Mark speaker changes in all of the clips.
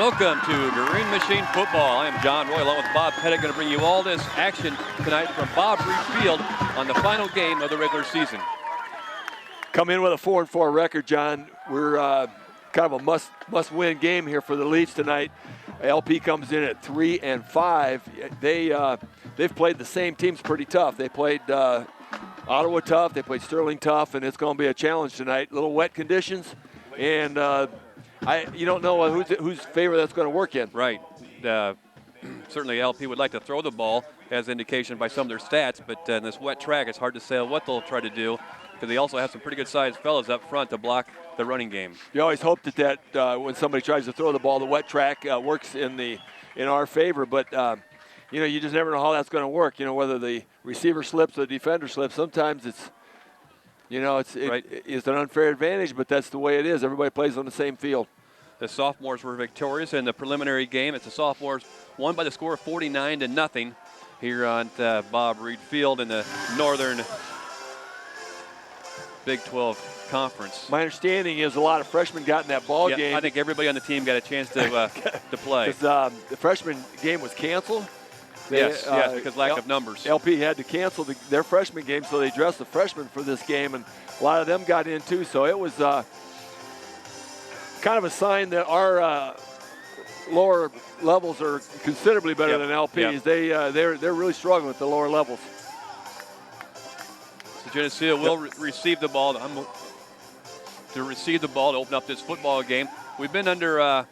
Speaker 1: Welcome to Green Machine Football. I am John Roy, along with Bob Pettit, going to bring you all this action tonight from Bob Reed Field on the final game of the regular season.
Speaker 2: Come in with a 4-4 record, John. We're kind of a must-win game here for the Leafs tonight. LP comes in at 3-5. They've played the same teams pretty tough. They played Ottawa tough. They played Sterling tough, and it's going to be a challenge tonight. Little wet conditions, and you don't know whose favor that's going to work in.
Speaker 1: Right. Certainly LP would like to throw the ball, as indication by some of their stats, but in this wet track, it's hard to say what they'll try to do, because they also have some pretty good-sized fellas up front to block the running game.
Speaker 2: You always hope that when somebody tries to throw the ball, the wet track works in our favor, but you just never know how that's going to work. Whether the receiver slips or the defender slips. Sometimes it's an unfair advantage, but that's the way it is. Everybody plays on the same field.
Speaker 1: The sophomores were victorious in the preliminary game. It's the sophomores won by the score of 49-0 here on Bob Reed Field in the Northern Big 12 Conference.
Speaker 2: My understanding is a lot of freshmen got in that ball game.
Speaker 1: I think everybody on the team got a chance to play.
Speaker 2: Because the freshman game was canceled.
Speaker 1: Yes, because lack of numbers.
Speaker 2: LP had to cancel their freshman game, so they dressed the freshmen for this game, and a lot of them got in too. So it was kind of a sign that our lower levels are considerably better than LP's. Yep. They're really struggling with the lower levels.
Speaker 1: So Geneseo will receive the ball. To receive the ball to open up this football game. We've been under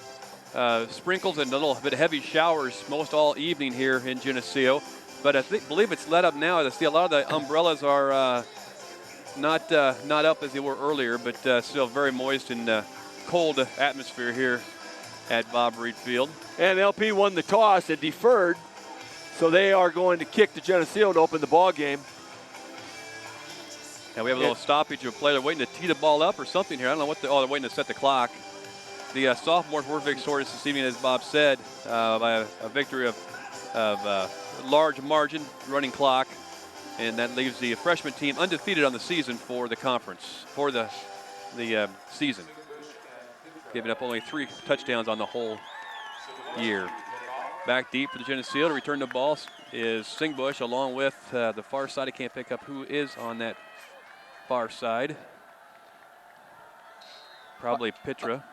Speaker 1: sprinkles and a little bit of heavy showers most all evening here in Geneseo, but I believe it's let up now. I see a lot of the umbrellas are not up as they were earlier, but still very moist and cold atmosphere here at Bob Reed Field.
Speaker 2: And LP won the toss and deferred, so they are going to kick to Geneseo to open the ball game.
Speaker 1: Now we have a little stoppage of play. They're waiting to tee the ball up or something here. I don't know what they're waiting to set the clock. The sophomores were victorious this evening, as Bob said, by a victory of large margin, running clock, and that leaves the freshman team undefeated on the season for the conference, for the season, giving up only 3 touchdowns on the whole year. Back deep for the Geneseo to return the ball is Singbush, along with the far side. I can't pick up who is on that far side. Probably Pitra.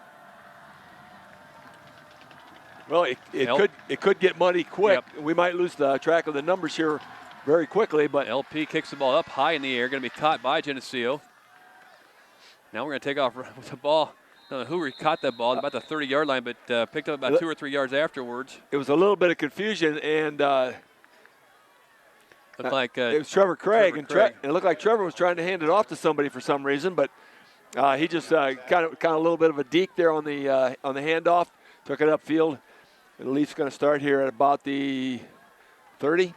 Speaker 2: Well, it could get muddy quick. Yep. We might lose the track of the numbers here very quickly. But
Speaker 1: LP kicks the ball up high in the air, going to be caught by Geneseo. Now we're going to take off with the ball. I don't know who caught that ball about the 30-yard line, but picked up about 2 or 3 yards afterwards.
Speaker 2: It was a little bit of confusion, and
Speaker 1: looked like
Speaker 2: it was Trevor Craig, and it looked like Trevor was trying to hand it off to somebody for some reason, but he just kind of a little bit of a deke there on the handoff, took it upfield. The Leafs going to start here at about the 30.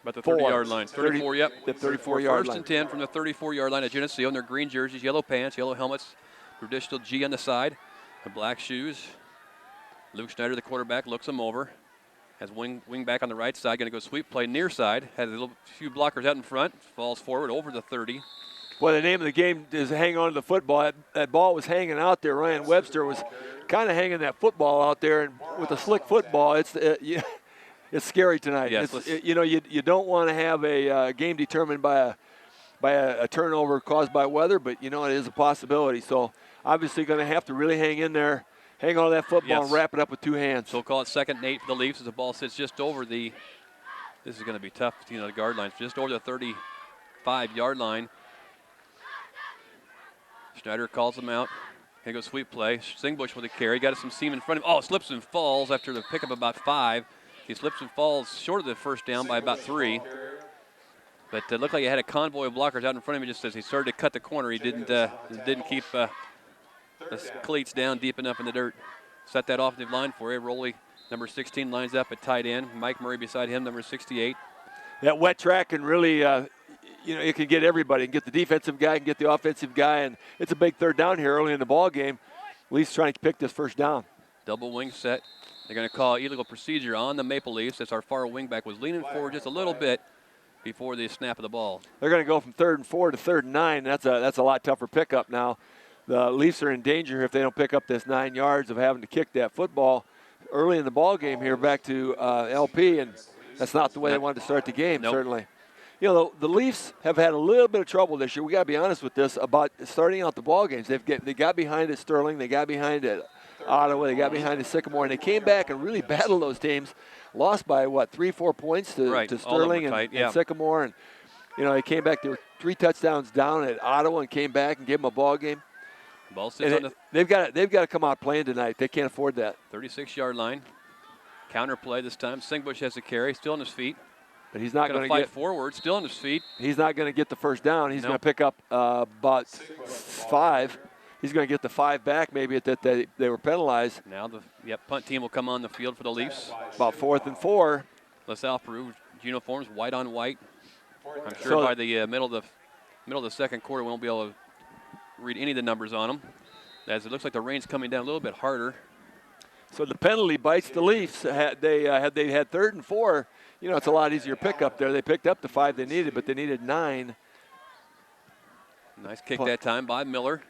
Speaker 1: About the 30-yard line. 34, yep.
Speaker 2: The 34-yard
Speaker 1: line. First and 10 from the 34-yard line at Geneseo in their green jerseys, yellow pants, yellow helmets, traditional G on the side, and black shoes. Luke Schneider, the quarterback, looks him over. Has wing back on the right side, going to go sweep play near side. Has a few blockers out in front, falls forward over the 30.
Speaker 2: Well, the name of the game is hang on to the football. That ball was hanging out there. Ryan Webster was kind of hanging that football out there, and with a slick football, it's scary tonight.
Speaker 1: Yes,
Speaker 2: you don't want to have a game determined by a turnover caused by weather, but it is a possibility. So obviously going to have to really hang in there, hang on to that football, and wrap it up with 2 hands.
Speaker 1: So call it 2nd and 8 for the Leafs as the ball sits just over the. This is going to be tough. The guard line just over the 35-yard line. Schneider calls him out. Here goes sweep play. Singbush with a carry. Got some seam in front of him. Oh, slips and falls after the pickup about 5. He slips and falls short of the first down by about 3. But it looked like he had a convoy of blockers out in front of him just as he started to cut the corner. He didn't keep the cleats down deep enough in the dirt. Set that offensive line for you. Rowley, number 16, lines up at tight end. Mike Murray beside him, number 68.
Speaker 2: That wet track can really it can get everybody. It can get the defensive guy, can get the offensive guy, and it's a big third down here early in the ball game. Leafs trying to pick this first down.
Speaker 1: Double wing set. They're going to call illegal procedure on the Maple Leafs as our far wingback was leaning forward just a little bit before the snap of the ball.
Speaker 2: They're going to go from 3rd and 4 to 3rd and 9. That's a lot tougher pickup now. the Leafs are in danger here if they don't pick up this 9 yards of having to kick that football early in the ball game here back to LP, and that's not the way they wanted to start the game, certainly. You know, the Leafs have had a little bit of trouble this year. We got to be honest with this about starting out the ball games. They got behind at Sterling, they got behind at Ottawa, they got behind at Sycamore, and they came back and really battled those teams. Lost by 3-4 points to Sterling and Sycamore, and you know they came back. They were 3 touchdowns down at Ottawa and came back and gave them a ball game.
Speaker 1: Ball sits on the
Speaker 2: they've got to come out playing tonight. They can't afford that.
Speaker 1: 36-yard line. Counter play this time. Singbush has a carry, still on his feet.
Speaker 2: But he's not going to
Speaker 1: fight forward, still on his feet.
Speaker 2: He's not going to get the first down. He's going to pick up about 5. He's going to get the 5 back maybe that they were penalized.
Speaker 1: Now the punt team will come on the field for the Leafs.
Speaker 2: About 4th and 4.
Speaker 1: LaSalle-Peru uniforms, white on white. I'm sure by the middle of the second quarter we won't be able to read any of the numbers on them, as it looks like the rain's coming down a little bit harder.
Speaker 2: So the penalty bites the Leafs. Had they had 3rd and 4, you know, it's a lot easier pick up there. They picked up the 5 they needed, but they needed 9.
Speaker 1: Nice kick that time by Miller.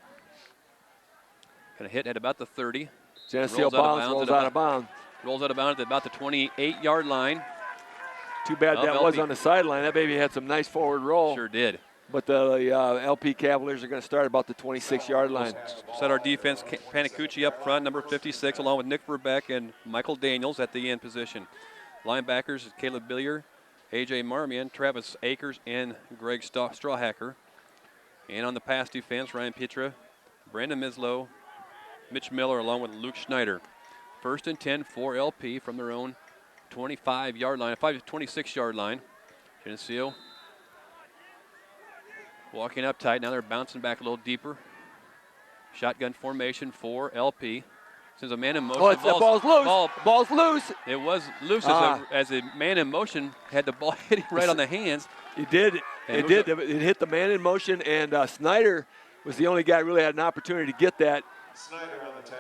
Speaker 1: Going to hit at about the 30.
Speaker 2: Geneseo rolls out of bounds.
Speaker 1: Rolls out of bounds at about the 28-yard line.
Speaker 2: Too bad that was on the sideline. That baby had some nice forward roll.
Speaker 1: Sure did.
Speaker 2: But the LP Cavaliers are going to start about the 26-yard line.
Speaker 1: Set our defense, Panicucci up front, number 56, along with Nick Verbeck and Michael Daniels at the end position. Linebackers is Caleb Billier, A.J. Marmion, Travis Akers, and Greg Strawhacker. And on the pass defense, Ryan Pietra, Brandon Mislow, Mitch Miller, along with Luke Schneider. 1st and 10 for LP from their own 25-yard line, 26-yard line. Geneseo walking up tight. Now they're bouncing back a little deeper. Shotgun formation for LP. Since a man in motion.
Speaker 2: The ball's loose. Ball's loose.
Speaker 1: It was loose as a man in motion had the ball hitting right on the hands.
Speaker 2: It did. It hit the man in motion, and Snyder was the only guy who really had an opportunity to get that.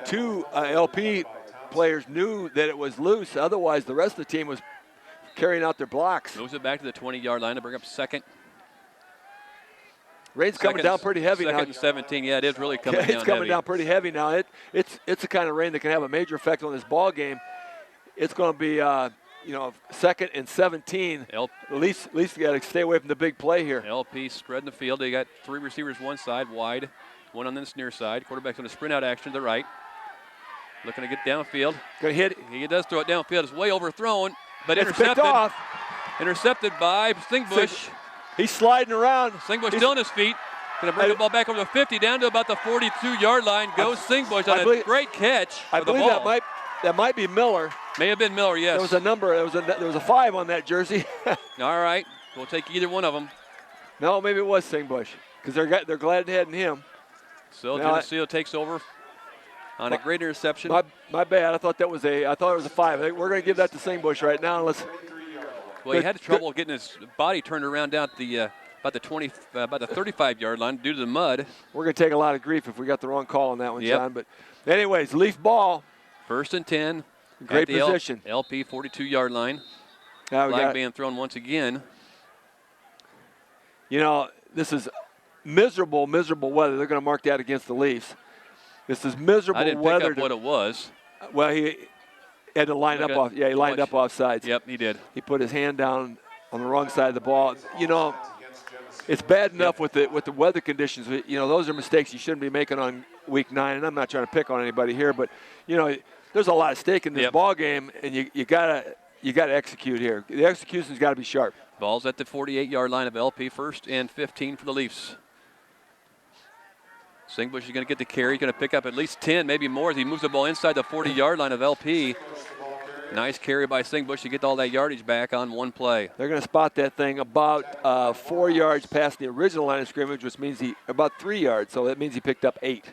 Speaker 2: 2 LP players knew that it was loose. Otherwise, the rest of the team was carrying out their blocks.
Speaker 1: Moves it back to the 20-yard line to bring up 2nd.
Speaker 2: Rain's coming down pretty heavy now.
Speaker 1: 2nd and 17. Yeah, it is really coming down.
Speaker 2: It's coming down pretty heavy now. It's the kind of rain that can have a major effect on this ball game. It's going to be 2nd and 17. At least got to stay away from the big play here.
Speaker 1: LP spreading the field. They got 3 receivers one side wide, 1 on the near side. Quarterback's going to sprint out action to the right. Looking to get downfield.
Speaker 2: Going to hit it.
Speaker 1: He does throw it downfield. It's way overthrown, but
Speaker 2: it's intercepted. Picked off.
Speaker 1: Intercepted by Singbush.
Speaker 2: He's sliding around.
Speaker 1: Singbush still on his feet. Going to bring the ball back over the 50, down to about the 42-yard line. Goes Singbush on a great catch.
Speaker 2: I believe that might be Miller.
Speaker 1: May have been Miller, yes.
Speaker 2: There was a number. There was a 5 on that jersey.
Speaker 1: All right, we'll take either one of them.
Speaker 2: No, maybe it was Singbush because they're glad to heading him.
Speaker 1: So Geneseo takes over on a great interception.
Speaker 2: My bad. I thought it was a 5. We're going to give that to Singbush right now.
Speaker 1: Well, he had trouble getting his body turned around down at about the 35-yard line due to the mud.
Speaker 2: We're going to take a lot of grief if we got the wrong call on that one, John. But anyways, Leaf ball.
Speaker 1: 1st and 10.
Speaker 2: Great position.
Speaker 1: LP 42-yard line. Flag being thrown once again.
Speaker 2: You know, this is miserable weather. They're going to mark that against the Leafs. This is miserable weather.
Speaker 1: I didn't pick up what it was.
Speaker 2: Well, he had to line up off. Yeah, he lined up off sides.
Speaker 1: Yep, he did.
Speaker 2: He put his hand down on the wrong side of the ball. You know, it's bad enough with the weather conditions. You know, those are mistakes you shouldn't be making on week 9. And I'm not trying to pick on anybody here, but you know, there's a lot at stake in this ball game, and you gotta execute here. The execution's got to be sharp.
Speaker 1: Ball's at the 48-yard line of LP. 1st and 15 for the Leafs. Singbush is going to get the carry. He's going to pick up at least 10, maybe more, as he moves the ball inside the 40-yard line of LP. Nice carry by Singbush to get all that yardage back on one play.
Speaker 2: They're going to spot that thing about 4 yards past the original line of scrimmage, which means about 3 yards. So that means he picked up 8.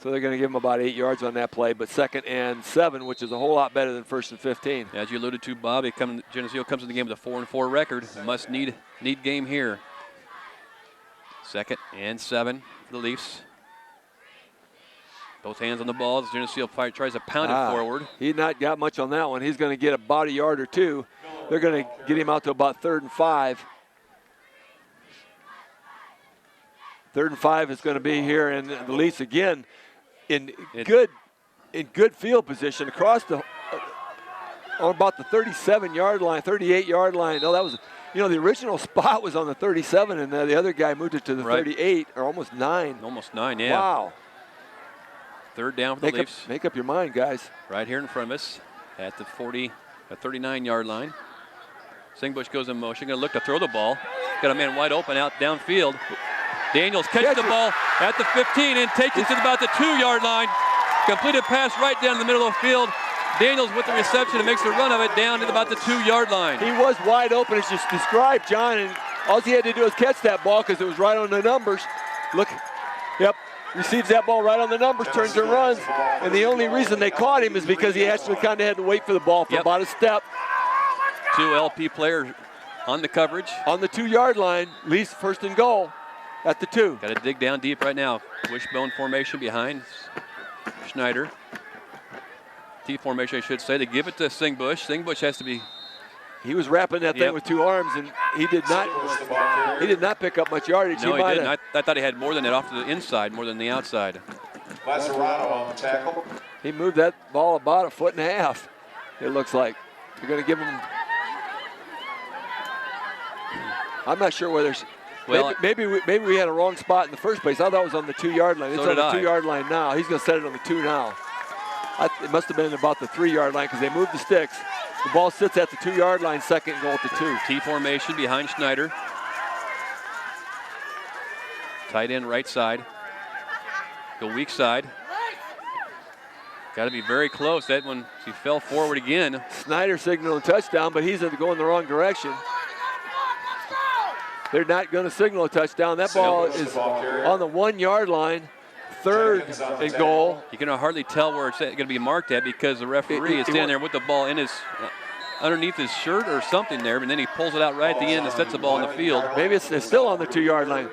Speaker 2: So they're going to give him about 8 yards on that play. But 2nd and 7, which is a whole lot better than 1st and 15.
Speaker 1: As you alluded to, Bob, Geneseo comes in the game with a 4-4 record. Must need game here. 2nd and 7 for the Leafs. Both hands on the ball as Geneseo tries to pound it forward.
Speaker 2: He's not got much on that one. He's going to get about a yard or 2. They're going to get him out to about 3rd and 5. 3rd and 5 is going to be here, and the Leafs again in good field position across the on about the 37-yard line, 38-yard line. No, that was, the original spot was on the 37, and the other guy moved it to the 38 or almost 9.
Speaker 1: Almost 9, yeah.
Speaker 2: Wow.
Speaker 1: 3rd down for the Leafs.
Speaker 2: Make up your mind, guys.
Speaker 1: Right here in front of us at the 39-yard line. Singbush goes in motion, going to look to throw the ball. Got a man wide open out downfield. Daniels catches the ball at the 15 and takes it to about the 2-yard line. Completed pass right down the middle of the field. Daniels with the reception and makes a run of it down to about the 2-yard line.
Speaker 2: He was wide open as just described, John, and all he had to do was catch that ball because it was right on the numbers. Look, yep, receives that ball right on the numbers, turns and runs. And the only reason they caught him is because he actually kind of had to wait for the ball for about a step.
Speaker 1: 2 LP players on the coverage.
Speaker 2: On the 2-yard line, Leafs 1st and goal at the 2.
Speaker 1: Got to dig down deep right now. Wishbone formation behind Schneider. T formation, I should say. They give it to Singbush. Singbush has to be.
Speaker 2: He was wrapping that thing with 2 arms, and he did not pick up much yardage.
Speaker 1: No, he didn't. I thought he had more than that off to the inside, more than the outside.
Speaker 3: LaSalle-Peru on the tackle.
Speaker 2: He moved that ball about 1.5 feet. It looks like you're going to give him. I'm not sure whether. Well, maybe we had a wrong spot in the first place. I thought it was on the 2-yard line. It's on the 2-yard line now. He's going to set it on the 2 now. It must have been about the 3-yard line because they moved the sticks. The ball sits at the 2-yard line, 2nd and goal at the 2.
Speaker 1: T formation behind Schneider. Tight end right side. Go weak side. Got to be very close. That one, he fell forward again.
Speaker 2: Snyder signaling touchdown, but he's going the wrong direction. They're not going to signal a touchdown. That ball is on the 1-yard line. 3rd and goal.
Speaker 1: You can hardly tell where it's going to be marked at because the referee is standing there with the ball in his underneath his shirt or something there, and then he pulls it out right at the end and sets the ball in the field.
Speaker 2: Maybe it's still on the 2-yard line.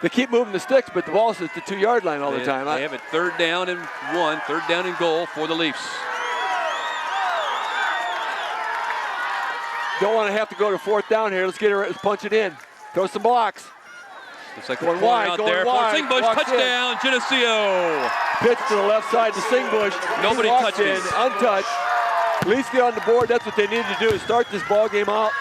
Speaker 2: They keep moving the sticks, but the ball's at the 2-yard line all the time.
Speaker 1: They have it 3rd down and 1, 3rd down and goal for the Leafs.
Speaker 2: Don't want to have to go to 4th down here. Let's punch it in. Throw some blocks.
Speaker 1: Looks like going wide out there for Singbush. Touchdown, Geneseo.
Speaker 2: Pitch to the left side to Singbush.
Speaker 1: Nobody touches.
Speaker 2: Untouched. Leafs get on the board. That's what they need to do is start this ball game out.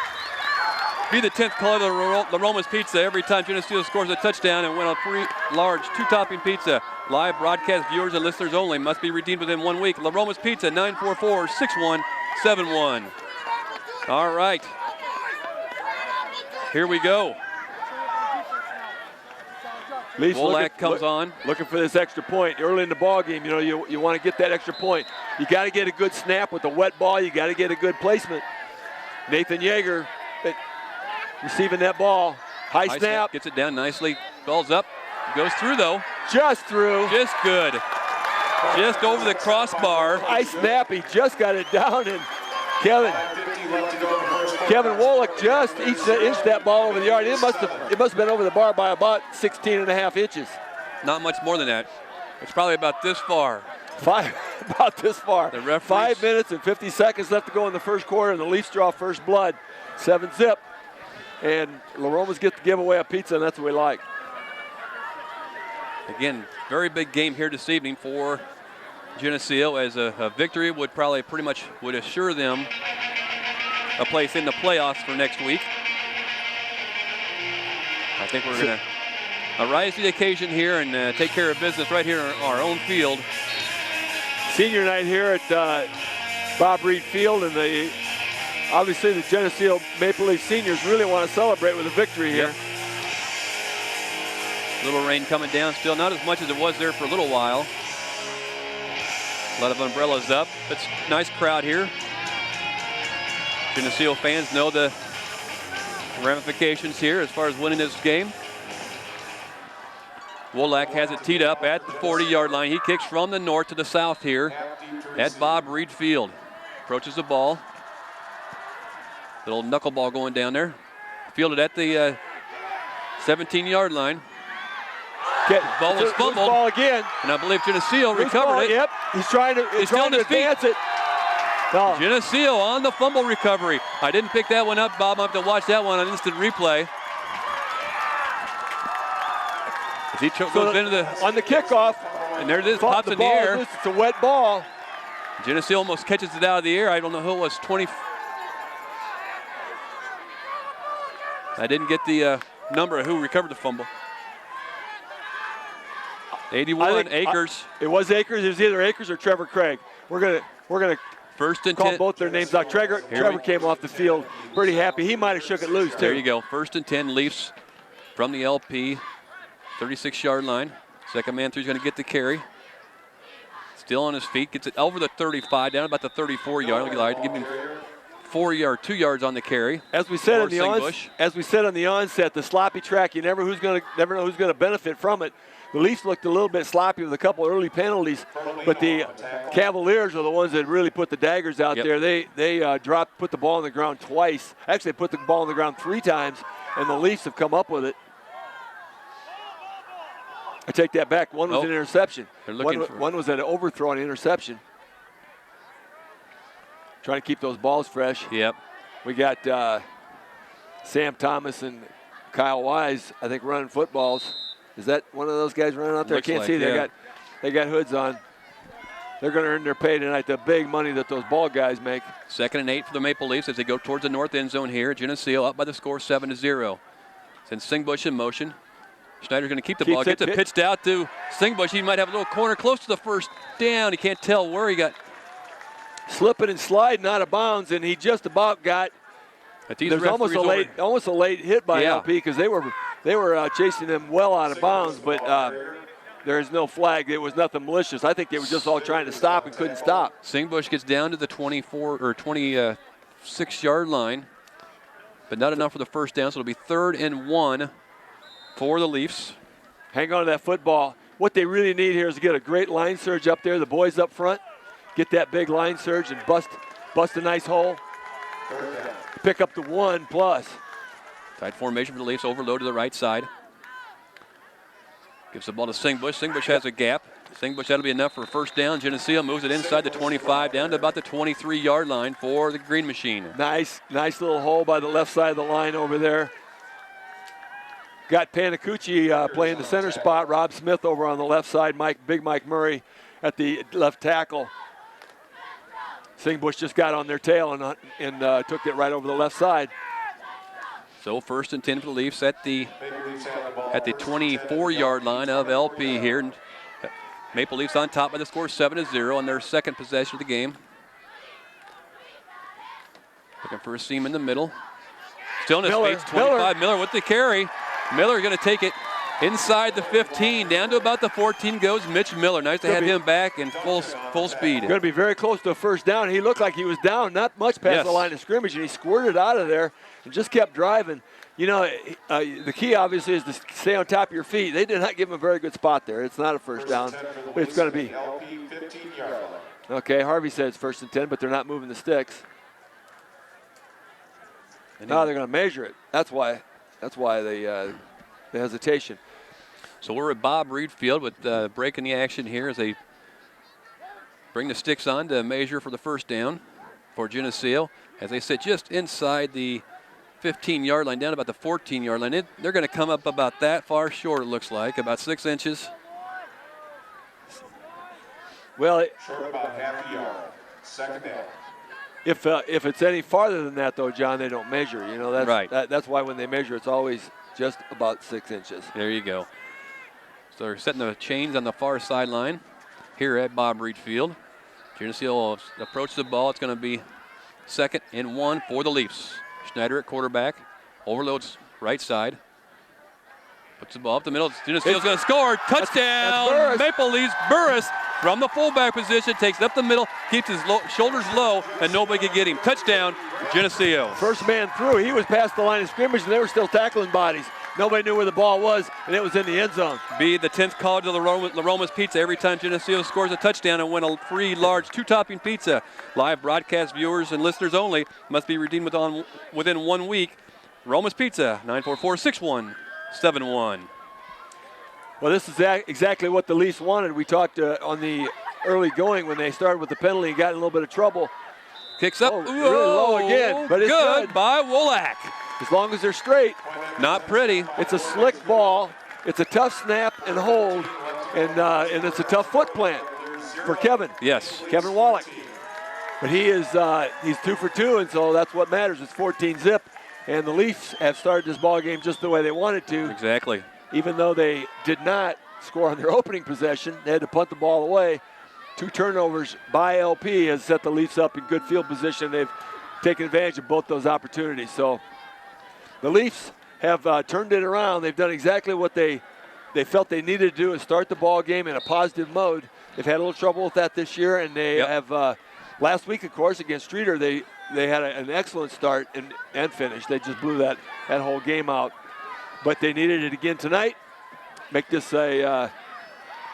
Speaker 1: Be the 10th color of the Roma's Pizza every time Geneseo scores a touchdown and win a free large 2-topping pizza. Live broadcast viewers and listeners only must be redeemed within 1 week. La Roma's Pizza, 944-6171. All right. Here we go.
Speaker 2: Leafs
Speaker 1: comes on.
Speaker 2: Looking for this extra point early in the ball game. You want to get that extra point. You got to get a good snap with a wet ball. You got to get a good placement. Nathan Yeager receiving that ball. High snap.
Speaker 1: Gets it down nicely. Ball's up. Goes through though.
Speaker 2: Just through.
Speaker 1: Just good. Just over the crossbar.
Speaker 2: High snap. He just got it down, and Kevin Wallach just inched that ball over the yard. It must have been over the bar by about 16.5 inches.
Speaker 1: Not much more than that. It's probably about this far.
Speaker 2: About this far.
Speaker 1: The referees.
Speaker 2: 5 minutes and 50 seconds left to go in the first quarter, and the Leafs draw first blood. 7-zip. And La Roma's get to give away a pizza, and that's what we like.
Speaker 1: Again, very big game here this evening for Geneseo, as a victory would probably pretty much would assure them a place in the playoffs for next week. I think we're going to rise to the occasion here and take care of business right here in our own field.
Speaker 2: Senior night here at Bob Reed Field, and obviously the Geneseo Maple Leaf seniors really want to celebrate with a victory here.
Speaker 1: Yep. Little rain coming down still, not as much as it was there for a little while. A lot of umbrellas up. It's a nice crowd here. Geneseo fans know the ramifications here as far as winning this game. Wolak has it teed up at the 40-yard line. He kicks from the north to the south here at Bob Reed Field. Approaches the ball. Little knuckleball going down there. Fielded at the 17-yard line. Ball was fumbled.
Speaker 2: Ball again.
Speaker 1: And I believe Geneseo recovered it.
Speaker 2: Yep. He's trying to advance it. No.
Speaker 1: Geneseo on the fumble recovery. I didn't pick that one up, Bob. I have to watch that one on instant replay. He goes into the
Speaker 2: on the kickoff.
Speaker 1: And there it is, pops in the
Speaker 2: ball
Speaker 1: air.
Speaker 2: loose. It's a wet ball.
Speaker 1: Geneseo almost catches it out of the air. I don't know who it was. 20. I didn't get the number of who recovered the fumble. 81, Akers.
Speaker 2: It was Akers. It was either Akers or Trevor Craig. We're gonna
Speaker 1: First and
Speaker 2: call
Speaker 1: 10.
Speaker 2: both their names out. Trevor came off the field pretty happy. He might have shook it loose too.
Speaker 1: There you go. First and 10, Leafs from the LP 36-yard line. Second man through is going to get the carry. Still on his feet, gets it over the 35, down about the 34-yard line. Give him 2 yards on the carry.
Speaker 2: As we said on the onset, the sloppy track, you never know who's going to benefit from it. The Leafs looked a little bit sloppy with a couple early penalties, but the Cavaliers are the ones that really put the daggers out there. They put the ball on the ground twice. Actually, they put the ball on the ground 3 times, and the Leafs have come up with it. I take that back. One was an interception. One was an overthrow and interception. Trying to keep those balls fresh.
Speaker 1: Yep.
Speaker 2: We got Sam Thomas and Kyle Wise, I think, running footballs. Is that one of those guys running out there?
Speaker 1: Looks
Speaker 2: I can't
Speaker 1: like,
Speaker 2: see.
Speaker 1: yeah.
Speaker 2: They got hoods on. They're going to earn their pay tonight, the big money that those ball guys make.
Speaker 1: 2nd and 8 for the Maple Leafs as they go towards the north end zone here. Geneseo up by the score 7-0. Sends Singbush in motion. Schneider's going to keep the ball. Gets it pitched out to Singbush. He might have a little corner close to the first down. He can't tell where he got.
Speaker 2: Slipping and sliding out of bounds, and he just about got. There's almost a late hit by LP because they were chasing him well out of bounds, but there is no flag. It was nothing malicious. I think they were just all trying to stop and couldn't stop.
Speaker 1: Singbush gets down to the 24 or 26-yard line, but not enough for the first down. So it'll be 3rd and 1 for the Leafs.
Speaker 2: Hang on to that football. What they really need here is to get a great line surge up there. The boys up front, get that big line surge and bust a nice hole. Pick up the 1+.
Speaker 1: Tight formation for the Leafs, overload to the right side. Gives the ball to Singbush. Singbush has a gap. Singbush, that'll be enough for a first down. Geneseo moves it inside the 25 down to about the 23-yard line for the Green Machine.
Speaker 2: Nice little hole by the left side of the line over there. Got Panacucci playing the center spot. Rob Smith over on the left side. Big Mike Murray at the left tackle. Singbush just got on their tail and took it right over the left side.
Speaker 1: So 1st and 10 for the Leafs at the 24-yard line of LP here. Maple Leafs on top by the score 7-0 on their second possession of the game. Looking for a seam in the middle. Still in his face, 25. Miller with the carry. Miller going to take it inside the 15. Down to about the 14 goes Mitch Miller. Nice to have him back in full speed.
Speaker 2: Going to be very close to a first down. He looked like he was down not much past the line of scrimmage, and he squirted out of there and just kept driving. You know, the key obviously is to stay on top of your feet. They did not give him a very good spot there. It's not a first down, but it's going to be. Okay, Harvey says 1st and 10, but they're not moving the sticks. Now they're going to measure it. That's why the hesitation.
Speaker 1: So we're at Bob Reed Field with breaking the action here as they bring the sticks on to measure for the first down for Geneseo. As they sit just inside the 15-yard line, down about the 14-yard line. They're going to come up about that far short, it looks like, about 6 inches.
Speaker 2: Well,
Speaker 3: short about half a yard. 2nd down.
Speaker 2: If it's any farther than that, though, John, they don't measure. You know, that's
Speaker 1: right.
Speaker 2: That's why when they measure, it's always just about 6 inches.
Speaker 1: There you go. So they're setting the chains on the far sideline here at Bob Reed Field. Geneseo will approach the ball. It's going to be 2nd and 1 for the Leafs. Schneider at quarterback. Overloads right side. Puts the ball up the middle. Geneseo's going to score. Touchdown.
Speaker 2: That's
Speaker 1: Maple Leafs. Burris from the fullback position takes it up the middle, keeps his shoulders low, and nobody can get him. Touchdown, Geneseo.
Speaker 2: First man through. He was past the line of scrimmage, and they were still tackling bodies. Nobody knew where the ball was, and it was in the end zone.
Speaker 1: Be the 10th call to La Roma's Pizza every time Geneseo scores a touchdown and win a free large 2-topping pizza. Live broadcast viewers and listeners only. Must be redeemed within 1 week. Roma's Pizza, 944-6171.
Speaker 2: Well, this is exactly what the Leafs wanted. We talked on the early going when they started with the penalty and got in a little bit of trouble.
Speaker 1: Kicks up.
Speaker 2: Really low again, but it's
Speaker 1: good by Wolak.
Speaker 2: As long as they're straight.
Speaker 1: Not pretty.
Speaker 2: It's a slick ball. it's a tough snap and hold, and it's a tough foot plant for Kevin.
Speaker 1: Yes.
Speaker 2: Kevin Wallach. But he's 2 for 2, and so that's what matters. It's 14 zip, and the Leafs have started this ball game just the way they wanted to.
Speaker 1: Exactly.
Speaker 2: Even though they did not score on their opening possession, they had to punt the ball away. 2 turnovers by LP has set the Leafs up in good field position. They've taken advantage of both those opportunities. So the Leafs have turned it around. They've done exactly what they felt they needed to do, is start the ball game in a positive mode. They've had a little trouble with that this year, and they have last week, of course, against Streeter, they had an excellent start and finish. They just blew that whole game out. But they needed it again tonight, make this a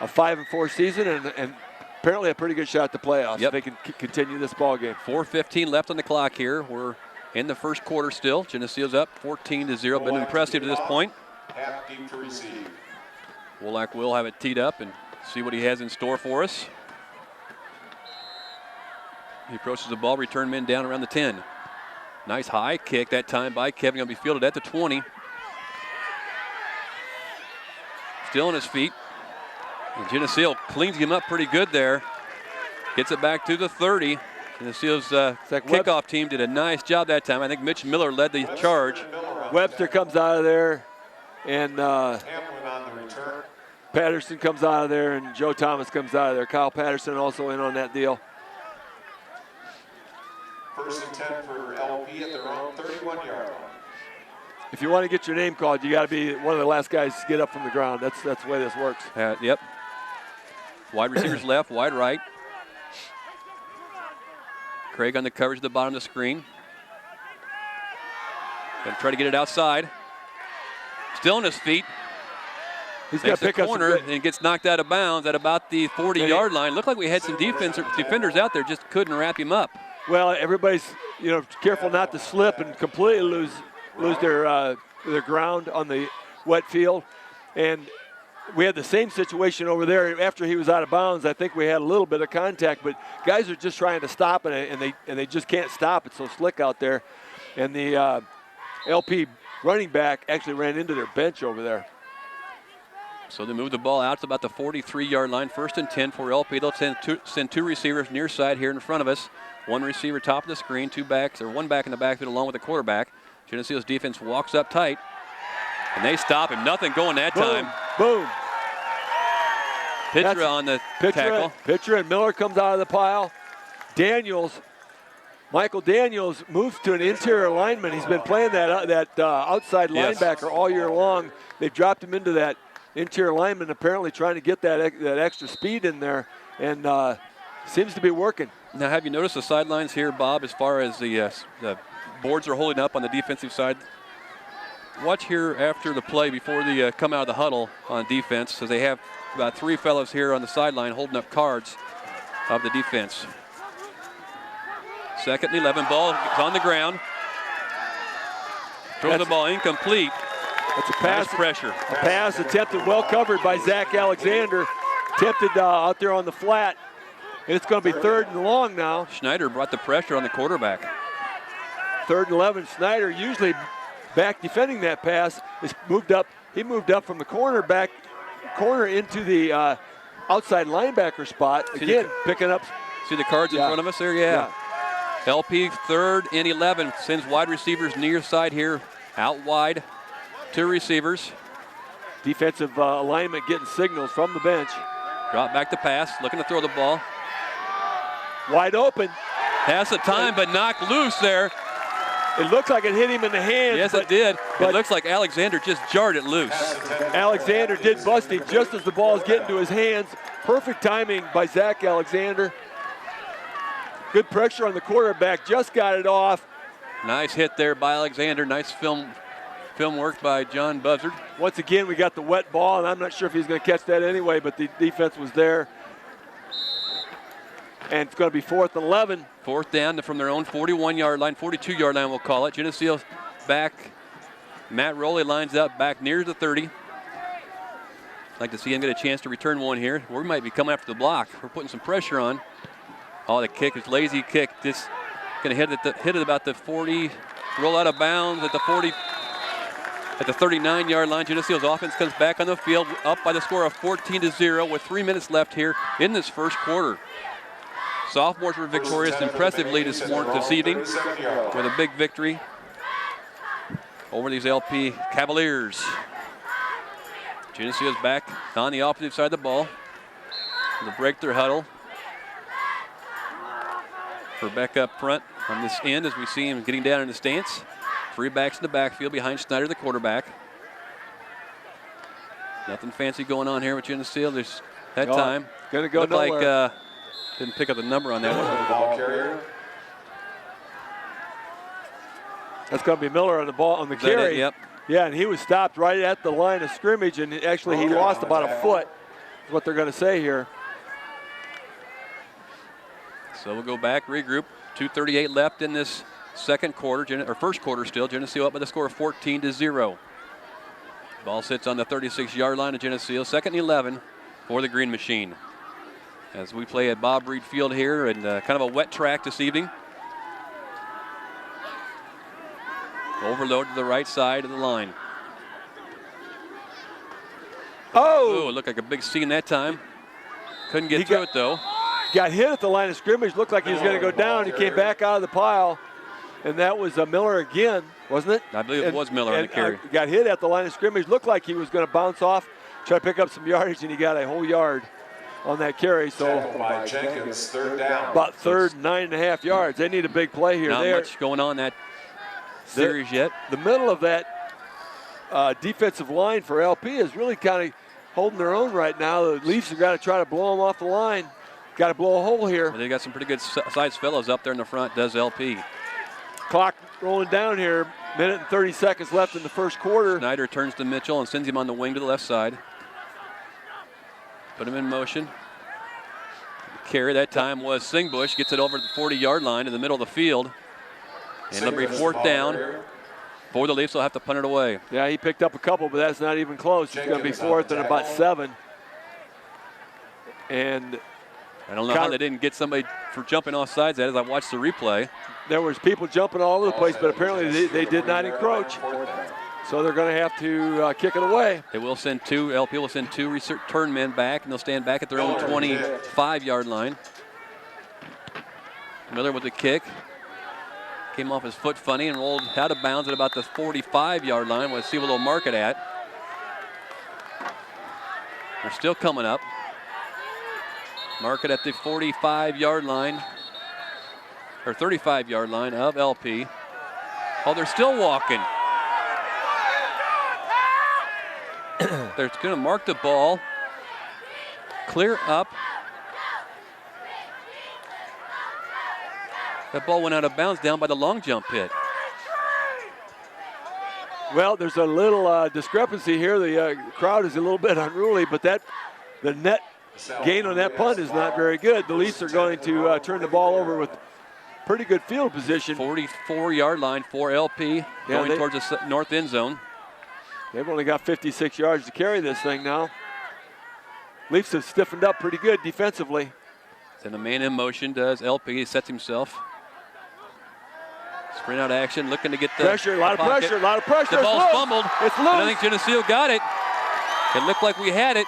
Speaker 2: 5-4 season, and apparently a pretty good shot at the playoffs.
Speaker 1: Yep.
Speaker 2: They can continue this ball game.
Speaker 1: 4:15 left on the clock here. We're in the first quarter still. Geneseo's up 14-0. Been impressive to this point.
Speaker 3: Half deep to receive.
Speaker 1: Wolak will have it teed up and see what he has in store for us. He approaches the ball, return men down around the 10. Nice high kick that time by Kevin, going to be fielded at the 20. Still on his feet. And Geneseo cleans him up pretty good there. Gets it back to the 30. Geneseo's kickoff team did a nice job that time. I think Mitch Miller led the charge.
Speaker 2: Webster comes out of there, and
Speaker 3: Hamlin on the return.
Speaker 2: Patterson comes out of there, and Joe Thomas comes out of there. Kyle Patterson also in on that deal.
Speaker 3: 1st and 10 for LP at their own 31-yard line.
Speaker 2: If you want to get your name called, you got to be one of the last guys to get up from the ground. That's the way this works.
Speaker 1: Yep. Wide receivers left, wide right. Craig on the coverage at the bottom of the screen. Going to try to get it outside. Still on his feet.
Speaker 2: He's got to pick up
Speaker 1: corner and gets knocked out of bounds at about the 40-yard line. Looked like we had some defenders out there, just couldn't wrap him up.
Speaker 2: Well, everybody's careful not to slip and completely lose their ground on the wet field. And we had the same situation over there after he was out of bounds. I think we had a little bit of contact, but guys are just trying to stop it, and they just can't stop. It's so slick out there. And the LP running back actually ran into their bench over there.
Speaker 1: So they move the ball out to about the 43-yard line. 1st and 10 for LP. They'll send 2 receivers near side here in front of us. 1 receiver top of the screen, 2 backs, or 1 back in the backfield along with the quarterback. Geneseo's defense walks up tight, and they stop him. Nothing going that time.
Speaker 2: Boom.
Speaker 1: Pitra on the tackle.
Speaker 2: Pitra and Miller comes out of the pile. Michael Daniels moves to an interior lineman. He's been playing that outside linebacker all year long. They've dropped him into that interior lineman, apparently trying to get that extra speed in there, and seems to be working.
Speaker 1: Now, have you noticed the sidelines here, Bob, as far as the boards are holding up on the defensive side? Watch here after the play before they come out of the huddle on defense, so they have about 3 fellows here on the sideline holding up cards of the defense. 2nd and 11, ball is on the ground. Throws the ball incomplete.
Speaker 2: That's a pass.
Speaker 1: Nice pressure.
Speaker 2: A pass attempted, well covered by Zach Alexander. Attempted out there on the flat. And it's going to be 3rd and long now.
Speaker 1: Schneider brought the pressure on the quarterback.
Speaker 2: 3rd and 11. Schneider, usually back defending that pass, is moved up. He moved up from the corner into the outside linebacker spot. Again, picking up.
Speaker 1: See the cards in front of us there? Yeah. LP 3rd and 11 sends wide receivers near side here, out wide. 2 receivers.
Speaker 2: Defensive alignment getting signals from the bench.
Speaker 1: Drop back to pass, looking to throw the ball.
Speaker 2: Wide open.
Speaker 1: Has the time, but knocked loose there.
Speaker 2: It looks like it hit him in the hands.
Speaker 1: Yes, it did. It looks like Alexander just jarred it loose.
Speaker 2: Alexander did bust him just as the ball is getting to his hands. Perfect timing by Zach Alexander. Good pressure on the quarterback, just got it off.
Speaker 1: Nice hit there by Alexander. Nice film work by John Buzzard.
Speaker 2: Once again, we got the wet ball, and I'm not sure if he's going to catch that anyway, but the defense was there. And it's going to be 4th and 11.
Speaker 1: 4th down from their own 41-yard line, 42-yard line we'll call it. Geneseo back. Matt Rowley lines up back near the 30. I'd like to see him get a chance to return one here. We might be coming after the block. We're putting some pressure on. Oh, the kick is lazy kick. Just going to hit it about the 40. Roll out of bounds at the 40. at the 39-yard line. Geneseo's offense comes back on the field, up by the score of 14-0 with 3 minutes left here in this first quarter. Sophomores were victorious impressively this evening with a big victory over these LP Cavaliers. Geneseo's back on the opposite side of the ball. The break their huddle. Verbeck up front on this end as we see him getting down in the stance. 3 backs in the backfield behind Snyder, the quarterback. Nothing fancy going on here with Geneseo. There's that time.
Speaker 2: Gonna go
Speaker 1: looked
Speaker 2: nowhere.
Speaker 1: like didn't pick up the number on that one.
Speaker 3: Ball carrier.
Speaker 2: That's going to be Miller on the ball on the carry.
Speaker 1: Yep.
Speaker 2: Yeah, and he was stopped right at the line of scrimmage, and actually he lost about a foot. Is what they're going to say here.
Speaker 1: So we'll go back, regroup. 2:38 left in this second quarter, or first quarter still. Geneseo up by the score of 14-0. Ball sits on the 36-yard line of Geneseo. 2nd and 11 for the Green Machine. As we play at Bob Reed Field here, and kind of a wet track this evening. Overload to the right side of the line.
Speaker 2: Oh!
Speaker 1: It looked like a big scene that time. Couldn't get through it though.
Speaker 2: Got hit at the line of scrimmage. Looked like he was going to go down. He came back out of the pile, and that was Miller again, wasn't it?
Speaker 1: I believe it was Miller on the carry.
Speaker 2: Got hit at the line of scrimmage. Looked like he was going to bounce off, try to pick up some yardage, and he got a whole yard on that carry. So
Speaker 3: by Jenkins, 3rd down.
Speaker 2: about 3rd, 9.5 yards. They need a big play here.
Speaker 1: Not much going on that series yet.
Speaker 2: The middle of that defensive line for LP is really kind of holding their own right now. The Leafs have got to try to blow them off the line. Got to blow a hole here.
Speaker 1: Well, they got some pretty good sized fellows up there in the front, does LP.
Speaker 2: Clock rolling down here. Minute and 30 seconds left in the first quarter.
Speaker 1: Snyder turns to Mitchell and sends him on the wing to the left side. Put him in motion. The carry that time was Singbush. Gets it over the 40-yard line in the middle of the field. And it'll be 4th down for the Leafs. They'll have to punt it away.
Speaker 2: Yeah, he picked up a couple, but that's not even close. It's going to be 4th and about 7. And
Speaker 1: I don't know how they didn't get somebody for jumping off sides as I watched the replay.
Speaker 2: There was people jumping all over the place, but apparently they did not encroach. So they're going to have to kick it away.
Speaker 1: They will send 2, LP will send 2 return men back, and they'll stand back at their own 25-yard line. Miller with the kick. Came off his foot funny and rolled out of bounds at about the 45-yard line. We'll see what they'll mark it at. They're still coming up. Mark it at the 45-yard line, or 35-yard line of LP. Oh, they're still walking. They're going to mark the ball. Clear up. That ball went out of bounds down by the long jump pit.
Speaker 2: Well, there's a little discrepancy here. The crowd is a little bit unruly, but the net gain on that punt is not very good. The Leafs are going to turn the ball over with pretty good field position.
Speaker 1: 44-yard line for LP, going towards the north end zone.
Speaker 2: They've only got 56 yards to carry this thing now. Leafs have stiffened up pretty good defensively.
Speaker 1: Then a man in motion does LP. He sets himself. Sprint out action, looking to get the
Speaker 2: pressure, a lot of
Speaker 1: pocket.
Speaker 2: pressure, a lot of pressure.
Speaker 1: The ball's fumbled.
Speaker 2: It's loose.
Speaker 1: And I think Geneseo got it. It looked like we had it.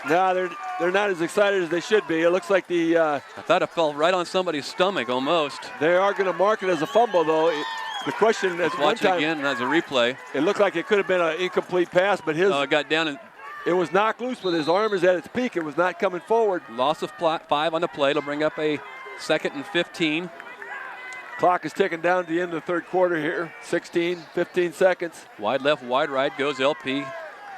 Speaker 2: No, they're not as excited as they should be. It looks like
Speaker 1: I thought it fell right on somebody's stomach almost.
Speaker 2: They are going to mark it as a fumble, though. The question is,
Speaker 1: Let's watch it again as a replay.
Speaker 2: It looked like it could have been an incomplete pass, but
Speaker 1: it got down and
Speaker 2: it was knocked loose with his arm is at its peak. It was not coming forward.
Speaker 1: Loss of 5 on the play. It'll bring up a 2nd and 15.
Speaker 2: Clock is ticking down to the end of the third quarter here. 16, 15 seconds.
Speaker 1: Wide left, wide right goes LP.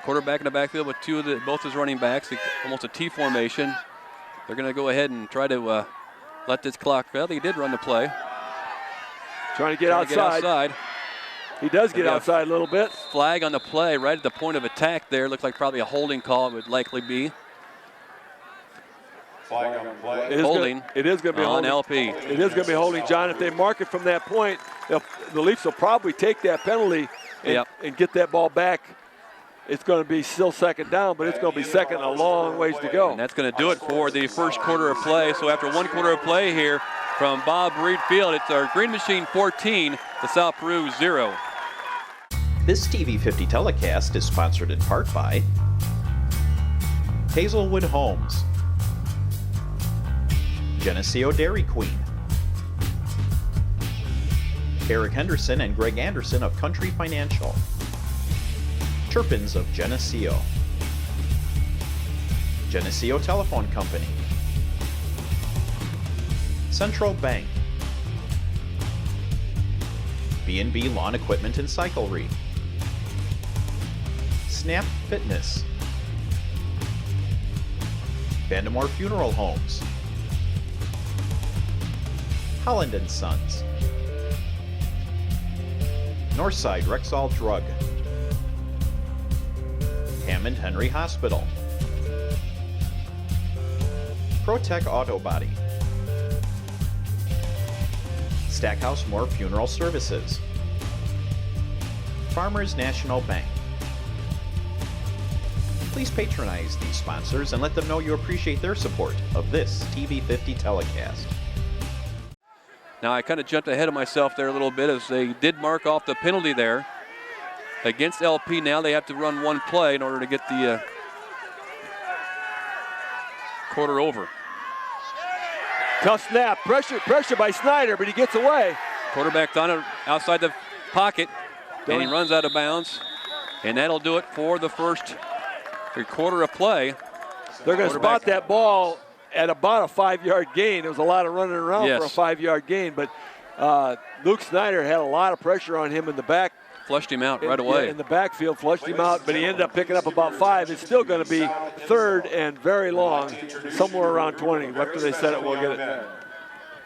Speaker 1: Quarterback in the backfield with both his running backs, almost a T formation. They're going to go ahead and try to let this clock fail. He did run the play.
Speaker 2: Trying to get outside. He does get outside a little bit.
Speaker 1: Flag on the play right at the point of attack there. Looks like probably a holding call. It would likely be.
Speaker 3: Flag on play.
Speaker 2: It is going to be
Speaker 1: on
Speaker 2: holding.
Speaker 1: LP.
Speaker 2: It is going to be holding, John. If they mark it from that point, the Leafs will probably take that penalty and get that ball back. It's going to be still 2nd down, but it's going to be 2nd a long ways to go.
Speaker 1: And that's going to do it for the first quarter of play. So after 1 quarter of play here from Bob Reed Field, it's our Green Machine 14, LaSalle-Peru 0.
Speaker 4: This TV50 telecast is sponsored in part by Hazelwood Homes, Geneseo Dairy Queen, Eric Henderson and Greg Anderson of Country Financial, Turpins of Geneseo, Geneseo Telephone Company, Central Bank, B&B Lawn Equipment and Cyclery, Snap Fitness, Vandemore Funeral Homes, Holland & Sons, Northside Rexall Drug, Hammond Henry Hospital, ProTech Auto Body, Stackhouse Moore Funeral Services, Farmers National Bank. Please patronize these sponsors and let them know you appreciate their support of this TV50 telecast.
Speaker 1: Now I kind of jumped ahead of myself there a little bit as they did mark off the penalty there against LP. Now they have to run one play in order to get the quarter over.
Speaker 2: Tough snap, pressure by Snyder, but he gets away.
Speaker 1: Quarterback on it outside the pocket, and he runs out of bounds, and that'll do it for the first quarter of play.
Speaker 2: They're going to spot that ball at about a 5-yard gain. There was a lot of running around for a 5-yard gain, but Luke Snyder had a lot of pressure on him in the back.
Speaker 1: Flushed him out right away.
Speaker 2: In the backfield, flushed him out, but he ended up picking up about 5. It's still going to be third and very long, somewhere around 20. After they said it, we'll get it.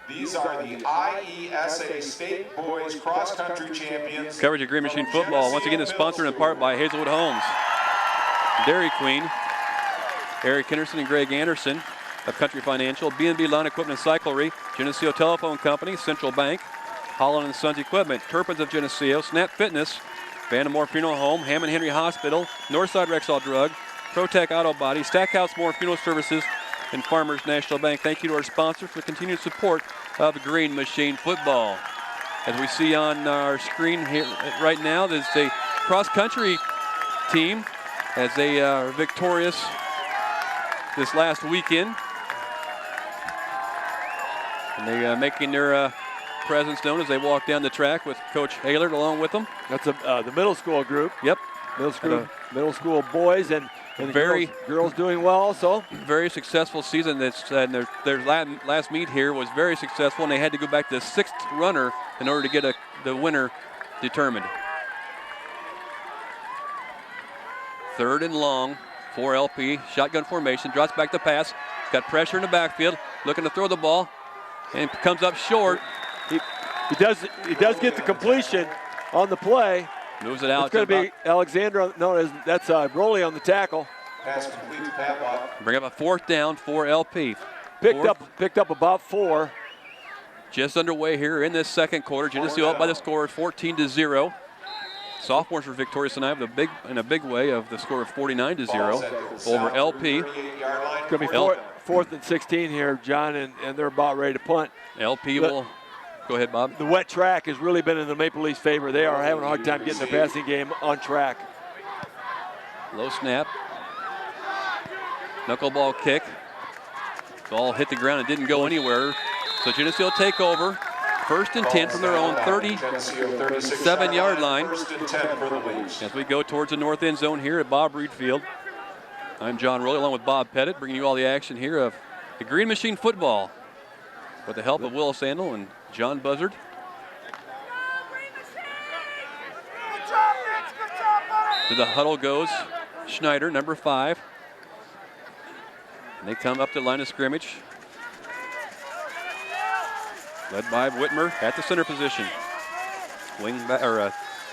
Speaker 3: These are the IESA State Boys Cross Country Champions.
Speaker 1: Coverage of Green Machine Football, once again, is sponsored in part by Hazelwood Homes, Dairy Queen, Eric Henderson and Greg Anderson of Country Financial, B&B Lawn Equipment and Cyclery, Geneseo Telephone Company, Central Bank, Holland & Sons Equipment, Turpins of Geneseo, Snap Fitness, Vandemore Funeral Home, Hammond Henry Hospital, Northside Rexall Drug, ProTech Auto Body, Stackhouse Moore Funeral Services, and Farmers National Bank. Thank you to our sponsors for the continued support of Green Machine Football. As we see on our screen here right now, there's a cross-country team as they are victorious this last weekend. And they making their presence known as they walk down the track with Coach Haylard along with them.
Speaker 2: That's the middle school group.
Speaker 1: Yep.
Speaker 2: Middle school boys and girls doing well also.
Speaker 1: Very successful season. Their last meet here was very successful, and they had to go back to the 6th runner in order to get the winner determined. 3rd and long for LP. Shotgun formation, drops back the pass. Got pressure in the backfield, looking to throw the ball, and comes up short.
Speaker 2: He does get the completion on the play.
Speaker 1: Moves it out.
Speaker 2: It's going to be Alexander. No, that's Broly on the tackle.
Speaker 3: Pass complete to Padlock.
Speaker 1: Bring up a 4th down for LP.
Speaker 2: Picked up about 4.
Speaker 1: Just underway here in this second quarter. Geneseo up by the score of 14-0. Sophomores were victorious tonight in a big way of the score of 49-0 over LP.
Speaker 2: It's going to be 4th and 16 here, John, and they're about ready to punt.
Speaker 1: LP will. Go ahead, Bob.
Speaker 2: The wet track has really been in the Maple Leafs' favor. They are having a hard time getting their passing game on track.
Speaker 1: Low snap. Knuckleball kick. Ball hit the ground and didn't go anywhere. So Geneseo take over. 1st and 10 from their own 37-yard line.
Speaker 3: 1st and 10 for the Leafs.
Speaker 1: As we go towards the north end zone here at Bob Reed Field. I'm John Rowley along with Bob Pettit, bringing you all the action here of the Green Machine Football with the help of Will Sandel and John Buzzard. To the huddle goes Schneider, number 5. And they come up to the line of scrimmage. Led by Whitmer at the center position.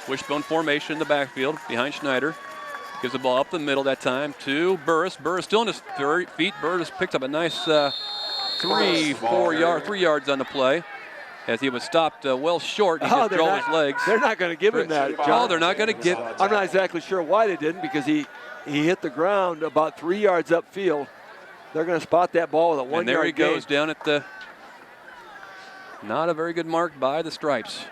Speaker 1: Wishbone formation in the backfield behind Schneider. Gives the ball up the middle that time to Burris. Burris still on his feet. Burris picked up a nice 3 yards on the play as he was stopped well short. He just drove his legs.
Speaker 2: They're not going to give him that, John.
Speaker 1: Oh, they're not going to give.
Speaker 2: I'm not exactly sure why they didn't, because he hit the ground about 3 yards upfield. They're going to spot that ball with a 1 yard
Speaker 1: And there he
Speaker 2: gain.
Speaker 1: goes down at the, not a very good mark by the Stripes.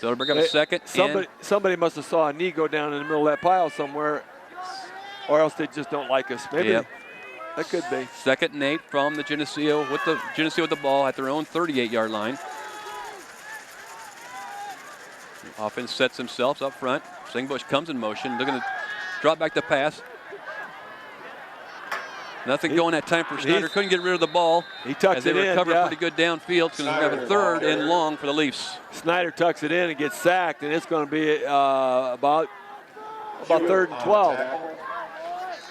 Speaker 1: Silverberg up a second.
Speaker 2: Somebody must have saw a knee go down in the middle of that pile somewhere, or else they just don't like us. Maybe that could be.
Speaker 1: 2nd and 8 from the Geneseo with the ball at their own 38-yard line. Offense sets themselves up front. Singbush comes in motion. They're going to drop back the pass. Nothing going that time for Snyder. Couldn't get rid of the ball.
Speaker 2: He tucks it in.
Speaker 1: They recovered pretty good downfield. It's going to have a 3rd and long for the Leafs.
Speaker 2: Snyder tucks it in and gets sacked, and it's going to be about 3rd and 12.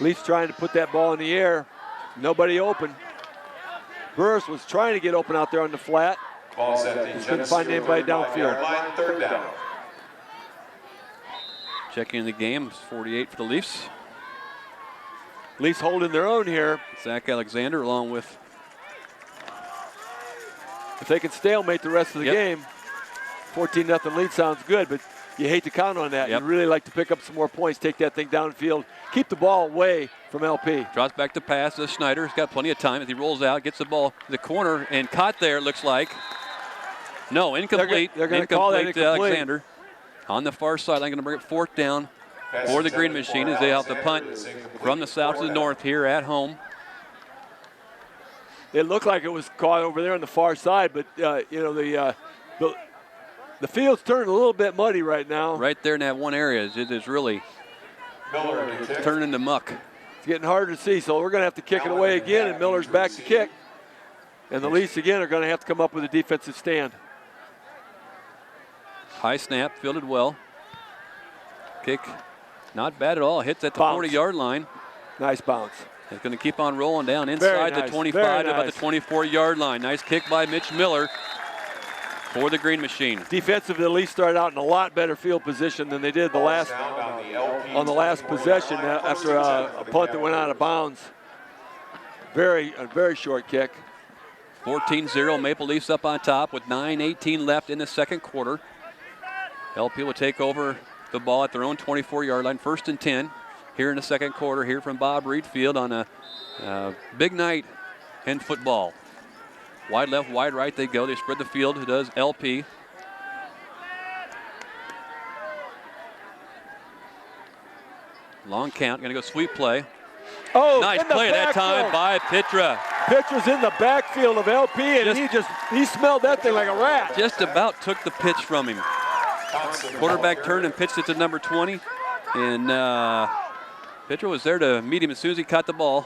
Speaker 2: Leafs trying to put that ball in the air. Nobody open. Burris was trying to get open out there on the flat.
Speaker 3: Ball's at the
Speaker 2: couldn't find anybody downfield.
Speaker 3: Line, 3rd down.
Speaker 1: Checking the game, 48 for the Leafs.
Speaker 2: Leafs holding their own here.
Speaker 1: Zach Alexander along with.
Speaker 2: If they can stalemate the rest of the game, 14-0 lead sounds good, but you hate to count on that.
Speaker 1: Yep.
Speaker 2: You'd really like to pick up some more points, take that thing downfield, keep the ball away from LP.
Speaker 1: Drops back to pass to Snyder. He's got plenty of time as he rolls out, gets the ball to the corner, and caught there, looks like. No, incomplete.
Speaker 2: They're going to call that incomplete.
Speaker 1: Alexander on the far sideline, going to bring it 4th down for the Green Machine as they have to punt from the south to the north here at home.
Speaker 2: It looked like it was caught over there on the far side, but the field's turning a little bit muddy right now.
Speaker 1: Right there in that one area, it is really turning into muck.
Speaker 2: It's getting harder to see, so we're going to have to kick it away again, and Miller's back to kick. And the Leafs again are going to have to come up with a defensive stand.
Speaker 1: High snap, fielded well. Kick, not bad at all. Hits at the 40-yard line.
Speaker 2: Nice bounce.
Speaker 1: It's going to keep on rolling down inside the 25 to about the 24-yard line. Nice kick by Mitch Miller for the Green Machine.
Speaker 2: Defensively, the Leafs started out in a lot better field position than they did on the last possession after a punt that went out of bounds. A very short kick.
Speaker 1: 14-0, Maple Leafs up on top with 9:18 left in the 2nd quarter. LP will take over the ball at their own 24-yard line, 1st and 10 here in the 2nd quarter here from Bob Reed Field on a big night in football. Wide left, wide right they go. They spread the field. It does LP. Long count, going to go sweep play.
Speaker 2: Oh,
Speaker 1: nice play that time by Pitra.
Speaker 2: Pitra's in the backfield of LP, and he smelled that thing like a rat.
Speaker 1: Just about took the pitch from him. Quarterback turned and pitched it to number 20, and Pitra was there to meet him as soon as he caught the ball.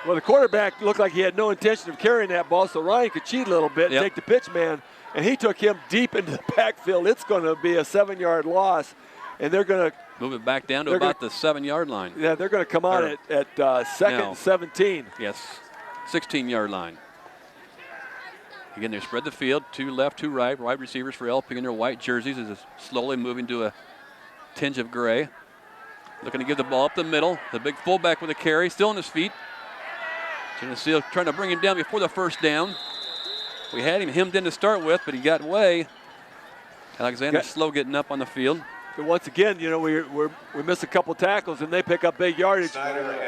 Speaker 2: Well, the quarterback looked like he had no intention of carrying that ball, so Ryan could cheat a little bit and take the pitch man, and he took him deep into the backfield. It's going to be a 7-yard loss, and they're going to
Speaker 1: move it back down to about the 7-yard line.
Speaker 2: Yeah, they're going to come out at 2nd and 17.
Speaker 1: Yes, 16-yard line. Again, they spread the field, 2 left, 2 right. Wide receivers for LP in their white jerseys is slowly moving to a tinge of gray. Looking to give the ball up the middle. The big fullback with a carry, still on his feet. Geneseo trying to bring him down before the 1st down. We had him hemmed in to start with, but he got away. Alexander slow getting up on the field.
Speaker 2: And once again, we miss a couple tackles and they pick up big yardage.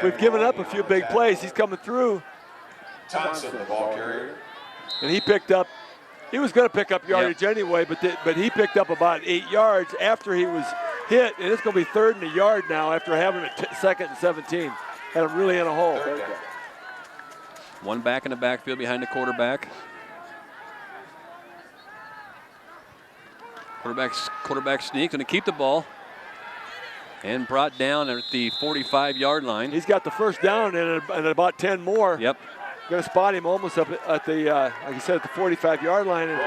Speaker 2: We've given up a few big plays. He's coming through.
Speaker 3: Thompson, the ball carrier.
Speaker 2: And he was going to pick up yardage anyway, but he picked up about 8 yards after he was hit, and it's going to be 3rd and a yard now after having it 2nd and 17. Had him really in a hole.
Speaker 1: One back in the backfield behind the quarterback. Quarterback sneaks and to keep the ball. And brought down at the 45-yard line.
Speaker 2: He's got the 1st down and about 10 more.
Speaker 1: Yep.
Speaker 2: Going to spot him almost up at the, like I said, at the 45-yard line. And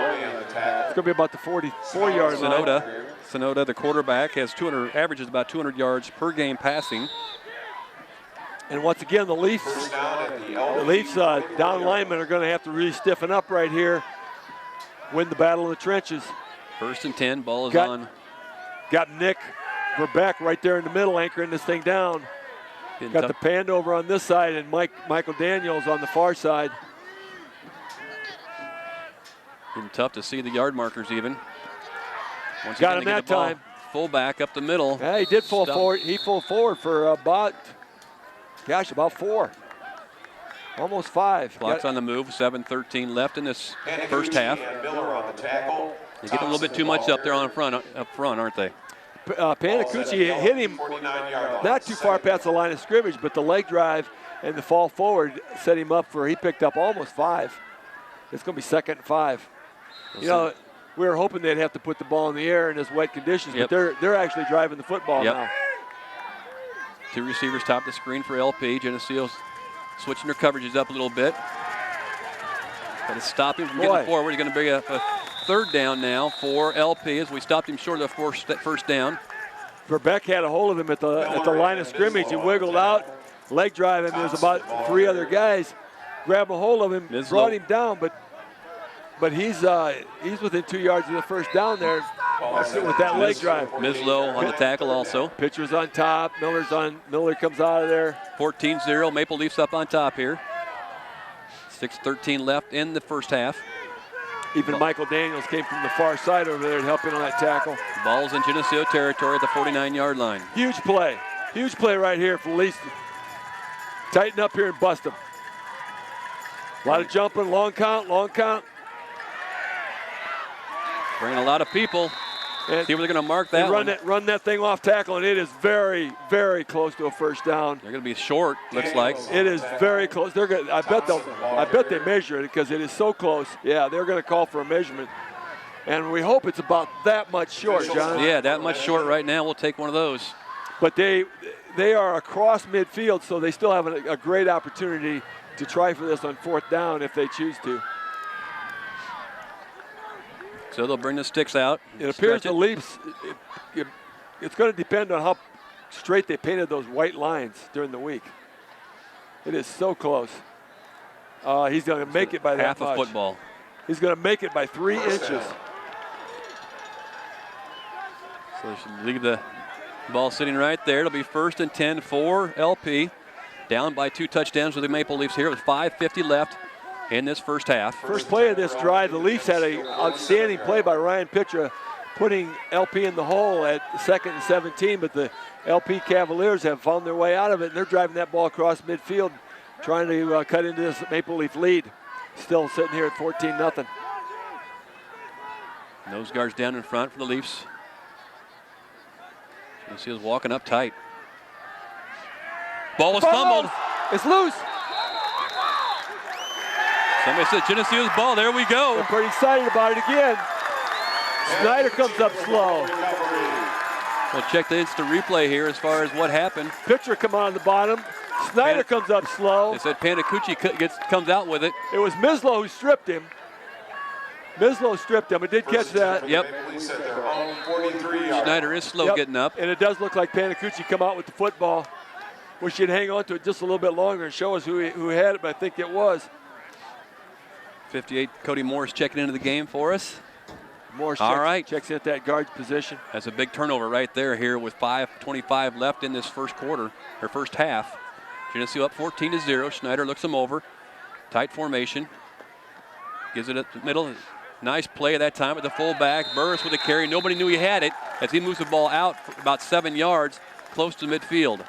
Speaker 2: it's going to be about the 44-yard line.
Speaker 1: Sonoda, the quarterback, averages about 200 yards per game passing.
Speaker 2: And once again, the Leafs down linemen are going to have to really stiffen up right here, win the battle in the trenches.
Speaker 1: 1st and 10, ball is on.
Speaker 2: Got Nick Verbeck right there in the middle, anchoring this thing down. Got the panned over on this side, and Michael Daniels on the far side.
Speaker 1: Been tough to see the yard markers even.
Speaker 2: Got him that time.
Speaker 1: Fullback up the middle.
Speaker 2: Yeah, he did fall forward. He pulled forward for about 4. Almost 5.
Speaker 1: Clock's on the move. 7:13 left in this first half.
Speaker 3: And Miller on the tackle.
Speaker 1: They get a little bit too much up there up front, aren't they?
Speaker 2: Panacucci hit him not too far past the line of scrimmage, but the leg drive and the fall forward set him up for, he picked up almost 5. It's going to be 2nd and 5. You know, we were hoping they'd have to put the ball in the air in this wet conditions, but they're actually driving the football now.
Speaker 1: 2 receivers top the screen for LP. Geneseo's switching their coverages up a little bit. Got to stop him from getting forward. He's going to be a 3rd down now for LP as we stopped him short of the first down.
Speaker 2: Verbeck had a hold of him at the line of scrimmage. He wiggled out, leg drive, and there's about 3 other guys grabbed a hold of him, brought him down, but he's within 2 yards of the first down there with that leg drive.
Speaker 1: Mislow on the tackle also.
Speaker 2: Pitcher's on top. Miller comes out of there.
Speaker 1: 14-0. Maple Leafs up on top here. 6:13 left in the first half.
Speaker 2: Even Michael Daniels came from the far side over there to help in on that tackle.
Speaker 1: Ball's in Geneseo territory at the 49-yard line.
Speaker 2: Huge play right here for Leafs. Tighten up here and bust them. A lot of jumping, long count.
Speaker 1: Bringing a lot of people.
Speaker 2: And
Speaker 1: see where they're going to mark that one.
Speaker 2: Run that thing off tackle, and it is very, very close to a first down.
Speaker 1: They're going to be short, looks like.
Speaker 2: It is very close. I bet they measure it because it is so close. Yeah, they're going to call for a measurement. And we hope it's about that much short, John.
Speaker 1: Yeah, that much short right now. We'll take one of those.
Speaker 2: But they are across midfield, so they still have a great opportunity to try for this on 4th down if they choose to.
Speaker 1: So they'll bring the sticks out.
Speaker 2: It appears the Leafs, it's going to depend on how straight they painted those white lines during the week. It is so close. He's going to make it by that much.
Speaker 1: Half of football.
Speaker 2: He's going to make it by 3 inches.
Speaker 1: So they should leave the ball sitting right there. It'll be 1st and 10 for LP. Down by 2 touchdowns for the Maple Leafs here with 5:50 left in this first half.
Speaker 2: First play of this drive, the Leafs had an outstanding play by Ryan Pitra, putting LP in the hole at 2nd and 17, but the LP Cavaliers have found their way out of it, and they're driving that ball across midfield, trying to cut into this Maple Leaf lead. Still sitting here at 14-0.
Speaker 1: Nose guards down in front for the Leafs. Geneseo's walking up tight. Ball was fumbled.
Speaker 2: It's loose.
Speaker 1: Somebody said Geneseo's ball. There we go.
Speaker 2: They're pretty excited about it again. Snyder comes up slow.
Speaker 1: We'll check the instant replay here as far as what happened.
Speaker 2: Pitcher come on the bottom. Snyder comes up slow.
Speaker 1: They said Panacucci comes out with it.
Speaker 2: It was Mislow who stripped him. I did catch that.
Speaker 1: Yep. Snyder is slow getting up.
Speaker 2: And it does look like Panacucci come out with the football. Wish he'd hang on to it just a little bit longer and show us who had it, but I think it was.
Speaker 1: 58, Cody Morris checking into the game for us.
Speaker 2: Morris checks in at that guard position.
Speaker 1: That's a big turnover right there here with 5:25 left in this first quarter, or first half. Geneseo up 14-0. Schneider looks them over. Tight formation. Gives it at the middle. Nice play at that time with the fullback. Burris with a carry. Nobody knew he had it as he moves the ball out for about 7 yards, close to midfield.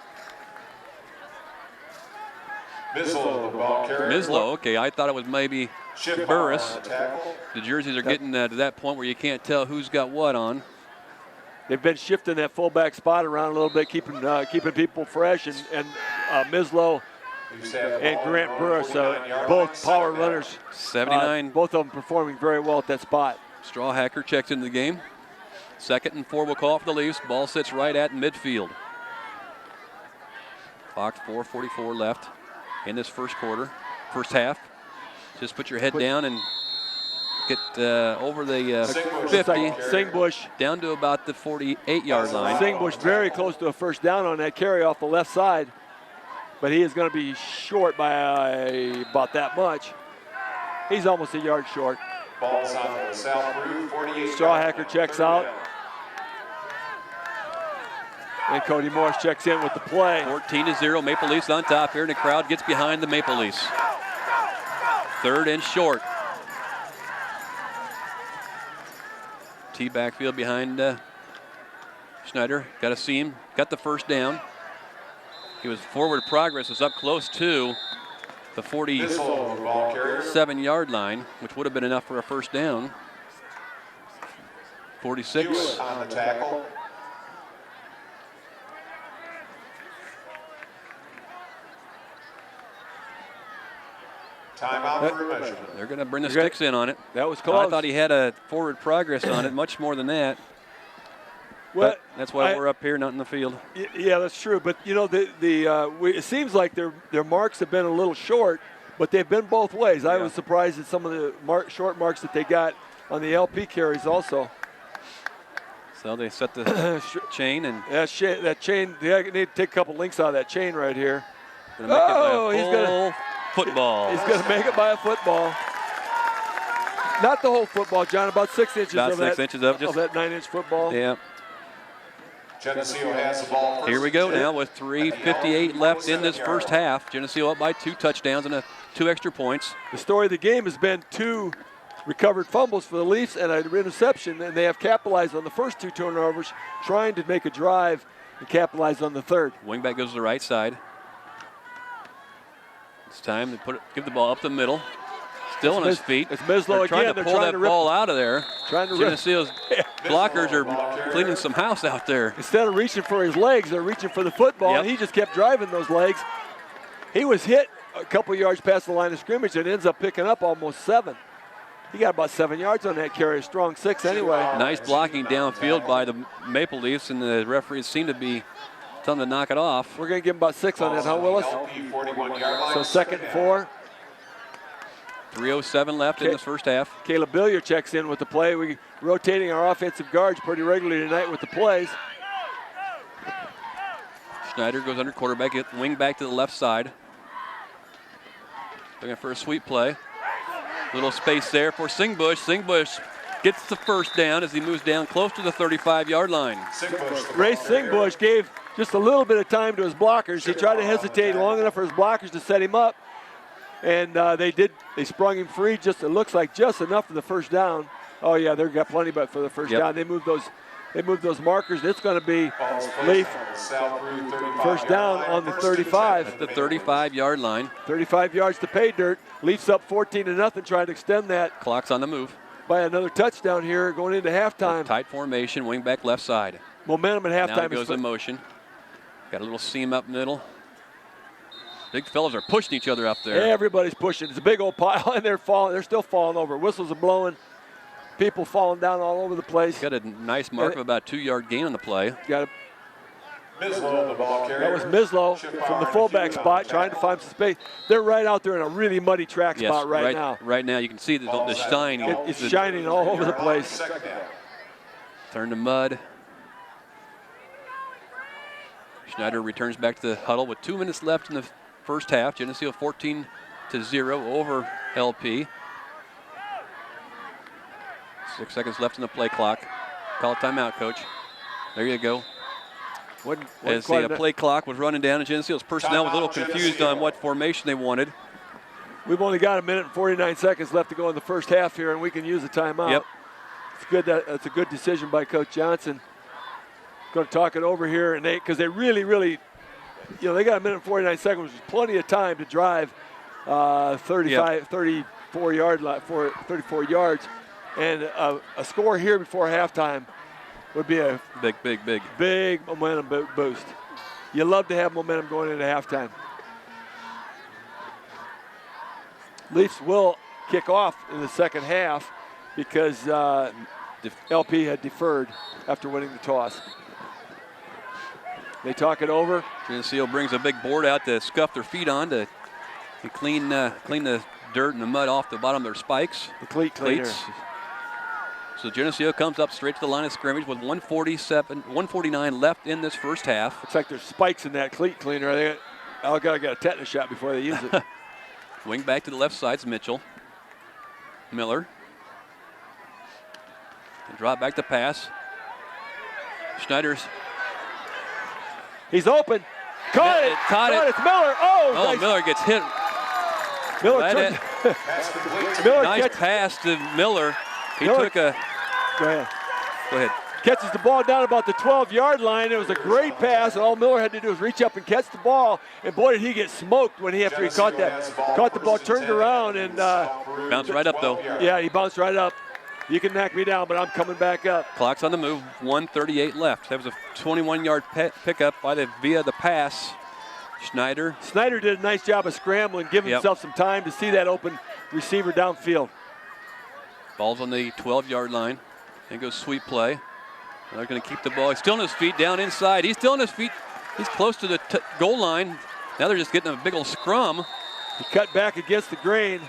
Speaker 1: Mislow, okay, I thought it was maybe Burris. The jerseys are getting to that point where you can't tell who's got what on.
Speaker 2: They've been shifting that fullback spot around a little bit, keeping people fresh, and Mislow and Grant Burris, both power runners.
Speaker 1: 79.
Speaker 2: Both of them performing very well at that spot.
Speaker 1: Strawhacker checks into the game. 2nd and 4 will call for the Leafs. Ball sits right at midfield. Clock 4:44 left in this first half. Just put your head down and get over the 50.
Speaker 2: Singbush
Speaker 1: down to about the 48-yard line.
Speaker 2: Singbush very close to a first down on that carry off the left side, but he is going to be short by about that much. He's almost a yard short.
Speaker 3: Ball's on LaSalle-Peru, 48.
Speaker 2: Strawhacker checks out. And Cody Morris checks in with the play.
Speaker 1: 14-0, Maple Leafs on top here, and the crowd gets behind the Maple Leafs. 3rd and short. T backfield behind Schneider. Got to see him. Got the first down. He was forward progress is up close to the 47-yard line, which would have been enough for a first down. 46.
Speaker 3: Hewitt on the tackle. Timeout for a measurement.
Speaker 1: They're going to bring the sticks in on it.
Speaker 2: That was close.
Speaker 1: I thought he had a forward progress on it, much more than that.
Speaker 2: Well,
Speaker 1: But that's why we're up here, not in the field.
Speaker 2: Yeah, that's true. But you know, it seems like their marks have been a little short, but they've been both ways. I was surprised at some of the short marks that they got on the LP carries also.
Speaker 1: So they set the chain and
Speaker 2: that chain. They need to take a couple links out of that chain right here.
Speaker 1: gonna make it by a full football.
Speaker 2: He's going to make it by a football. Not the whole football, John. About 6 inches
Speaker 1: About
Speaker 2: of
Speaker 1: 6
Speaker 2: that,
Speaker 1: inches of just
Speaker 2: that 9-inch football.
Speaker 1: Yeah.
Speaker 3: Geneseo has the ball first.
Speaker 1: Here we go now with 3:58 left in this first half. Geneseo up by 2 touchdowns and 2 extra points.
Speaker 2: The story of the game has been 2 recovered fumbles for the Leafs and an interception, and they have capitalized on the first 2 turnovers, trying to make a drive and capitalize on the third.
Speaker 1: Wingback goes to the right side. It's time to give the ball up the middle. Still on his feet.
Speaker 2: It's Mislow
Speaker 1: They're trying
Speaker 2: again.
Speaker 1: to
Speaker 2: They're
Speaker 1: pull
Speaker 2: trying
Speaker 1: that
Speaker 2: to rip
Speaker 1: ball out of there.
Speaker 2: Trying to rip.
Speaker 1: Geneseo's blockers are cleaning some house out there.
Speaker 2: Instead of reaching for his legs, they're reaching for the football.
Speaker 1: Yep.
Speaker 2: And he just kept driving those legs. He was hit a couple yards past the line of scrimmage and ends up picking up almost 7. He got about 7 yards on that carry, a strong 6 anyway.
Speaker 1: Nice blocking downfield by the Maple Leafs, and the referees seem to be telling them to knock it off.
Speaker 2: We're going to give him about 6 on that, huh, Willis?
Speaker 3: LP 41-yard line.
Speaker 2: So 2nd and 4.
Speaker 1: 3:07 left in this first half.
Speaker 2: Caleb Billier checks in with the play. We're rotating our offensive guards pretty regularly tonight with the plays.
Speaker 1: Schneider goes under quarterback, wing back to the left side. Looking for a sweep play. Little space there for Singbush. Singbush gets the first down as he moves down close to the 35-yard line.
Speaker 2: Ray Singbush gave just a little bit of time to his blockers. He tried to hesitate long enough for his blockers to set him up. And they sprung him free. It looks like just enough for the first down. Oh yeah, they've got plenty, but for the first down, they moved those markers. It's going to be Leaf first down on the 35.
Speaker 1: At the 35-yard line.
Speaker 2: 35 yards to pay dirt. Leafs up 14-0, trying to extend that
Speaker 1: Clock's on the move.
Speaker 2: by another touchdown here going into halftime.
Speaker 1: Tight formation, wing back left side.
Speaker 2: Momentum at halftime.
Speaker 1: Now it goes in motion. Got a little seam up middle. Big fellas are pushing each other up there.
Speaker 2: Everybody's pushing. It's a big old pile, and they're falling. They're still falling over. Whistles are blowing. People falling down all over the place.
Speaker 1: Got a nice mark of about 2-yard gain on the play.
Speaker 2: Got
Speaker 3: Mislow, the ball carrier.
Speaker 2: that was Mislow from the fullback spot, trying to find some space. They're right out there in a really muddy track spot right now.
Speaker 1: Right now, you can see the shine.
Speaker 2: It's shining all over the place.
Speaker 1: Turn to mud. Schneider returns back to the huddle with 2 minutes left in the first half. Geneseo 14-0 over LP. 6 seconds left in the play clock. Call a timeout, Coach. There you go. As the play clock was running down, and Geneseo's personnel was a little confused on what formation they wanted.
Speaker 2: We've only got 1 minute and 49 seconds left to go in the first half here, and we can use the timeout.
Speaker 1: Yep.
Speaker 2: It's good. That's a good decision by Coach Johnson. Going to talk it over here, and because they really, they got 1 minute and 49 seconds, which is plenty of time to drive 34 yards, and a score here before halftime would be a big momentum boost. You love to have momentum going into halftime. Leafs will kick off in the second half because LP had deferred after winning the toss. They talk it over.
Speaker 1: Geneseo brings a big board out to scuff their feet on to clean the dirt and the mud off the bottom of their spikes.
Speaker 2: The cleats.
Speaker 1: So Geneseo comes up straight to the line of scrimmage with 149 left in this first half.
Speaker 2: Looks like there's spikes in that cleat cleaner. I got to get a tetanus shot before they use it.
Speaker 1: Wing back to the left side's Mitchell. Miller. And drop back to pass. Schneider's.
Speaker 2: He's open. Caught it. It's Miller. Oh, nice.
Speaker 1: Miller gets hit. Nice pass to Miller. Go ahead.
Speaker 2: Catches the ball down about the 12-yard line. It was a great pass, and all Miller had to do was reach up and catch the ball. And boy, did he get smoked when he caught the ball, turned around, and
Speaker 1: bounced right up though.
Speaker 2: Yeah, he bounced right up. You can knock me down, but I'm coming back up.
Speaker 1: Clock's on the move. 1:38 left. That was a 21-yard pickup via the pass. Snyder
Speaker 2: did a nice job of scrambling, giving himself some time to see that open receiver downfield.
Speaker 1: Ball's on the 12-yard line. And goes sweep play. And they're going to keep the ball. He's still on his feet down inside. He's still on his feet. He's close to the goal line. Now they're just getting a big old scrum.
Speaker 2: He cut back against the grain.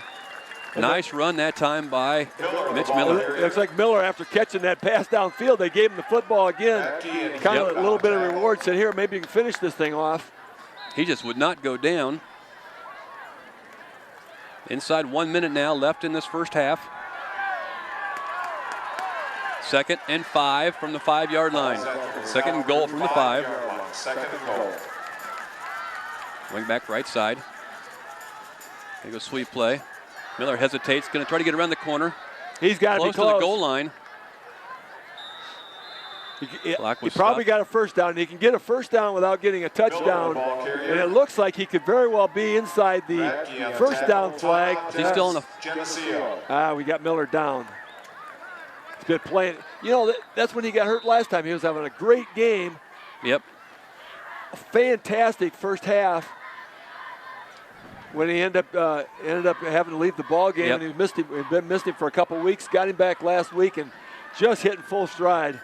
Speaker 1: Nice run that time by Mitch Miller.
Speaker 2: It looks like Miller, after catching that pass downfield, they gave him the football again. Kind of a little bit of reward. Said, here, maybe you can finish this thing off.
Speaker 1: He just would not go down. Inside 1 minute now left in this first half. 2nd and 5 from the 5-yard line. 2nd and goal from the 5.
Speaker 3: 2nd and goal.
Speaker 1: Wing back right side. There goes sweep play. Miller hesitates, going to try to get around the corner.
Speaker 2: He's got to be
Speaker 1: close to the goal line.
Speaker 2: He probably got a first down. He can get a first down without getting a touchdown. And it looks like he could very well be inside the first down flag.
Speaker 1: He's still in the
Speaker 3: Geneseo.
Speaker 2: We got Miller down. He's been playing. You know, that's when he got hurt last time. He was having a great game.
Speaker 1: Yep.
Speaker 2: A fantastic first half. When he ended up having to leave the ball game, and he missed him. He'd been missed him for a couple weeks. Got him back last week and just hitting full stride.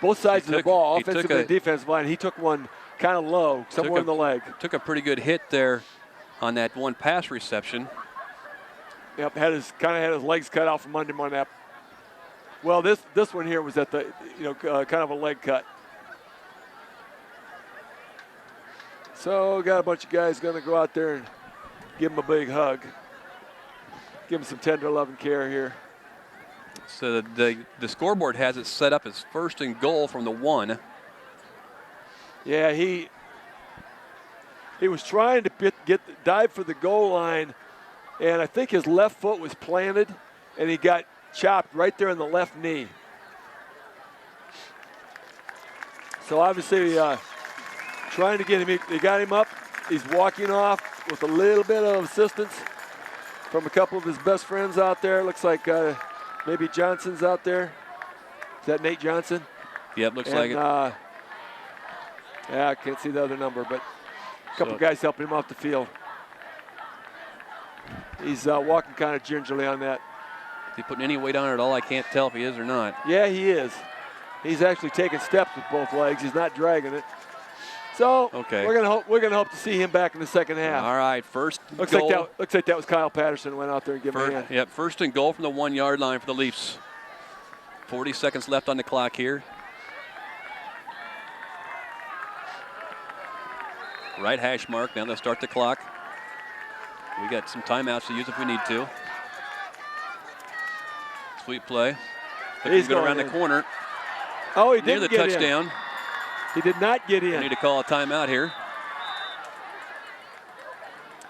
Speaker 2: Both sides of the ball, offensive and defensive line. He took one kind of low, somewhere in the leg.
Speaker 1: Took a pretty good hit there on that one pass reception.
Speaker 2: Yep, kind of had his legs cut out from under him on that. Well, this one here was at the kind of a leg cut. So got a bunch of guys going to go out there and give him a big hug. Give him some tender love and care here.
Speaker 1: So the scoreboard has it set up as 1st and goal from the 1.
Speaker 2: Yeah, he was trying to dive for the goal line, and I think his left foot was planted, and he got chopped right there in the left knee. So obviously trying to get him, they got him up. He's walking off with a little bit of assistance from a couple of his best friends out there. Looks like maybe Johnson's out there. Is that Nate Johnson?
Speaker 1: Yep, looks like it.
Speaker 2: Yeah, I can't see the other number, but a couple guys helping him off the field. He's walking kind of gingerly on that.
Speaker 1: Is he putting any weight on it at all? I can't tell if he is or not.
Speaker 2: Yeah, he is. He's actually taking steps with both legs. He's not dragging it. So we're gonna hope to see him back in the second half.
Speaker 1: All right, first
Speaker 2: looks
Speaker 1: goal.
Speaker 2: Looks like that was Kyle Patterson who went out there and gave him a hand.
Speaker 1: Yep, 1st and goal from the 1-yard line for the Leafs. 40 seconds left on the clock here. Right hash mark. Now they'll start the clock. We got some timeouts to use if we need to. Sweep play. He's going around the corner.
Speaker 2: Oh, he did
Speaker 1: near the touchdown.
Speaker 2: He did not get in.
Speaker 1: We need to call a timeout here.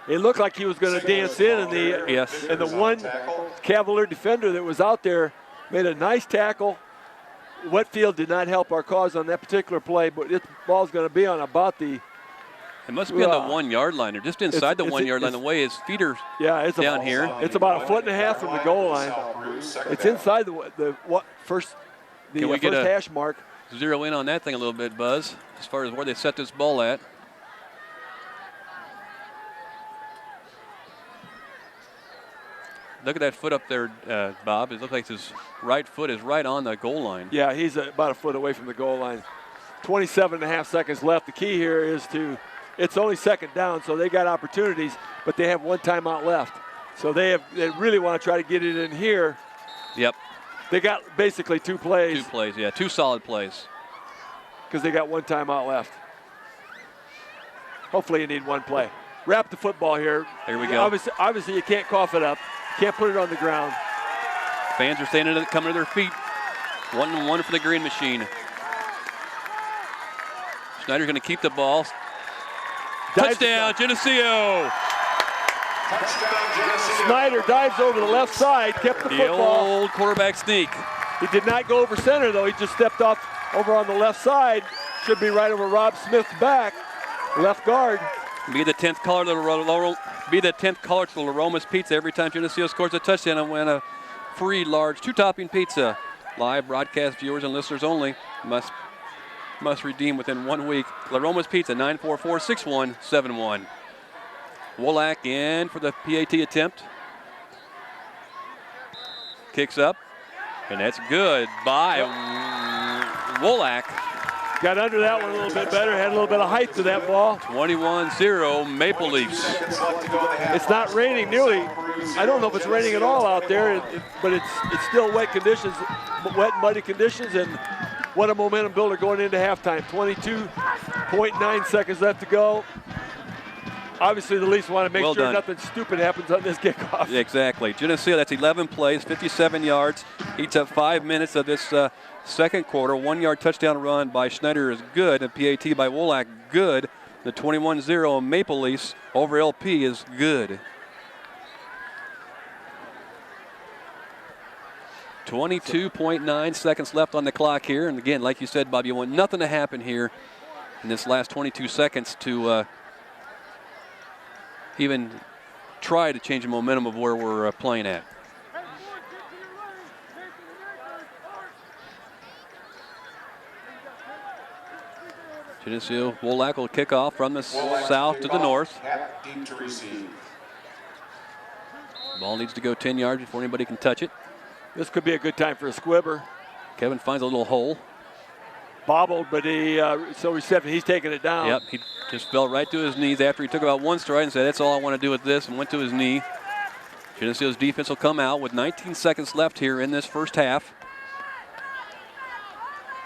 Speaker 2: It looked like he was going to dance in, and the one Cavalier defender that was out there made a nice tackle. Wetfield did not help our cause on that particular play, but this ball's going to be on about the.
Speaker 1: It must be on the 1-yard line, or just inside the 1-yard line. The way his feet are down here.
Speaker 2: It's about 1.5 feet from the goal line. It's inside the first hash mark.
Speaker 1: Zero in on that thing a little bit, Buzz, as far as where they set this ball at. Look at that foot up there, Bob. It looks like his right foot is right on the goal line.
Speaker 2: Yeah, he's about a foot away from the goal line. 27.5 seconds left. The key here is it's only 2nd down, so they got opportunities, but they have 1 timeout left. So they really want to try to get it in here.
Speaker 1: Yep.
Speaker 2: They got basically 2 plays.
Speaker 1: 2 plays, yeah, 2 solid plays.
Speaker 2: Because they got 1 timeout left. Hopefully you need 1 play. Wrap the football here.
Speaker 1: Here we go.
Speaker 2: Obviously you can't cough it up. Can't put it on the ground.
Speaker 1: Fans are coming to their feet. 1-1 for the Green Machine. Snyder's going to keep the ball. Touchdown, Geneseo.
Speaker 2: Snyder dives over the left side, kept the football.
Speaker 1: The old quarterback sneak.
Speaker 2: He did not go over center, though. He just stepped off over on the left side. Should be right over Rob Smith's back. Left guard.
Speaker 1: Be the 10th caller to the Laromas Pizza every time Geneseo scores a touchdown. I'm going to free large 2-topping pizza. Live broadcast viewers and listeners only must redeem within 1 week. La Roma's Pizza, 944-6171. Wolak in for the PAT attempt. Kicks up, and that's good by Wolak.
Speaker 2: Got under that one a little bit better, had a little bit of height to that ball.
Speaker 1: 21-0 Maple Leafs.
Speaker 2: It's not raining nearly. I don't know if it's raining at all out there, but it's still wet conditions, wet, muddy conditions, and what a momentum builder going into halftime. 22.9 seconds left to go. Obviously, the Leafs want to make sure nothing stupid happens on this kickoff.
Speaker 1: Exactly. Geneseo, that's 11 plays, 57 yards. Eats up 5 minutes of this second quarter. 1-yard touchdown run by Schneider is good. And PAT by Wolak, good. The 21-0 Maple Leafs over LP is good. 22.9 seconds left on the clock here. And again, like you said, Bob, you want nothing to happen here in this last 22 seconds to even try to change the momentum of where we're playing at. Geneseo, Wolak will kick off from the south to the north.
Speaker 3: Deep to receive.
Speaker 1: Ball needs to go 10 yards before anybody can touch it.
Speaker 2: This could be a good time for a squibber.
Speaker 1: Kevin finds a little hole.
Speaker 2: Bobbled, but he's taking it down.
Speaker 1: Yep, he just fell right to his knees after he took about one stride and said, that's all I want to do with this, and went to his knee. Geneseo's defense will come out with 19 seconds left here in this first half.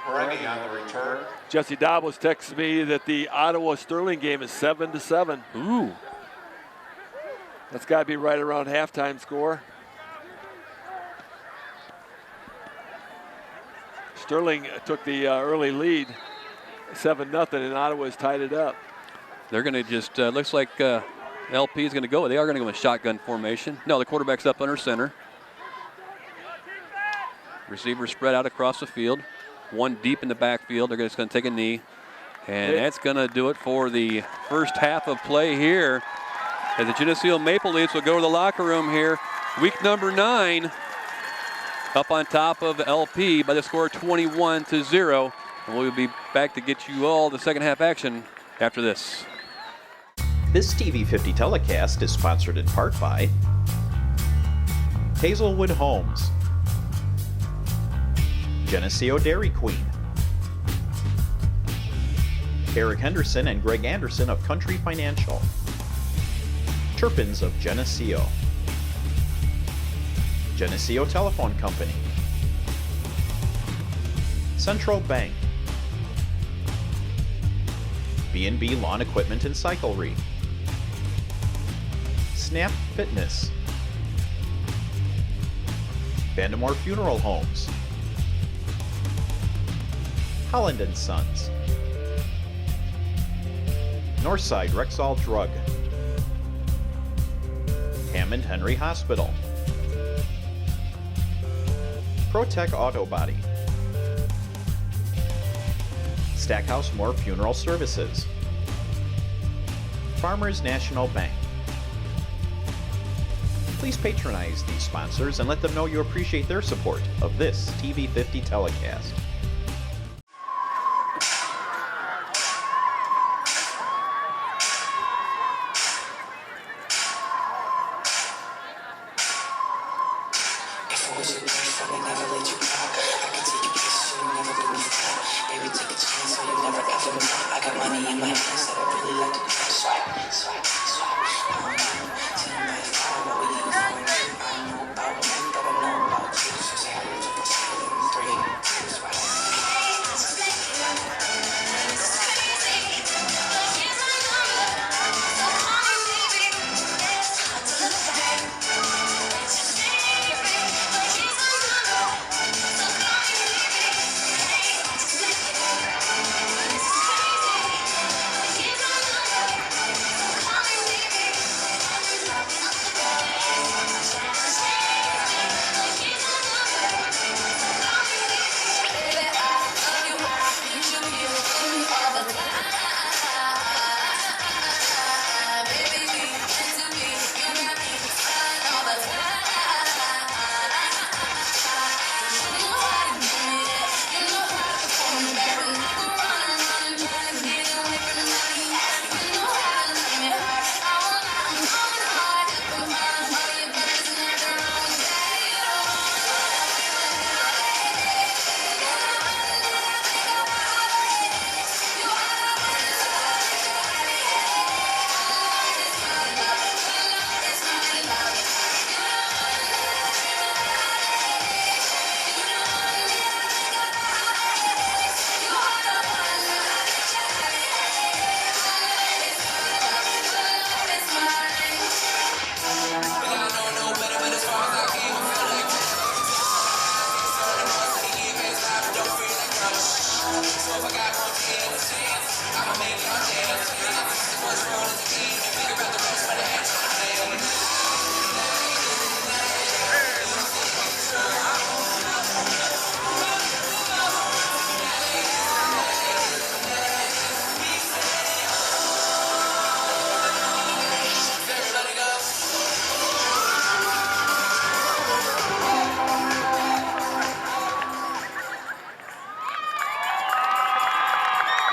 Speaker 3: Ready on the return.
Speaker 2: Jesse Dobbs texts me that the Ottawa-Sterling game is 7-7.
Speaker 1: Ooh.
Speaker 2: That's got to be right around halftime score. Sterling took the early lead, 7-0, and Ottawa's tied it up.
Speaker 1: They're going to just, looks like LP is going to go. They are going to go with shotgun formation. No, the quarterback's up under center. Receivers spread out across the field. One deep in the backfield. They're just going to take a knee. And that's going to do it for the first half of play here. As the Geneseo Maple Leafs will go to the locker room here. Week number 9. Up on top of LP by the score 21-0. And we'll be back to get you all the second half action after this.
Speaker 4: This TV50 telecast is sponsored in part by Hazelwood Homes, Geneseo Dairy Queen, Eric Henderson and Greg Anderson of Country Financial, Turpins of Geneseo, Geneseo Telephone Company, Central Bank, B&B Lawn Equipment and Cyclery, Snap Fitness, Vandemore Funeral Homes, Holland & Sons, Northside Rexall Drug, Hammond Henry Hospital, ProTech Auto Body, Stackhouse Moore Funeral Services, Farmers National Bank. Please patronize these sponsors and let them know you appreciate their support of this TV50 telecast.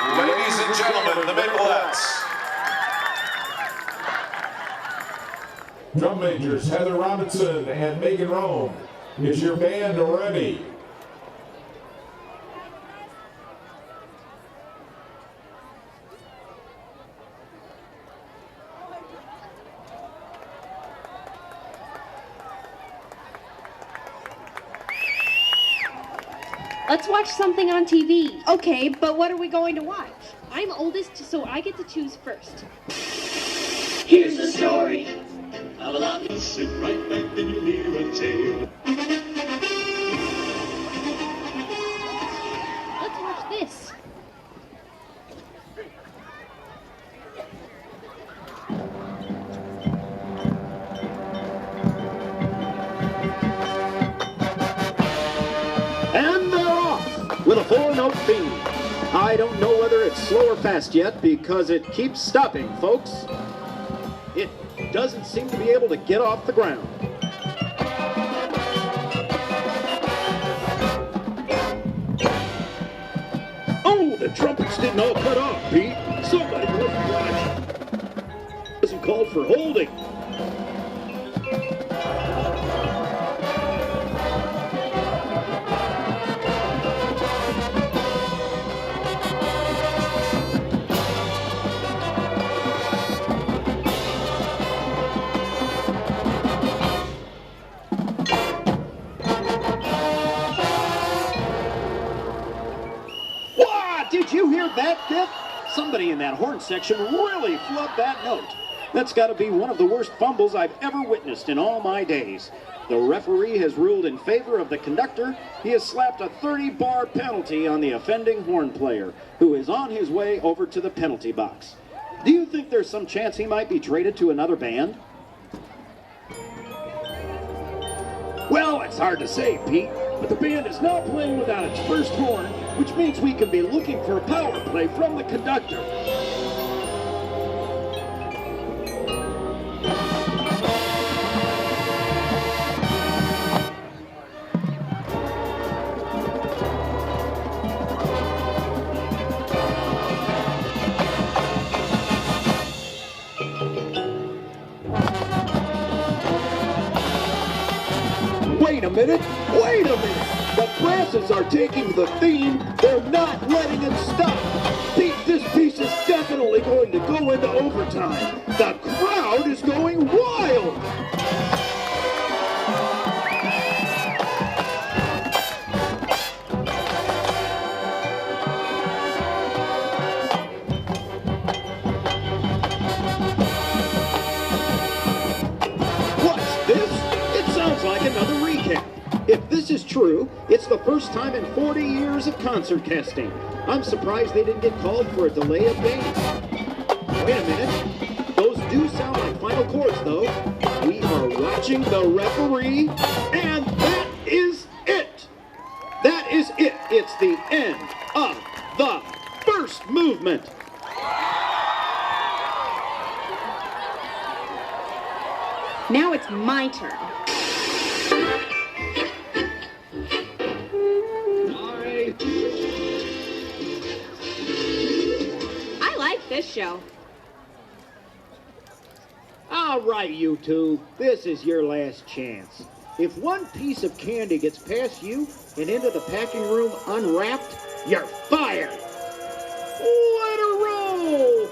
Speaker 3: Ladies and gentlemen, the Maplettes.
Speaker 5: Drum majors Heather Robinson and Megan Rome. Is your band ready?
Speaker 6: Let's watch something on TV. Okay, but what are we going to watch? I'm oldest, so I get to choose first.
Speaker 7: Here's the story of a love. Sit right back and you'll hear a tale.
Speaker 6: Let's watch this.
Speaker 8: And they're off with a 4-note theme. I don't know whether it's slow or fast yet because it keeps stopping, folks. It doesn't seem to be able to get off the ground. Oh, the trumpets didn't all cut off, Pete. Somebody wasn't watching. Wasn't called for holding. Did you hear that, Dick? Somebody in that horn section really flubbed that note. That's got to be one of the worst fumbles I've ever witnessed in all my days. The referee has ruled in favor of the conductor. He has slapped a 30-bar penalty on the offending horn player, who is on his way over to the penalty box. Do you think there's some chance he might be traded to another band? Well, it's hard to say, Pete, but the band is now playing without its first horn, which means we can be looking for a power play from the conductor. Wait a minute! Wait a minute! The brasses are taking the theme. They're not letting it stop. Pete, this piece is definitely going to go into overtime. The crowd is going wild. What's this? It sounds like another recap. If this is true, it's the first time in 40 years of concert casting. I'm surprised they didn't get called for a delay of game. Wait a minute. Those do sound like final chords, though. We are watching the referee, and that is it. That is it. It's the end of the first movement.
Speaker 6: Now it's my turn. I like this show.
Speaker 8: All right, you two, this is your last chance. If one piece of candy gets past you and into the packing room unwrapped, you're fired. Let her roll.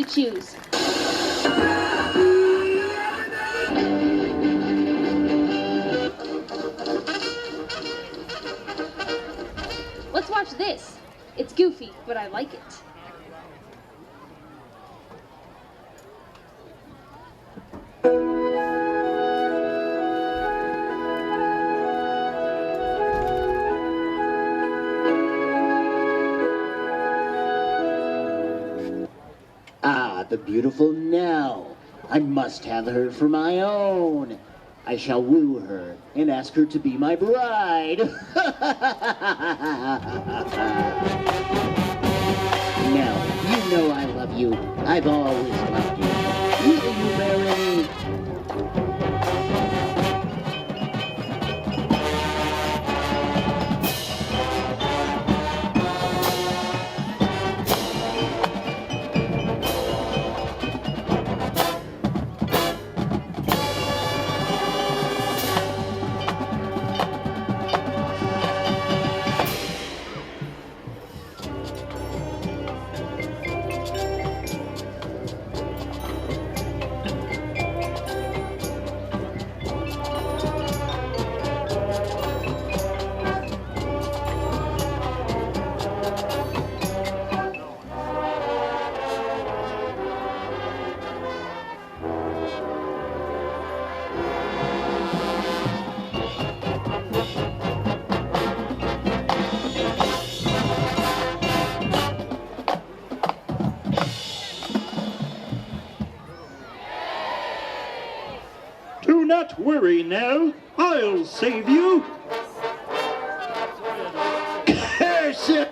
Speaker 6: choose. Let's watch this. It's goofy, but I like it.
Speaker 9: Ah, the beautiful Nell. I must have her for my own. I shall woo her and ask her to be my bride. Nell, you know I love you. I've always loved you. Will you marry me?
Speaker 8: Do not worry, Nell. I'll save you. Curse it!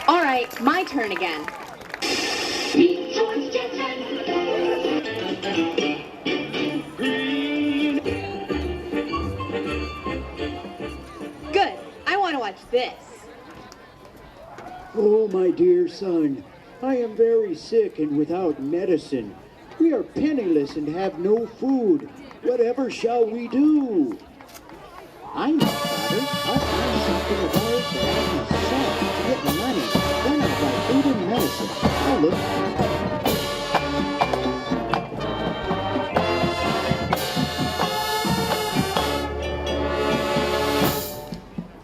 Speaker 6: All right, my turn again. Good. I want to watch this.
Speaker 8: Oh, my dear son, I am very sick and without medicine. We are penniless and have no food. Whatever shall we do?
Speaker 9: I know, Father. I'll find something of ours that I can sell to get money. Then I'll buy food and medicine. I'll look.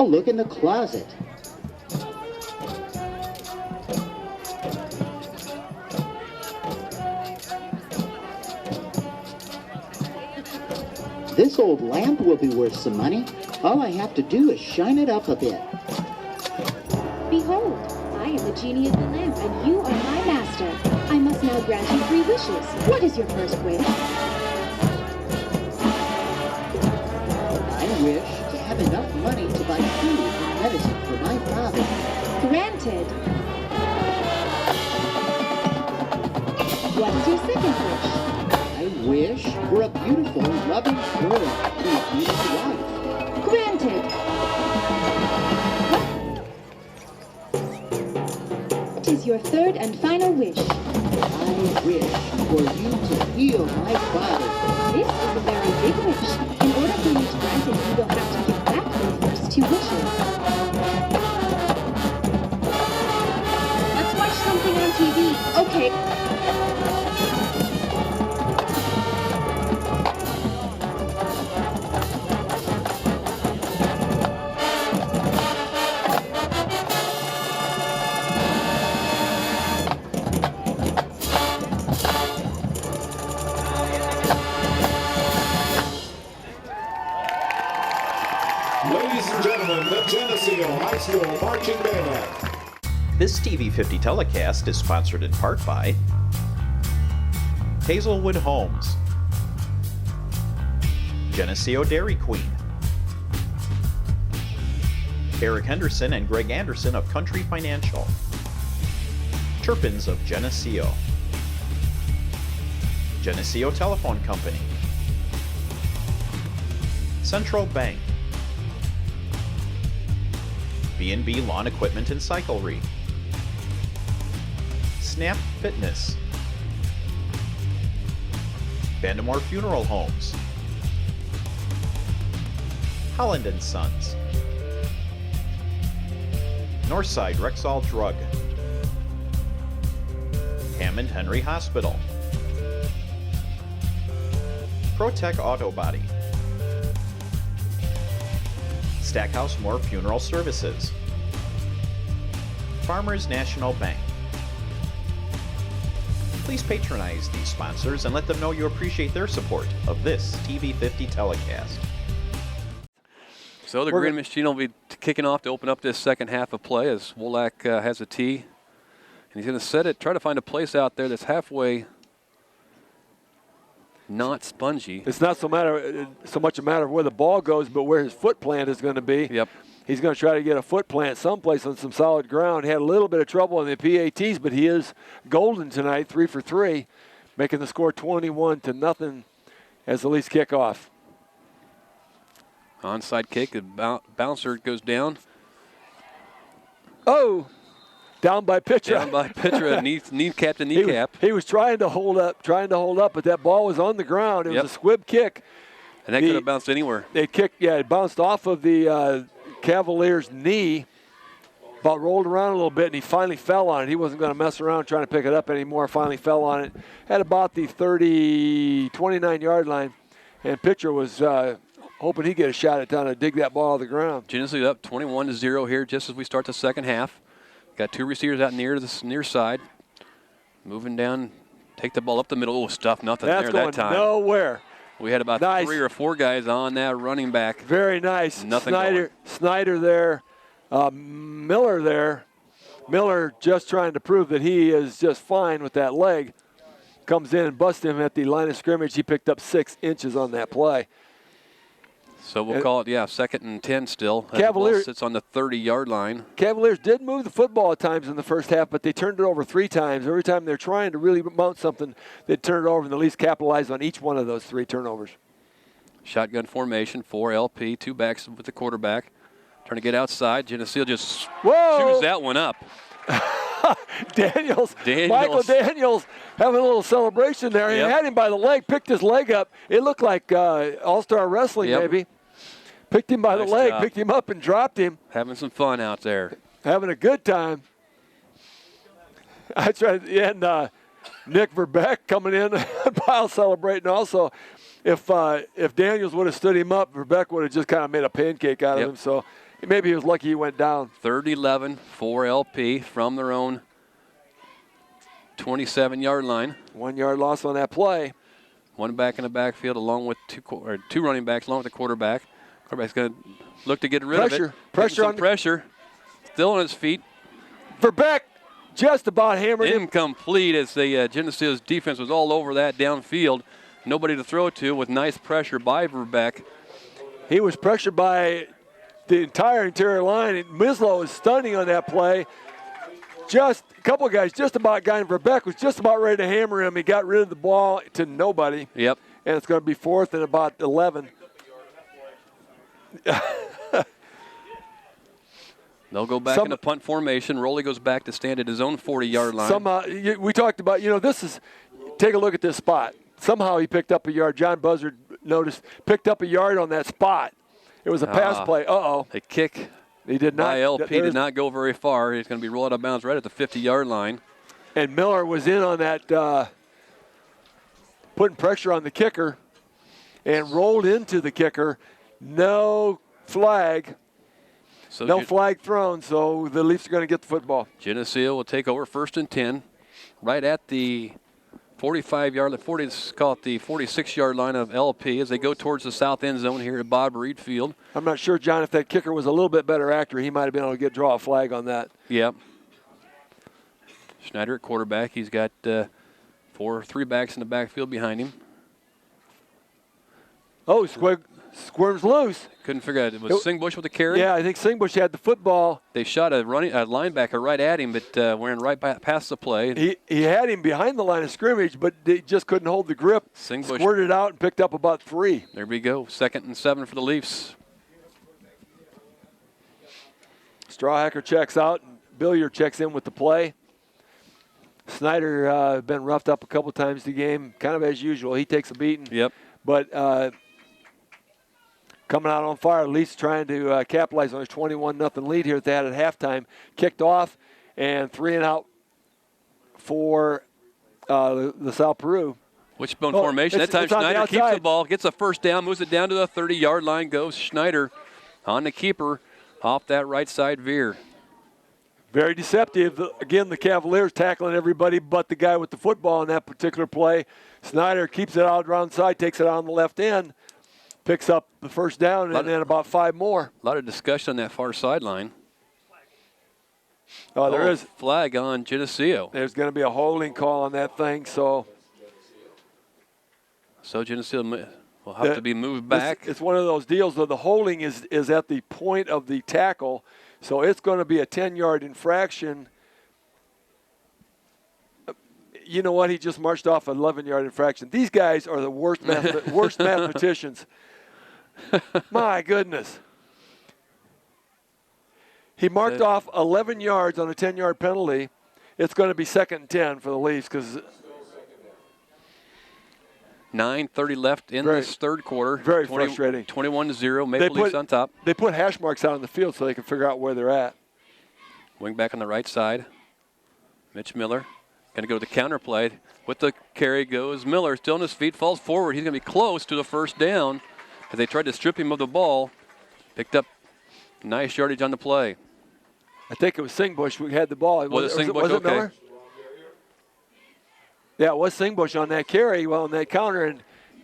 Speaker 9: I'll look in the closet. This old lamp will be worth some money. All I have to do is shine it up a bit.
Speaker 6: Behold, I am the genie of the lamp, and you are my master. I must now grant you 3 wishes. What is your first wish?
Speaker 9: I wish to have enough money to buy food and medicine for my father.
Speaker 6: Granted. What is your second wish?
Speaker 9: I wish for a beautiful, loving girl to be his wife.
Speaker 6: Granted. What is your third and final wish?
Speaker 9: I wish for you to heal my father.
Speaker 6: This is a very big wish. In order for you to grant it, you will have to give back your first 2 wishes. Let's watch something on TV. Okay.
Speaker 3: Ladies and gentlemen, the Geneseo High School Marching Band.
Speaker 4: This TV 50 telecast is sponsored in part by Hazelwood Homes, Geneseo Dairy Queen, Eric Henderson and Greg Anderson of Country Financial, Turpins of Geneseo, Geneseo Telephone Company, Central Bank, B&B Lawn Equipment and Cyclery, Snap Fitness, Vandemore Funeral Homes, Holland & Sons, Northside Rexall Drug, Hammond Henry Hospital, ProTech Auto Body, Stackhouse Moore Funeral Services, Farmers National Bank. Please patronize these sponsors and let them know you appreciate their support of this TV50 telecast.
Speaker 1: So the green machine will be kicking off to open up this second half of play as Wolak has a tee. And he's going to set it, try to find a place out there that's halfway not spongy.
Speaker 2: It's not so much a matter of where the ball goes, but where his foot plant is going to be.
Speaker 1: Yep.
Speaker 2: He's going to try to get a foot plant someplace on some solid ground. He had a little bit of trouble on the PATs, but he is golden tonight, 3 for 3, making the score 21-0 as the Leafs kick off.
Speaker 1: Onside kick, the bouncer goes down.
Speaker 2: Oh, down by Pitra.
Speaker 1: Down by Pitra, kneecap to kneecap.
Speaker 2: He was trying to hold up, but that ball was on the ground. It was a squib kick.
Speaker 1: And that could have bounced anywhere.
Speaker 2: It bounced off of the Cavalier's knee, about rolled around a little bit, and he finally fell on it. He wasn't going to mess around trying to pick it up anymore, finally fell on it. At about the 29-yard line, and Pitra was hoping he'd get a shot at trying to dig that ball out of the ground.
Speaker 1: Geneseo up 21-0 here just as we start the second half. Got two receivers out near the near side. Moving down, take the ball up the middle. Oh, stuff, nothing there that time.
Speaker 2: Nowhere.
Speaker 1: We had about 3 or 4 guys on that running back.
Speaker 2: Very nice.
Speaker 1: Nothing
Speaker 2: Snyder there. Miller there. Miller just trying to prove that he is just fine with that leg. Comes in and busts him at the line of scrimmage. He picked up 6 inches on that play.
Speaker 1: So we'll call it, 2nd and 10 still.
Speaker 2: Cavaliers
Speaker 1: sits on the 30-yard line.
Speaker 2: Cavaliers did move the football at times in the first half, but they turned it over 3 times. Every time they're trying to really mount something, they turn it over and the Leafs capitalize on each one of those 3 turnovers.
Speaker 1: Shotgun formation for LP. 2 backs with the quarterback. Trying to get outside. Geneseo just chews that one up.
Speaker 2: Daniels, Michael Daniels having a little celebration there. He had him by the leg, picked his leg up. It looked like All-Star Wrestling, maybe. Picked him by the leg, picked him up and dropped him.
Speaker 1: Having some fun out there.
Speaker 2: Having a good time. I tried, and Nick Verbeck coming in while celebrating also. If Daniels would have stood him up, Verbeck would have just kind of made a pancake out of him. So maybe he was lucky he went down.
Speaker 1: 3rd-11 for LP from their own 27-yard line.
Speaker 2: 1 yard loss on that play.
Speaker 1: 1 back in the backfield along with 2 running backs along with the quarterback. Quarterback's going to look to get rid of it. Pressure. Still on his feet.
Speaker 2: Verbeck just about hammered him.
Speaker 1: Incomplete as the Geneseo's defense was all over that downfield. Nobody to throw to with nice pressure by Verbeck.
Speaker 2: He was pressured by the entire interior line. And Mislow was stunning on that play. Just a couple of guys just about got him. Verbeck was just about ready to hammer him. He got rid of the ball to nobody.
Speaker 1: Yep.
Speaker 2: And it's going to be 4th and about 11.
Speaker 1: They'll go back into punt formation. Roley goes back to stand at his own 40-yard line.
Speaker 2: We talked about, take a look at this spot. Somehow he picked up a yard. John Buzzard picked up a yard on that spot. It was a pass play.
Speaker 1: The kick by LP did not go very far. He's going to be rolled out of bounds right at the 50-yard line.
Speaker 2: And Miller was in on that, putting pressure on the kicker and rolled into the kicker. No flag. No flag thrown, so the Leafs are going to get the football.
Speaker 1: Geneseo will take over 1st and 10 right at the 45-yard, the 46-yard line of LP as they go towards the south end zone here at Bob Reed Field.
Speaker 2: I'm not sure, John, if that kicker was a little bit better accurate, he might have been able to draw a flag on that.
Speaker 1: Yep. Schneider at quarterback. He's got Three backs in the backfield behind him.
Speaker 2: Oh, squirms loose.
Speaker 1: Couldn't figure out. It was Singbush with the carry?
Speaker 2: Yeah, I think Singbush had the football.
Speaker 1: They shot a linebacker right at him, but went right past the play.
Speaker 2: He had him behind the line of scrimmage, but they just couldn't hold the grip.
Speaker 1: Singbush
Speaker 2: squirted out and picked up about 3.
Speaker 1: There we go. 2nd and 7 for the Leafs.
Speaker 2: Strawhacker checks out, and Billiard checks in with the play. Snyder been roughed up a couple times the game, kind of as usual. He takes a beating.
Speaker 1: Yep.
Speaker 2: But coming out on fire, Leafs trying to capitalize on his 21-0 lead here that they had at halftime. Kicked off, and 3 and out for LaSalle-Peru.
Speaker 1: Wishbone formation. That time Schneider keeps the ball, gets a first down, moves it down to the 30-yard line, goes Schneider on the keeper off that right side veer.
Speaker 2: Very deceptive. Again, the Cavaliers tackling everybody but the guy with the football in that particular play. Snyder keeps it out around the side, takes it out on the left end, picks up the first down, and then about 5 more.
Speaker 1: A lot of discussion on that far sideline.
Speaker 2: Oh, there is.
Speaker 1: Flag on Geneseo.
Speaker 2: There's going to be a holding call on that thing, so
Speaker 1: Geneseo will have to be moved back.
Speaker 2: It's one of those deals where the holding is at the point of the tackle, so it's going to be a 10-yard infraction. You know what? He just marched off an 11-yard infraction. These guys are the worst mathematicians. My goodness. He marked off 11 yards on a 10-yard penalty. It's going to be 2nd and 10 for the Leafs because
Speaker 1: 9:30 left in this third quarter.
Speaker 2: Very frustrating.
Speaker 1: 21-0, Maple Leafs on top.
Speaker 2: They put hash marks out on the field so they can figure out where they're at.
Speaker 1: Wing back on the right side. Mitch Miller going to go to the counter play. With the carry goes Miller, still on his feet, falls forward. He's going to be close to the first down as they tried to strip him of the ball. Picked up nice yardage on the play.
Speaker 2: I think it was Singbush who had the ball.
Speaker 1: Was it Singbush?
Speaker 2: Was it
Speaker 1: Okay.
Speaker 2: Miller? Yeah, it was Singbush on that carry, on that counter.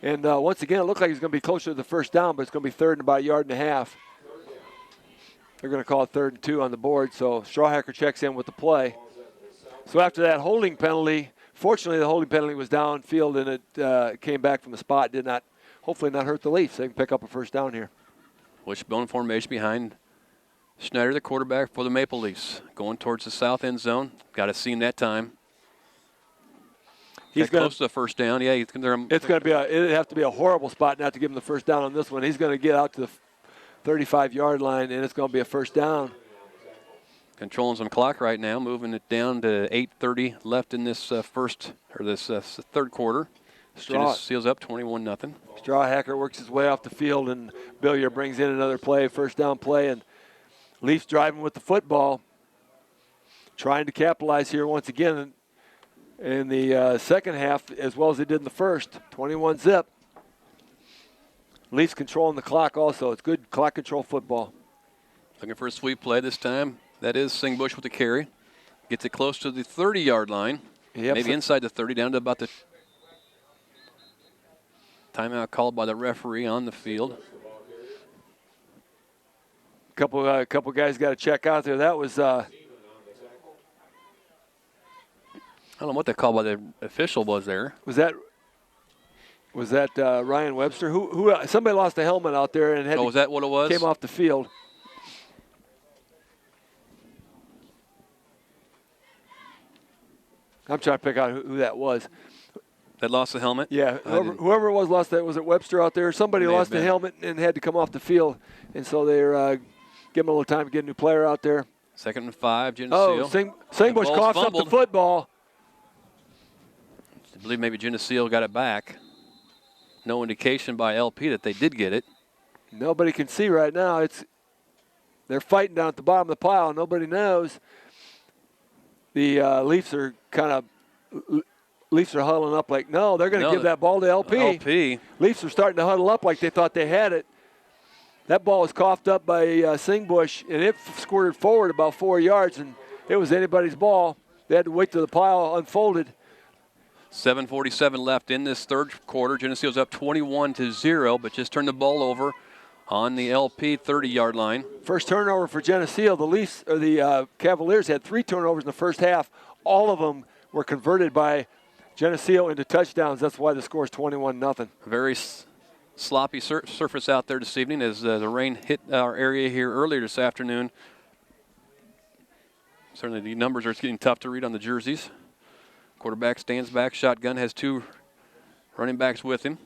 Speaker 2: And once again, it looked like he's going to be closer to the first down, but it's going to be 3rd and about a yard and a half. They're going to call it 3rd and 2 on the board, so Strawhacker checks in with the play. So after that holding penalty, fortunately the holding penalty was downfield and it came back from the spot. Did not, hopefully not hurt the Leafs. They can pick up a first down here.
Speaker 1: Wishbone formation behind Schneider, the quarterback for the Maple Leafs. Going towards the south end zone. Got a seam that time. He's close to the first down. Yeah, it's going to
Speaker 2: be it'd have to be a horrible spot not to give him the first down on this one. He's going to get out to the 35-yard line, and it's going to be a first down.
Speaker 1: Controlling some clock right now, moving it down to 8:30 left in this third quarter. Seals up 21-0.
Speaker 2: Strawhacker works his way off the field, and Billiard brings in another play, first down play, and Leafs driving with the football, trying to capitalize here once again in the second half as well as they did in the first. 21-0. Leafs controlling the clock also. It's good clock control football.
Speaker 1: Looking for a sweep play this time. That is Singbush with the carry. Gets it close to the 30-yard line.
Speaker 2: Yep.
Speaker 1: Maybe inside the 30, down to about the timeout called by the referee on the field.
Speaker 2: Couple guys got to check out there. That was
Speaker 1: I don't know what the call by the official was there.
Speaker 2: Was that Ryan Webster? Who somebody lost a helmet out there and
Speaker 1: was that what it was?
Speaker 2: Came off the field. I'm trying to pick out who that was.
Speaker 1: That lost the helmet?
Speaker 2: Yeah, whoever it was lost that. Was it Webster out there? Somebody lost the helmet and had to come off the field, and so they're giving a little time to get a new player out there.
Speaker 1: 2nd and 5, Geneseo.
Speaker 2: Oh, Singbush coughs up the football.
Speaker 1: I believe maybe Geneseo got it back. No indication by LP that they did get it.
Speaker 2: Nobody can see right now. They're fighting down at the bottom of the pile. Nobody knows. The Leafs are huddling up like, no, they're going to give that ball to LP. Leafs are starting to huddle up like they thought they had it. That ball was coughed up by Singbush, and it squirted forward about 4 yards, and it was anybody's ball. They had to wait till the pile unfolded.
Speaker 1: 7:47 left in this third quarter. Geneseo's up 21-0, but just turned the ball over on the LP 30-yard line.
Speaker 2: First turnover for Geneseo. The Cavaliers had 3 turnovers in the first half. All of them were converted by Geneseo into touchdowns. That's why the score is 21-0.
Speaker 1: Very sloppy surface out there this evening as the rain hit our area here earlier this afternoon. Certainly the numbers are getting tough to read on the jerseys. Quarterback stands back. Shotgun has 2 running backs with him.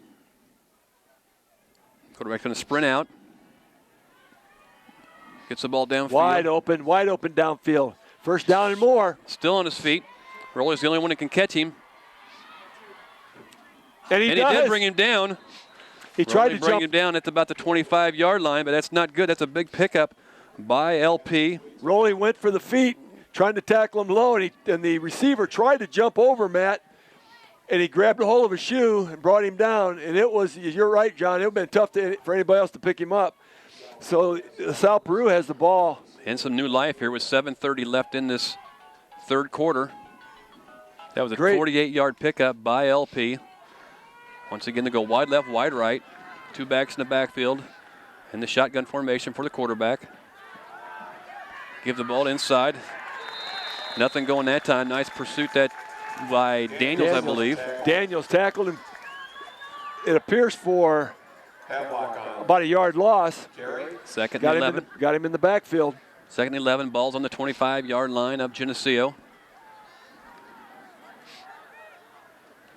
Speaker 1: Quarterback's going to sprint out. Gets the ball downfield.
Speaker 2: Wide open downfield. First down and more.
Speaker 1: Still on his feet. Roller's the only one that can catch him.
Speaker 2: And he
Speaker 1: did bring him down.
Speaker 2: He tried to
Speaker 1: bring him down at about the 25-yard line, but that's not good. That's a big pickup by LP.
Speaker 2: Roley went for the feet, trying to tackle him low, and the receiver tried to jump over Matt, and he grabbed a hold of his shoe and brought him down. And it was, you're right, John, it would have been tough for anybody else to pick him up. So LaSalle-Peru has the ball.
Speaker 1: And some new life here with 7:30 left in this third quarter. That was a 48-yard pickup by LP. Once again, they go wide left, wide right. 2 backs in the backfield. And the shotgun formation for the quarterback. Give the ball inside. Nothing going that time. Nice pursuit that by Daniels, I believe.
Speaker 2: Daniels tackled him. It appears for about a yard loss.
Speaker 1: Second and 11.
Speaker 2: Got him in the backfield.
Speaker 1: Second and 11. Ball's on the 25-yard line of Geneseo.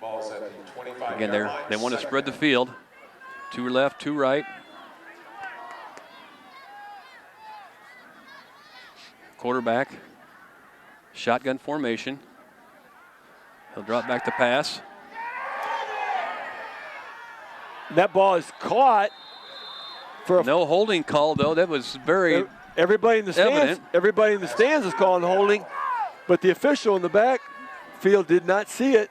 Speaker 3: Ball's at the 25-yard
Speaker 1: Again,
Speaker 3: line.
Speaker 1: they want to spread the field. 2 left, 2 right. Quarterback. Shotgun formation. He'll drop back to pass.
Speaker 2: That ball is caught for
Speaker 1: no holding call, though. That was very
Speaker 2: everybody in the stands.
Speaker 1: evident.
Speaker 2: Everybody in the stands is calling holding, but the official in the backfield did not see it.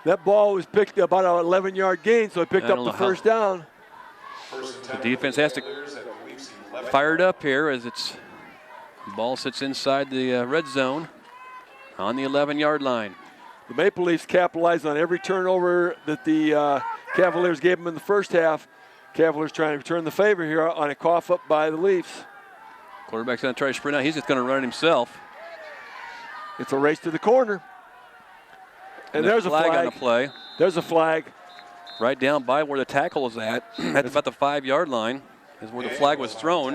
Speaker 2: That ball was picked about an 11-yard gain, so he picked up the first down.
Speaker 1: The defense has to fire it up here as the ball sits inside the red zone on the 11-yard line.
Speaker 2: The Maple Leafs capitalized on every turnover that the Cavaliers gave them in the first half. Cavaliers trying to return the favor here on a cough up by the Leafs.
Speaker 1: Quarterback's going to try to sprint out. He's just going to run it himself.
Speaker 2: It's a race to the corner. And there's a flag
Speaker 1: on the play.
Speaker 2: There's a flag.
Speaker 1: Right down by where the tackle is at. That's about the 5-yard line is where the flag was thrown.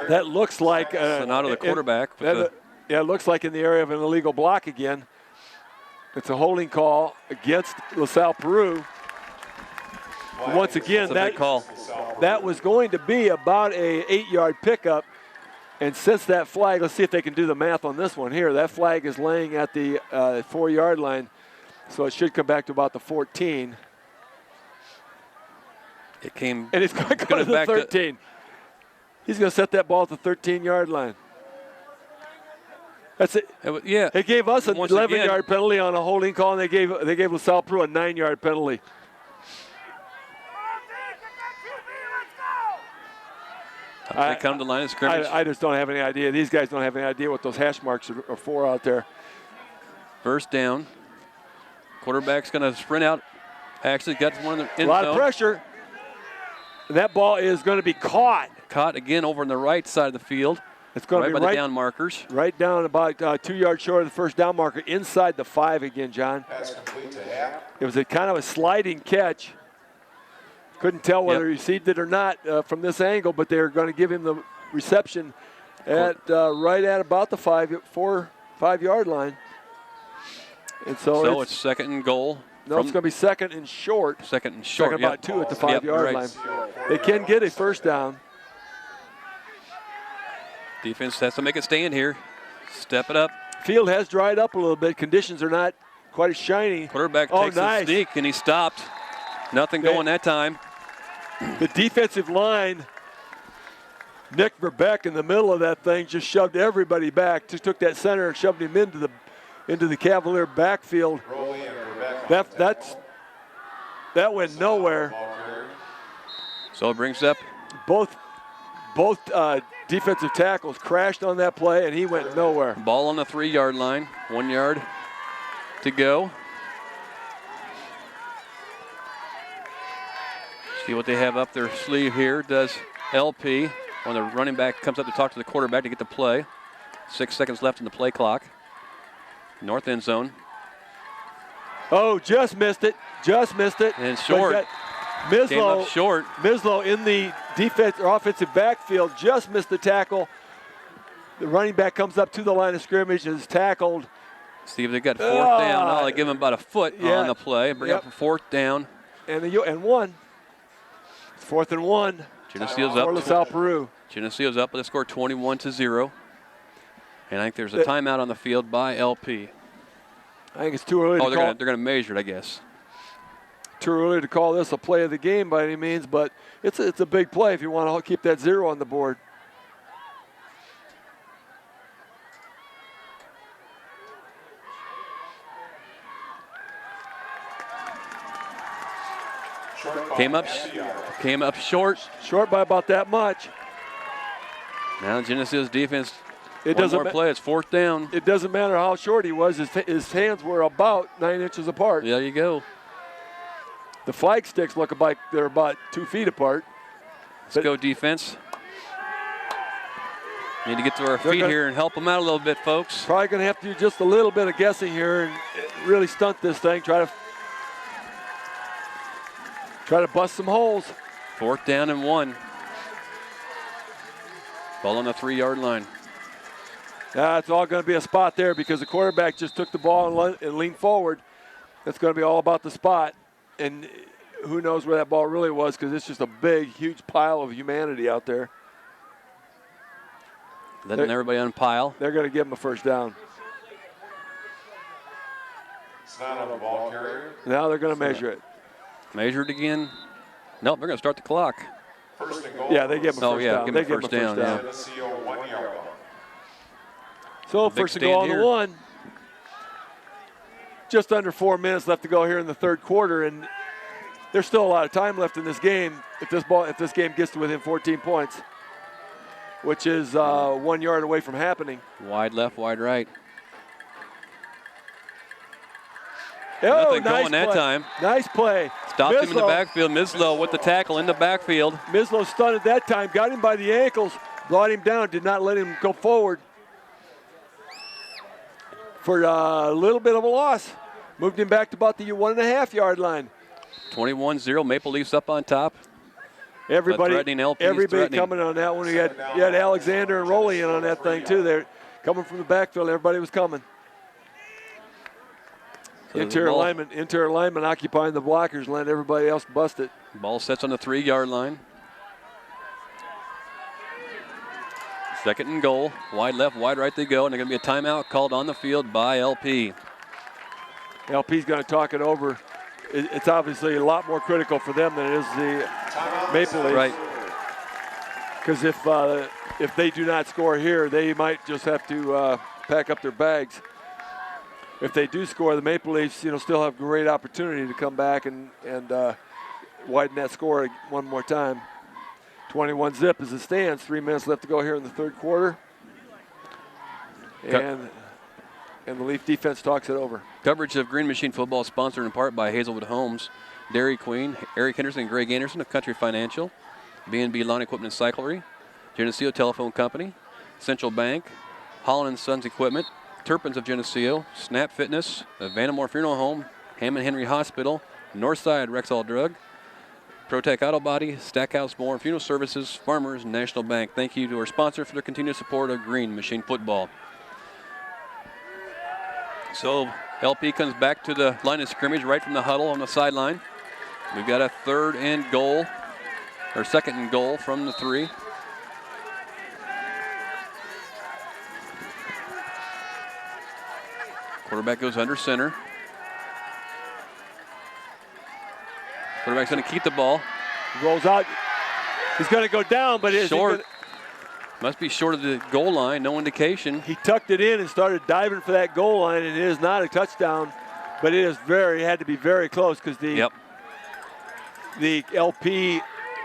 Speaker 2: That looks like
Speaker 1: Sonato, the quarterback.
Speaker 2: Yeah, it looks like in the area of an illegal block again. It's a holding call against LaSalle-Peru. Once again, that was going to be about a 8-yard pickup. And since that flag, let's see if they can do the math on this one here. That flag is laying at the 4-yard line, so it should come back to about the 14.
Speaker 1: It came.
Speaker 2: And it's going to go to the 13. He's going to set that ball at the 13-yard line. That's it.
Speaker 1: Yeah.
Speaker 2: They gave us an 11-yard penalty on a holding call, and they gave LaSalle-Peru a 9-yard penalty.
Speaker 1: They come to the line of scrimmage.
Speaker 2: I just don't have any idea. These guys don't have any idea what those hash marks are for out there.
Speaker 1: First down. Quarterback's going to sprint out. Actually got one in the end zone.
Speaker 2: A lot of pressure. That ball is going to be caught.
Speaker 1: Caught again over on the right side of the field.
Speaker 2: It's going to be
Speaker 1: by the down markers.
Speaker 2: Right down about 2 yards short of the first down marker, inside the 5 again, John.
Speaker 3: Pass complete to Happ.
Speaker 2: It was a kind of a sliding catch. Couldn't tell whether he received it or not from this angle, but they're going to give him the reception at right at about the 5-yard line. And so
Speaker 1: it's second and goal.
Speaker 2: No, it's going to be second and short.
Speaker 1: Second and short.
Speaker 2: Second about 2 at the 5-yard line. They can get a first down.
Speaker 1: Defense has to make it stand here. Step it up.
Speaker 2: Field has dried up a little bit. Conditions are not quite as shiny.
Speaker 1: Quarterback takes a sneak, and he stopped. Nothing going that time.
Speaker 2: The defensive line, Nick Verbeck in the middle of that thing, just shoved everybody back. Just took that center and shoved him into the Cavalier backfield. That went nowhere.
Speaker 1: So it brings up
Speaker 2: both defensive tackles crashed on that play, and he went nowhere.
Speaker 1: Ball on the 3-yard line. 1 yard to go. See what they have up their sleeve here. Does LP when the running back comes up to talk to the quarterback to get the play. 6 seconds left in the play clock. North end zone.
Speaker 2: Oh, just missed it. Just missed it.
Speaker 1: And short. Came up short.
Speaker 2: Mislow in the defense or offensive backfield just missed the tackle. The running back comes up to the line of scrimmage and is tackled.
Speaker 1: See if they got 4th down. Oh, they give him about a foot on the play. Bring up a 4th down.
Speaker 2: And 1. It's 4th and 1.
Speaker 1: Geneseo's up.
Speaker 2: For LaSalle-Peru.
Speaker 1: Geneseo's up with a score 21-0. And I think there's a timeout on the field by LP.
Speaker 2: I think it's too early to call.
Speaker 1: They're going to measure it, I guess.
Speaker 2: Too early to call this a play of the game by any means, but it's a big play if you want to keep that 0 on the board.
Speaker 1: Came up short.
Speaker 2: Short by about that much.
Speaker 1: Now Geneseo's defense.
Speaker 2: It
Speaker 1: One more play. It's 4th down.
Speaker 2: It doesn't matter how short he was. His hands were about 9 inches apart.
Speaker 1: There you go.
Speaker 2: The flag sticks look like they're about 2 feet apart.
Speaker 1: Let's go defense. Need to get to our feet here and help them out a little bit, folks.
Speaker 2: Probably going to have to do just a little bit of guessing here and really stunt this thing. Try to bust some holes.
Speaker 1: 4th down and 1. Ball on the 3-yard line.
Speaker 2: It's all going to be a spot there because the quarterback just took the ball and leaned forward. It's going to be all about the spot. And who knows where that ball really was because it's just a big, huge pile of humanity out there.
Speaker 1: Letting everybody unpile.
Speaker 2: They're going to give him a 1st down.
Speaker 3: It's not on the ball carrier.
Speaker 2: Now they're going to measure it.
Speaker 1: Measure it again. Nope, they're going to start the clock.
Speaker 3: 1st and goal.
Speaker 2: Yeah, they give him a 1st down.
Speaker 1: Give him a first down. Yeah.
Speaker 3: Geneseo 1 yard.
Speaker 2: So 1st and goal on the 1. Just under 4 minutes left to go here in the 3rd quarter, and there's still a lot of time left in this game. If this game gets to within 14 points, which is 1 yard away from happening.
Speaker 1: Wide left, wide right.
Speaker 2: Oh,
Speaker 1: Nothing going that time.
Speaker 2: Nice play.
Speaker 1: Stopped him in the backfield. Mislow with the tackle in the backfield.
Speaker 2: Mislow stunned at that time, got him by the ankles, brought him down, did not let him go forward. For a little bit of a loss. Moved him back to about the 1.5 yard line.
Speaker 1: 21-0, Maple Leafs up on top.
Speaker 2: Everybody
Speaker 1: threatening.
Speaker 2: coming on that one. You had Alexander and Rowley in on that thing too. They're coming from the backfield. Everybody was coming. So interior lineman occupying the blockers, letting everybody else bust it.
Speaker 1: Ball sets on the 3-yard line. 2nd and goal. Wide left, wide right they go, and they're going to be a timeout called on the field by LP.
Speaker 2: LP's going to talk it over. It's obviously a lot more critical for them than it is the Maple Leafs.
Speaker 1: Right.
Speaker 2: Because if they do not score here, they might just have to pack up their bags. If they do score, the Maple Leafs, still have great opportunity to come back and widen that score one more time. 21-0 as it stands. 3 minutes left to go here in the 3rd quarter. And the Leaf defense talks it over.
Speaker 1: Coverage of Green Machine Football is sponsored in part by Hazelwood Homes, Dairy Queen, Eric Henderson and Greg Anderson of Country Financial, B&B Lawn Equipment and Cyclery, Geneseo Telephone Company, Central Bank, Holland & Sons Equipment, Turpins of Geneseo, Snap Fitness, the Vanamore Funeral Home, Hammond Henry Hospital, Northside Rexall Drug, Protec Auto Body, Stackhouse Moore Funeral Services, Farmers, National Bank. Thank you to our sponsor for their continued support of Green Machine Football. So LP comes back to the line of scrimmage right from the huddle on the sideline. We've got a 3rd and goal, or 2nd and goal from the 3. Quarterback goes under center. Quarterback's going to keep the ball.
Speaker 2: Rolls out. He's going to go down, but it's
Speaker 1: short. Must be short of the goal line. No indication.
Speaker 2: He tucked it in and started diving for that goal line, and it is not a touchdown, but it had to be very close because the LP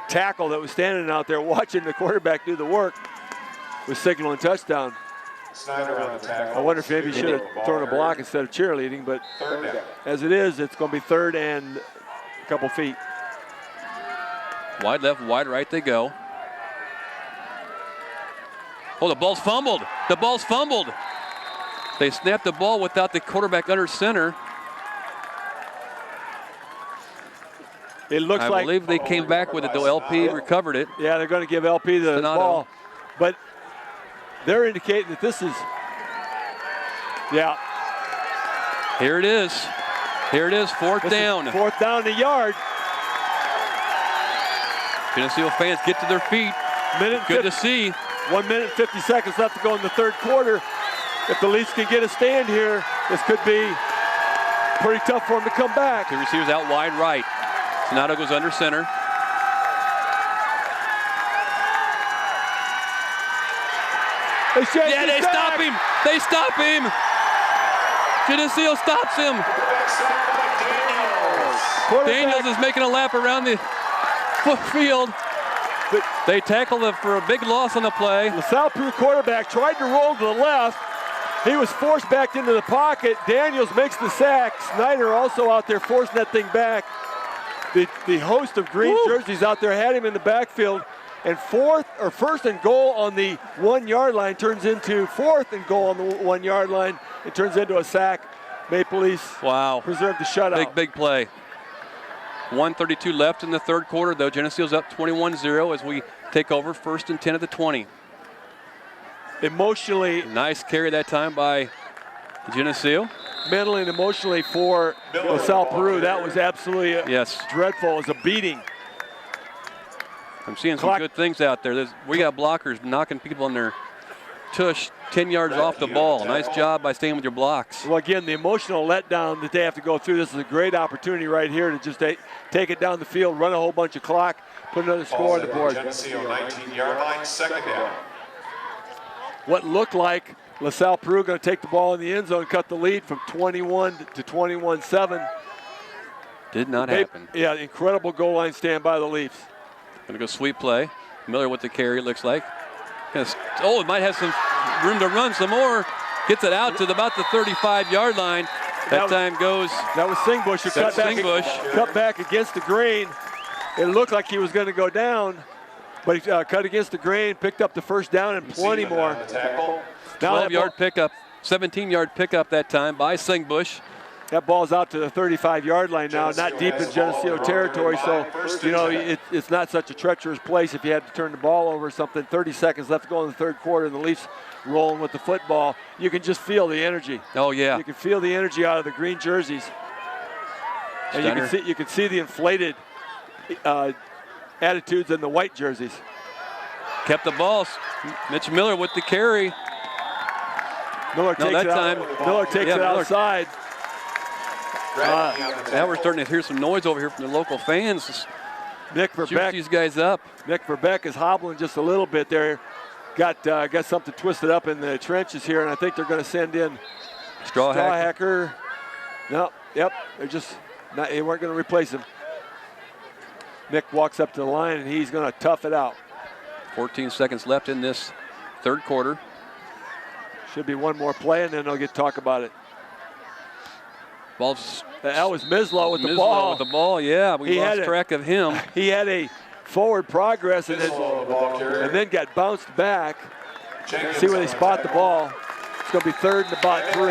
Speaker 2: tackle that was standing out there watching the quarterback do the work was signaling touchdown.
Speaker 3: Snyder on the tackle.
Speaker 2: I wonder if maybe he should have thrown a block instead of cheerleading, but as it is, it's going to be 3rd and a couple feet.
Speaker 1: Wide left, wide right they go. Oh, the ball's fumbled. The ball's fumbled. They snapped the ball without the quarterback under center.
Speaker 2: It looks
Speaker 1: I
Speaker 2: like.
Speaker 1: believe they came back with it, though. LP recovered it.
Speaker 2: Yeah, they're going to give LP the ball. But they're indicating that this is. Yeah.
Speaker 1: Here it is. Here it is, fourth down.
Speaker 2: Fourth down the yard.
Speaker 1: Geneseo fans get to their feet. Good to see.
Speaker 2: 1 minute and 50 seconds left to go in the third quarter. If the Leafs can get a stand here, this could be pretty tough for them to come back.
Speaker 1: The receiver's out wide right. Sonato goes under center.
Speaker 2: They
Speaker 1: stop him. They stop him. Geneseo stops him. Daniels is making a lap around the field. They tackle him for a big loss on the play.
Speaker 2: LaSalle-Peru quarterback tried to roll to the left. He was forced back into the pocket. Daniels makes the sack. Snyder also out there forcing that thing back. The host of green jerseys out there had him in the backfield. And first and goal on the 1 yard line turns into fourth and goal on the 1 yard line. It turns into a sack. Maple Leafs preserve the shutout.
Speaker 1: Big play. 1:32 left in the third quarter, though. Geneseo's up 21-0 as we take over, 1st and 10 at the 20.
Speaker 2: Emotionally.
Speaker 1: Nice carry that time by Geneseo.
Speaker 2: Mentally and emotionally for LaSalle-Peru, that was absolutely dreadful. It was a beating.
Speaker 1: I'm seeing some good things out there. We got blockers knocking people on their tush 10 yards off the ball. Nice job by staying with your blocks.
Speaker 2: Well, again, the emotional letdown that they have to go through. This is a great opportunity right here to just take it down the field, run a whole bunch of clock, put another score on the board.
Speaker 3: Geneseo 19-yard line, second down.
Speaker 2: What looked like LaSalle-Peru going to take the ball in the end zone, cut the lead from 21 to 21-7.
Speaker 1: Did not happen.
Speaker 2: Yeah, incredible goal line stand by the Leafs.
Speaker 1: Going to go sweep play. Miller with the carry, looks like. It might have some room to run some more. Gets it out to about the 35-yard line. That was
Speaker 2: Singbush who cut back against the grain. It looked like he was going to go down, but he cut against the grain, picked up the first down and plenty more.
Speaker 1: 12-yard pickup, 17-yard pickup that time by Singbush.
Speaker 2: That ball's out to the 35-yard line now, not deep in Geneseo territory, so, it's not such a treacherous place if you had to turn the ball over or something. 30 seconds left to go in the third quarter, and the Leafs rolling with the football. You can just feel the energy.
Speaker 1: Oh, yeah.
Speaker 2: You can feel the energy out of the green jerseys. And you can see the inflated attitudes in the white jerseys.
Speaker 1: Kept the ball. Mitch Miller with the carry.
Speaker 2: Miller takes it outside.
Speaker 1: Now we're starting to hear some noise over here from the local fans.
Speaker 2: Nick Verbeck,
Speaker 1: these guys up.
Speaker 2: Nick Verbeck is hobbling just a little bit there. Got something twisted up in the trenches here, and I think they're going to send in Strawhacker. No, yep, they weren't going to replace him. Nick walks up to the line, and he's going to tough it out.
Speaker 1: 14 seconds left in this third quarter.
Speaker 2: Should be one more play, and then they'll get to talk about it. That was Mislow with the ball.
Speaker 1: With the ball, yeah. We lost track of him.
Speaker 2: He had a forward progress and then got bounced back. See where they spot the ball. It's going to be third and about 3.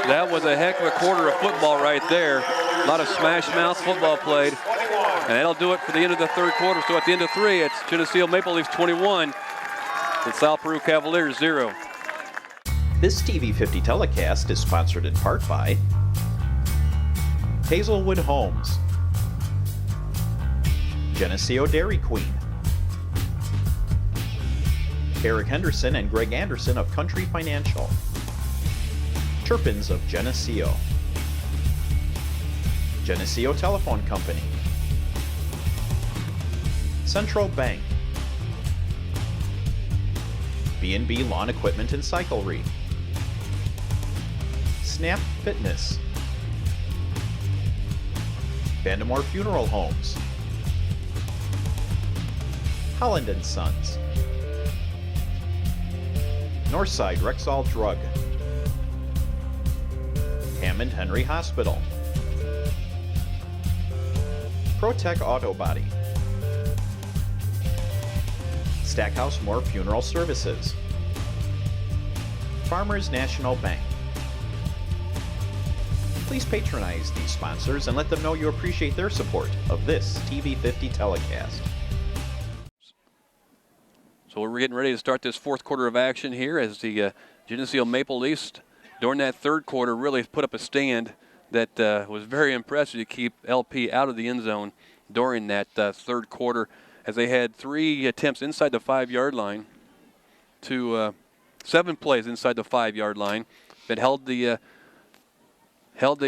Speaker 1: That was a heck of a quarter of football right there. A lot of smash mouth football played. And that'll do it for the end of the third quarter. So at the end of 3, it's Geneseo Maple Leafs 21, LaSalle-Peru Cavaliers 0.
Speaker 4: This TV 50 telecast is sponsored in part by Hazelwood Homes, Geneseo Dairy Queen, Eric Henderson and Greg Anderson of Country Financial, Turpins of Geneseo, Geneseo Telephone Company, Central Bank, B&B Lawn Equipment and Cyclery, Snap Fitness, Vandemore Funeral Homes, Holland & Sons, Northside Rexall Drug, Hammond Henry Hospital, ProTech Auto Body, Stackhouse Moore Funeral Services, Farmers National Bank, Please patronize these sponsors and let them know you appreciate their support of this TV50 telecast.
Speaker 1: So we're getting ready to start this fourth quarter of action here as the Geneseo Maple Leafs, during that third quarter, really put up a stand that was very impressive to keep LP out of the end zone during that third quarter, as they had 3 attempts inside the 5-yard line to 7 plays inside the 5-yard line that held the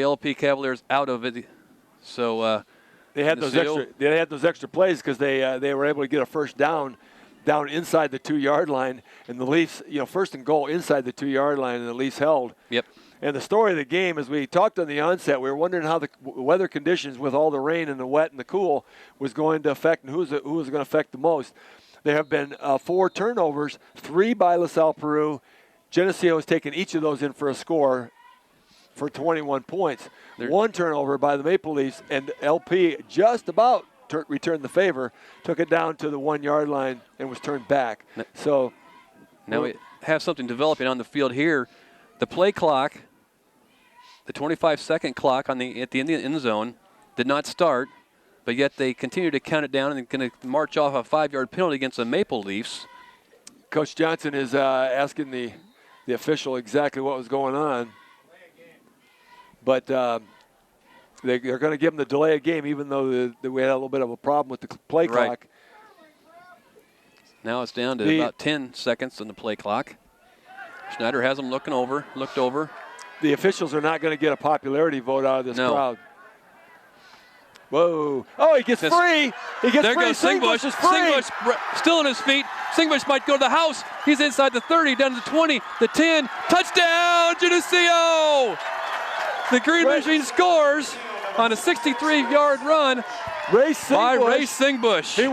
Speaker 1: LP Cavaliers out of it. So
Speaker 2: they had those extra plays because they were able to get a first down inside the 2-yard line, and the Leafs, first and goal inside the 2-yard line, and the Leafs held.
Speaker 1: Yep.
Speaker 2: And the story of the game, as we talked on the onset, we were wondering how the weather conditions with all the rain and the wet and the cool was going to affect, and who was going to affect the most. There have been 4 turnovers, 3 by LaSalle-Peru. Geneseo has taken each of those in for a score for 21 points. 1 turnover by the Maple Leafs, and LP just about returned the favor, took it down to the 1-yard line and was turned back. So
Speaker 1: now we have something developing on the field here. The play clock, the 25-second clock at the end of the end zone, did not start, but yet they continue to count it down and going to march off a 5-yard penalty against the Maple Leafs.
Speaker 2: Coach Johnson is asking the official exactly what was going on, but they're going to give him the delay of game, even though we had a little bit of a problem with the play clock.
Speaker 1: Now it's down to about 10 seconds on the play clock. Schneider has them looked over.
Speaker 2: The officials are not going to get a popularity vote out of this crowd. Whoa. Oh, he gets free. He gets
Speaker 1: there
Speaker 2: free.
Speaker 1: Goes Singbush is free. Singbush still on his feet. Singbush might go to the house. He's inside the 30, down to the 20, the 10. Touchdown, Geneseo! The Green Machine scores on a 63-yard run by Ray Singbush.
Speaker 2: He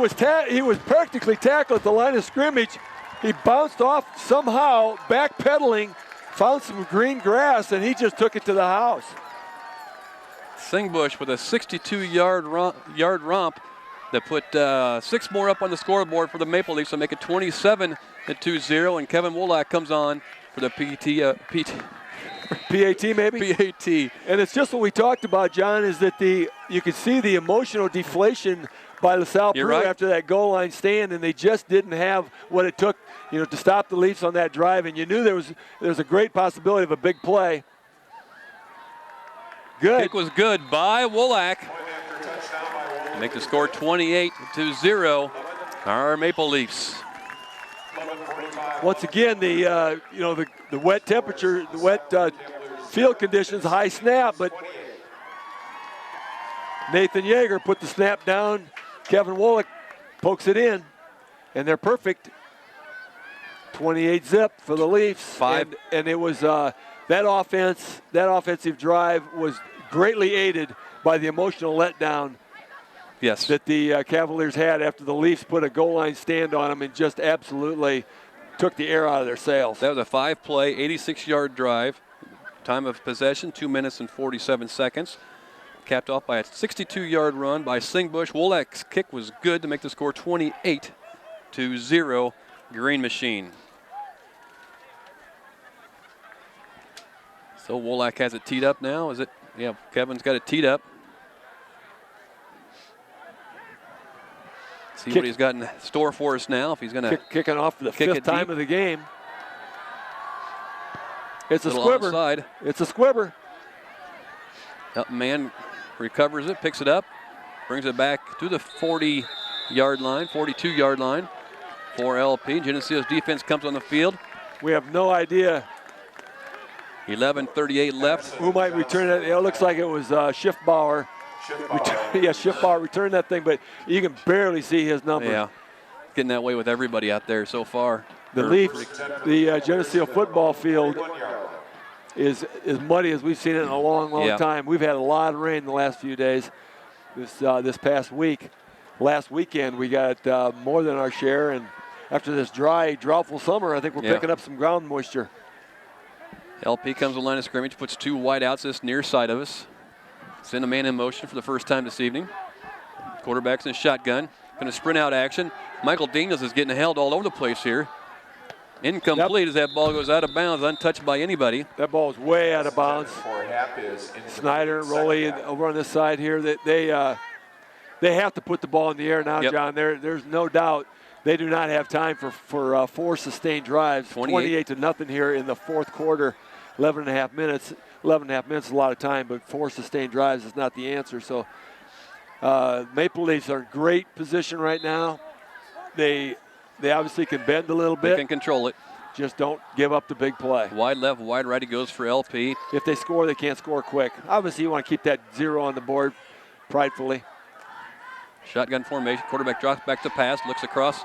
Speaker 2: was practically tackled at the line of scrimmage. He bounced off somehow, backpedaling, found some green grass, and he just took it to the house.
Speaker 1: Singbush with a 62-yard romp that put 6 more up on the scoreboard for the Maple Leafs to make it 27-2-0, and Kevin Wolak comes on for the
Speaker 2: PAT maybe?
Speaker 1: PAT.
Speaker 2: And it's just what we talked about, John, is that you could see the emotional deflation by LaSalle-Peru after that goal line stand, and they just didn't have what it took, to stop the Leafs on that drive, and you knew there was a great possibility of a big play. Good.
Speaker 1: Kick was good by Wolak. Make the score 28-0. Our Maple Leafs.
Speaker 2: Once again, the wet temperature, the wet field conditions, high snap, but Nathan Yeager put the snap down. Kevin Wolak pokes it in, and they're perfect. 28-zip for the Leafs. And it was that offensive drive was greatly aided by the emotional letdown that the Cavaliers had after the Leafs put a goal line stand on them and just absolutely took the air out of their sails.
Speaker 1: That was a 5-play, 86-yard drive. Time of possession, 2 minutes and 47 seconds. Capped off by a 62-yard run by Singbush. Wolak's kick was good to make the score 28-0, Green Machine. So Wolak has it teed up now, is it? Yeah, Kevin's got it teed up. See what he's got in store for us now, if he's going to
Speaker 2: kicking off for the 5th time of the game. It's a squibber.
Speaker 1: Onside.
Speaker 2: It's a squibber.
Speaker 1: Man recovers it, picks it up, brings it back to the 40-yard line, 42-yard line for LP. Geneseo's defense comes on the field.
Speaker 2: We have no idea.
Speaker 1: 11:38 left.
Speaker 2: Who might return it? It looks like it was Schiffbauer. Schiffbauer returned that thing, but you can barely see his number.
Speaker 1: Yeah, getting that way with everybody out there so far.
Speaker 2: The Leafs, the Geneseo football field is as muddy as we've seen it in a long, long time. We've had a lot of rain the last few days. This past week. Last weekend we got more than our share, and after this dry, droughtful summer, I think we're picking up some ground moisture.
Speaker 1: LP comes to the line of scrimmage, puts 2 wide outs this near side of us. Send a man in motion for the first time this evening. Quarterback's in shotgun. Going to sprint out action. Michael Daniels is getting held all over the place here. Incomplete as that ball goes out of bounds, untouched by anybody.
Speaker 2: That ball is way out of bounds.
Speaker 3: For half is
Speaker 2: Snyder, Rowley over on this side here. They have to put the ball in the air now,
Speaker 1: Yep.
Speaker 2: John. There's no doubt they do not have time for 4 sustained drives. 28-0 here in the fourth quarter. 11 and a half minutes. 11 and a half minutes is a lot of time, but 4 sustained drives is not the answer. So Maple Leafs are in great position right now. They obviously can bend a little bit.
Speaker 1: They can control it.
Speaker 2: Just don't give up the big play.
Speaker 1: Wide left, wide right, he goes for LP.
Speaker 2: If they score, they can't score quick. Obviously, you want to keep that 0 on the board pridefully.
Speaker 1: Shotgun formation, quarterback drops back to pass, looks across.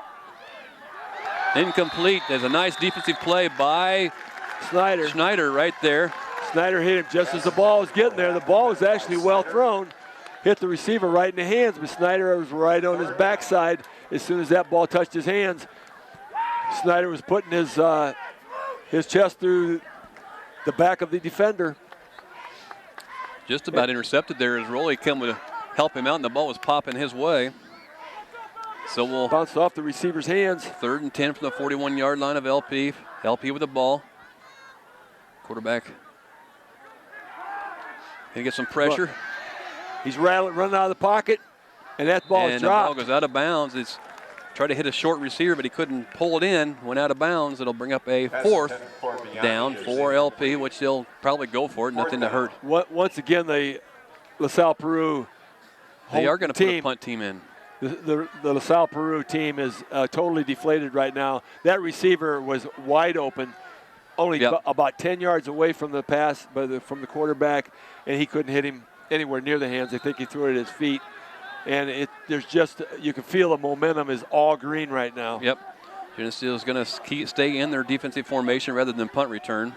Speaker 1: Incomplete. There's a nice defensive play by Schneider right there.
Speaker 2: Snyder hit him just as the ball was getting there. The ball was actually well thrown. Hit the receiver right in the hands, but Snyder was right on his backside. As soon as that ball touched his hands, Snyder was putting his chest through the back of the defender.
Speaker 1: Just about intercepted there as Rowley come to help him out, and the ball was popping his way. So we'll
Speaker 2: bounced off the receiver's hands.
Speaker 1: 3rd and 10 from the 41-yard line of LP. LP with the ball. Quarterback. Gonna get some pressure.
Speaker 2: Look, he's running out of the pocket, and that ball is dropped.
Speaker 1: And the ball goes out of bounds. It's tried to hit a short receiver, but he couldn't pull it in. Went out of bounds. It'll bring up a 4th down for LP, which they'll probably go for it. Nothing to hurt.
Speaker 2: Once again, the LaSalle-Peru
Speaker 1: They are going to put a
Speaker 2: team,
Speaker 1: punt team in.
Speaker 2: The LaSalle-Peru team is totally deflated right now. That receiver was wide open, only about 10 yards away from the pass from the quarterback, and he couldn't hit him anywhere near the hands. I think he threw it at his feet. And there's just, you can feel the momentum is all green right now.
Speaker 1: Yep. Geneseo is going to stay in their defensive formation rather than punt return.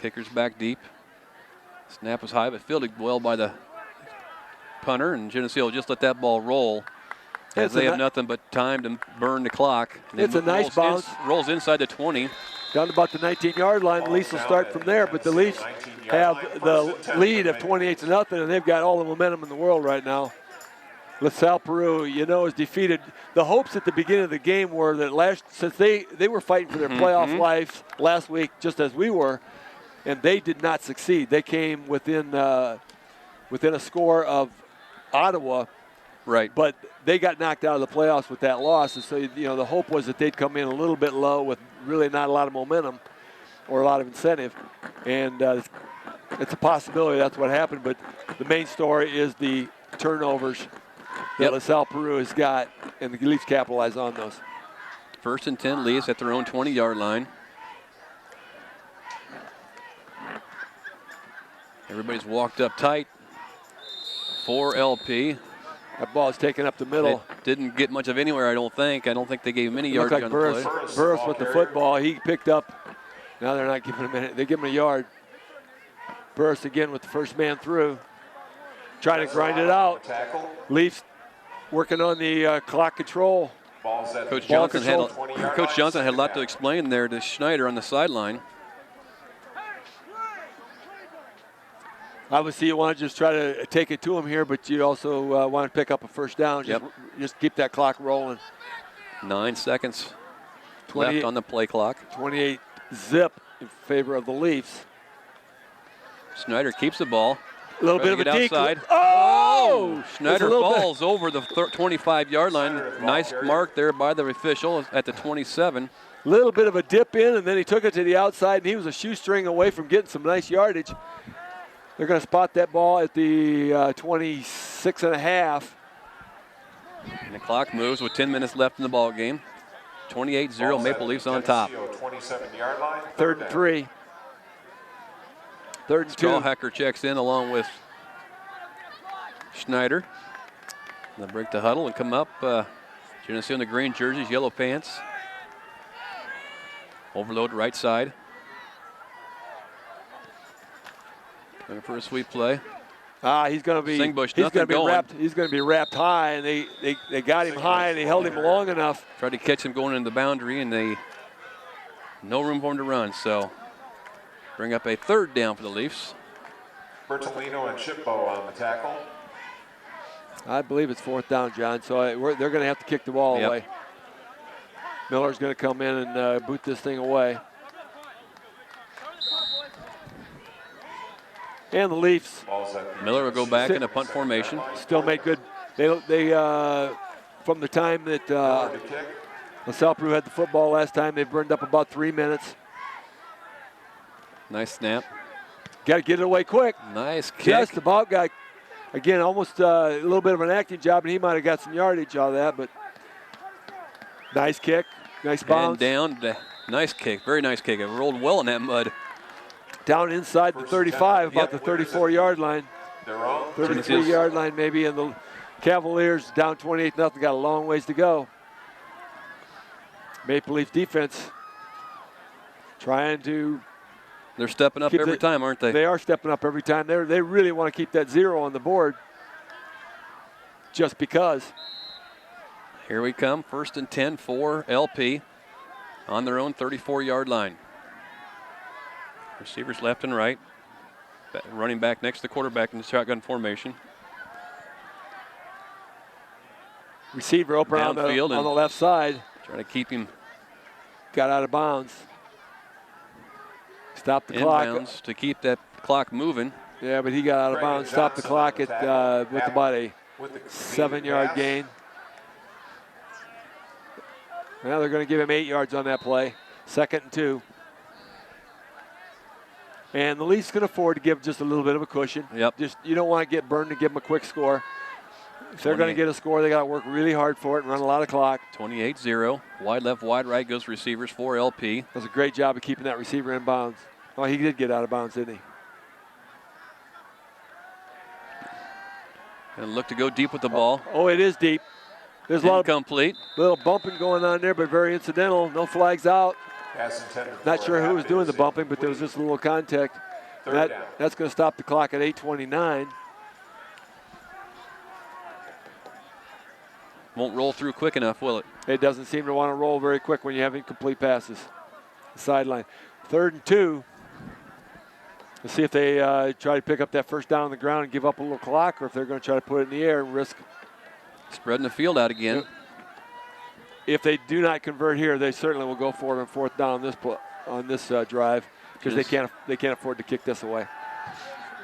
Speaker 1: Kicker's back deep. Snap was high, but fielded well by the punter, and Geneseo will just let that ball roll. As they have nothing but time to burn the clock.
Speaker 2: It's a nice bounce.
Speaker 1: Rolls inside the 20.
Speaker 2: Down to about the 19-yard line. The Leafs will start from there, but the Leafs have the lead of 28-0, and they've got all the momentum in the world right now. LaSalle-Peru, is defeated. The hopes at the beginning of the game were that since they were fighting for their playoff lives last week, just as we were, and they did not succeed. They came within a score of Ottawa.
Speaker 1: Right.
Speaker 2: But they got knocked out of the playoffs with that loss. And so, the hope was that they'd come in a little bit low with really not a lot of momentum or a lot of incentive. And it's a possibility that's what happened. But the main story is the turnovers that LaSalle-Peru has got, and the Leafs capitalize on those.
Speaker 1: 1st and 10, Leafs at their own 20-yard line. Everybody's walked up tight for LP.
Speaker 2: That ball is taken up the middle.
Speaker 1: It didn't get much of anywhere, I don't think. I don't think they gave him any yards on the play.
Speaker 2: Burris with the football. He picked up. Now they're not giving him any. They give him a yard. Burris again with the first man through. Trying to grind it out. Leafs working on the clock control.
Speaker 1: Coach Johnson had a lot to explain there to Schneider on the sideline.
Speaker 2: Obviously, you want to just try to take it to him here, but you also want to pick up a first down. Just keep that clock rolling.
Speaker 1: 9 seconds left on the play clock.
Speaker 2: 28 zip in favor of the Leafs.
Speaker 1: Schneider keeps the ball.
Speaker 2: A little bit of a deke.
Speaker 1: Outside.
Speaker 2: Oh!
Speaker 1: Schneider falls over the 25-yard line. Nice mark there by the official at the 27.
Speaker 2: Little bit of a dip in, and then he took it to the outside, and he was a shoestring away from getting some nice yardage. They're going to spot that ball at the 26 and a half.
Speaker 1: And the clock moves with 10 minutes left in the ball game. 28-0, Maple Leafs on top.
Speaker 3: 27-yard line.
Speaker 2: 3rd and 3. 3rd and 2.
Speaker 1: Strawhacker checks in along with Schneider. They'll break the huddle and come up. Geneseo in the green jerseys, yellow pants. Overload right side. Looking for a sweep play.
Speaker 2: He's going to be.
Speaker 1: Singbush,
Speaker 2: he's going to be
Speaker 1: going.
Speaker 2: wrapped. He's going to be wrapped high, and they got him high, and they held him long enough.
Speaker 1: Tried to catch him going into the boundary, and no room for him to run. So bring up a 3rd down for the Leafs.
Speaker 3: Bertolino and Shippo on the tackle.
Speaker 2: I believe it's 4th down, John. So they're going to have to kick the ball away. Miller's going to come in and boot this thing away. And the Leafs.
Speaker 1: Miller will go back in a punt formation.
Speaker 2: Still make good. They from the time that LaSalle-Peru had the football last time, they burned up about 3 minutes.
Speaker 1: Nice snap.
Speaker 2: Got to get it away quick.
Speaker 1: Nice kick.
Speaker 2: Just about got, again, almost a little bit of an acting job, and he might have got some yardage out of that, but nice kick, nice bounce.
Speaker 1: And down, nice kick, very nice kick. It rolled well in that mud.
Speaker 2: Down inside the 35, about the 34-yard line. 33-yard line maybe, and the Cavaliers down 28-0, got a long ways to go. Maple Leaf defense trying to.
Speaker 1: They're stepping up every time, aren't they?
Speaker 2: They are stepping up every time. They really want to keep that 0 on the board just because.
Speaker 1: Here we come, 1st and 10 for LP on their own 34-yard line. Receivers left and right. Running back next to the quarterback in the shotgun formation.
Speaker 2: Receiver open on the left side.
Speaker 1: Trying to keep him.
Speaker 2: Got out of bounds. Stop the
Speaker 1: Inbounds
Speaker 2: clock.
Speaker 1: To keep that clock moving.
Speaker 2: Yeah, but he got out of bounds. Stop the clock at with about a 7-yard gain. Now they're going to give him 8 yards on that play. 2nd and 2. And the Leafs can afford to give just a little bit of a cushion.
Speaker 1: Yep.
Speaker 2: Just you don't want to get burned and give them a quick score. If they're going to get a score, they got to work really hard for it and run a lot of clock.
Speaker 1: 28-0. Wide left, wide right goes receivers for LP.
Speaker 2: Does a great job of keeping that receiver in bounds. Oh, he did get out of bounds, didn't he?
Speaker 1: And look to go deep with the ball.
Speaker 2: Oh, it is deep. There's a lot of
Speaker 1: incomplete.
Speaker 2: Little bumping going on there, but very incidental. No flags out. Not sure who was doing the bumping, but there was just a little contact. That's going to stop the clock at 8:29.
Speaker 1: Won't roll through quick enough, will it?
Speaker 2: It doesn't seem to want to roll very quick when you have incomplete passes. Sideline. 3rd and 2. Let's see if they try to pick up that first down on the ground and give up a little clock, or if they're going to try to put it in the air and risk
Speaker 1: spreading the field out again.
Speaker 2: If they do not convert here, they certainly will go for it on 4th down on this drive because they can't afford to kick this away.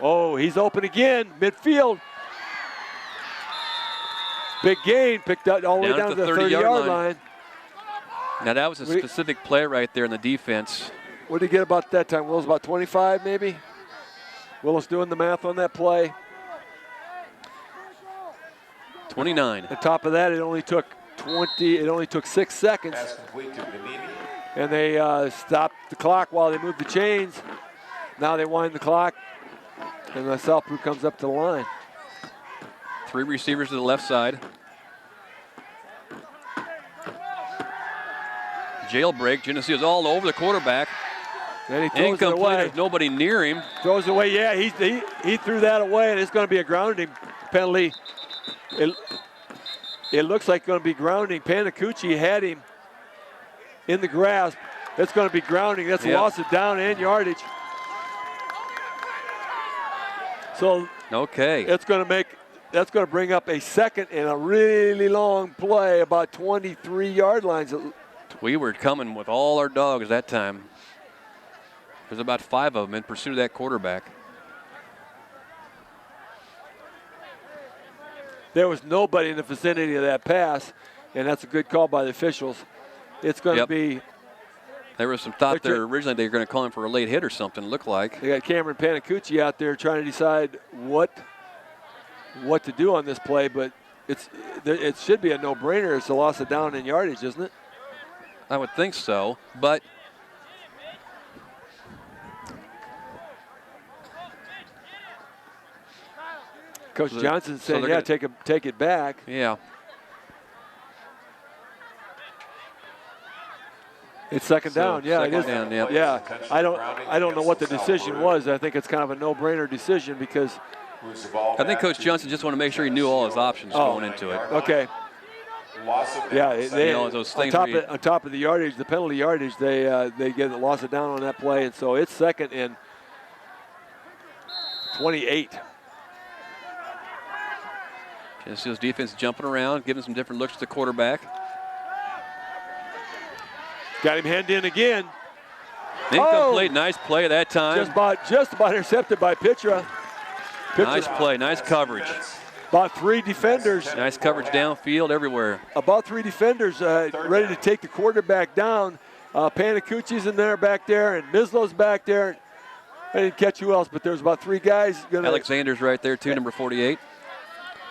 Speaker 2: Oh, he's open again, midfield. Big gain, picked up all the way down to the 30-yard line.
Speaker 1: Now that was a specific play right there in the defense.
Speaker 2: What did he get about that time? Willis about 25 maybe? Willis doing the math on that play.
Speaker 1: 29.
Speaker 2: On top of that, it only took 6 seconds. And they stopped the clock while they moved the chains. Now they wind the clock, and LaSalle-Peru comes up to the line.
Speaker 1: 3 receivers to the left side. Jailbreak. Geneseo's all over the quarterback.
Speaker 2: And he throws it away.
Speaker 1: There's nobody near him.
Speaker 2: Throws it away. Yeah, he threw that away, and it's going to be a grounding penalty. It looks like going to be grounding. Panacucci had him in the grasp. It's going to be grounding. That's a loss of down and yardage. So that's going to bring up a 2nd and a really long play, about 23-yard lines.
Speaker 1: We were coming with all our dogs that time. There's about 5 of them in pursuit of that quarterback.
Speaker 2: There was nobody in the vicinity of that pass, and that's a good call by the officials. It's going to be.
Speaker 1: There was some thought there originally they were going to call him for a late hit or something, it looked like.
Speaker 2: They got Cameron Panacucci out there trying to decide what to do on this play, but it should be a no-brainer. It's a loss of down and yardage, isn't it?
Speaker 1: I would think so, but
Speaker 2: Coach Johnson said, take it back.
Speaker 1: Yeah.
Speaker 2: It's 2nd down. Yeah, it is.
Speaker 1: Down, yep.
Speaker 2: Yeah, I don't know what the decision was. I think it's kind of a no-brainer decision because
Speaker 1: I think Coach Johnson just wanted to make sure he knew all his options going into it.
Speaker 2: Okay. Yeah, they,
Speaker 1: those things
Speaker 2: on top of the yardage, the penalty yardage, they get a loss of down on that play, and so it's 2nd and 28.
Speaker 1: Geneseo's defense jumping around, giving some different looks to the quarterback.
Speaker 2: Got him hemmed in again.
Speaker 1: Incomplete. Nice play that time.
Speaker 2: Just about intercepted by Pitra.
Speaker 1: Nice play. Nice coverage.
Speaker 2: About 3 defenders.
Speaker 1: Nice coverage downfield everywhere.
Speaker 2: About 3 defenders ready to take the quarterback down. Panacucci's in there back there, and Mislow's back there. I didn't catch who else, but there's about 3 guys.
Speaker 1: Alexander's right there too, number 48.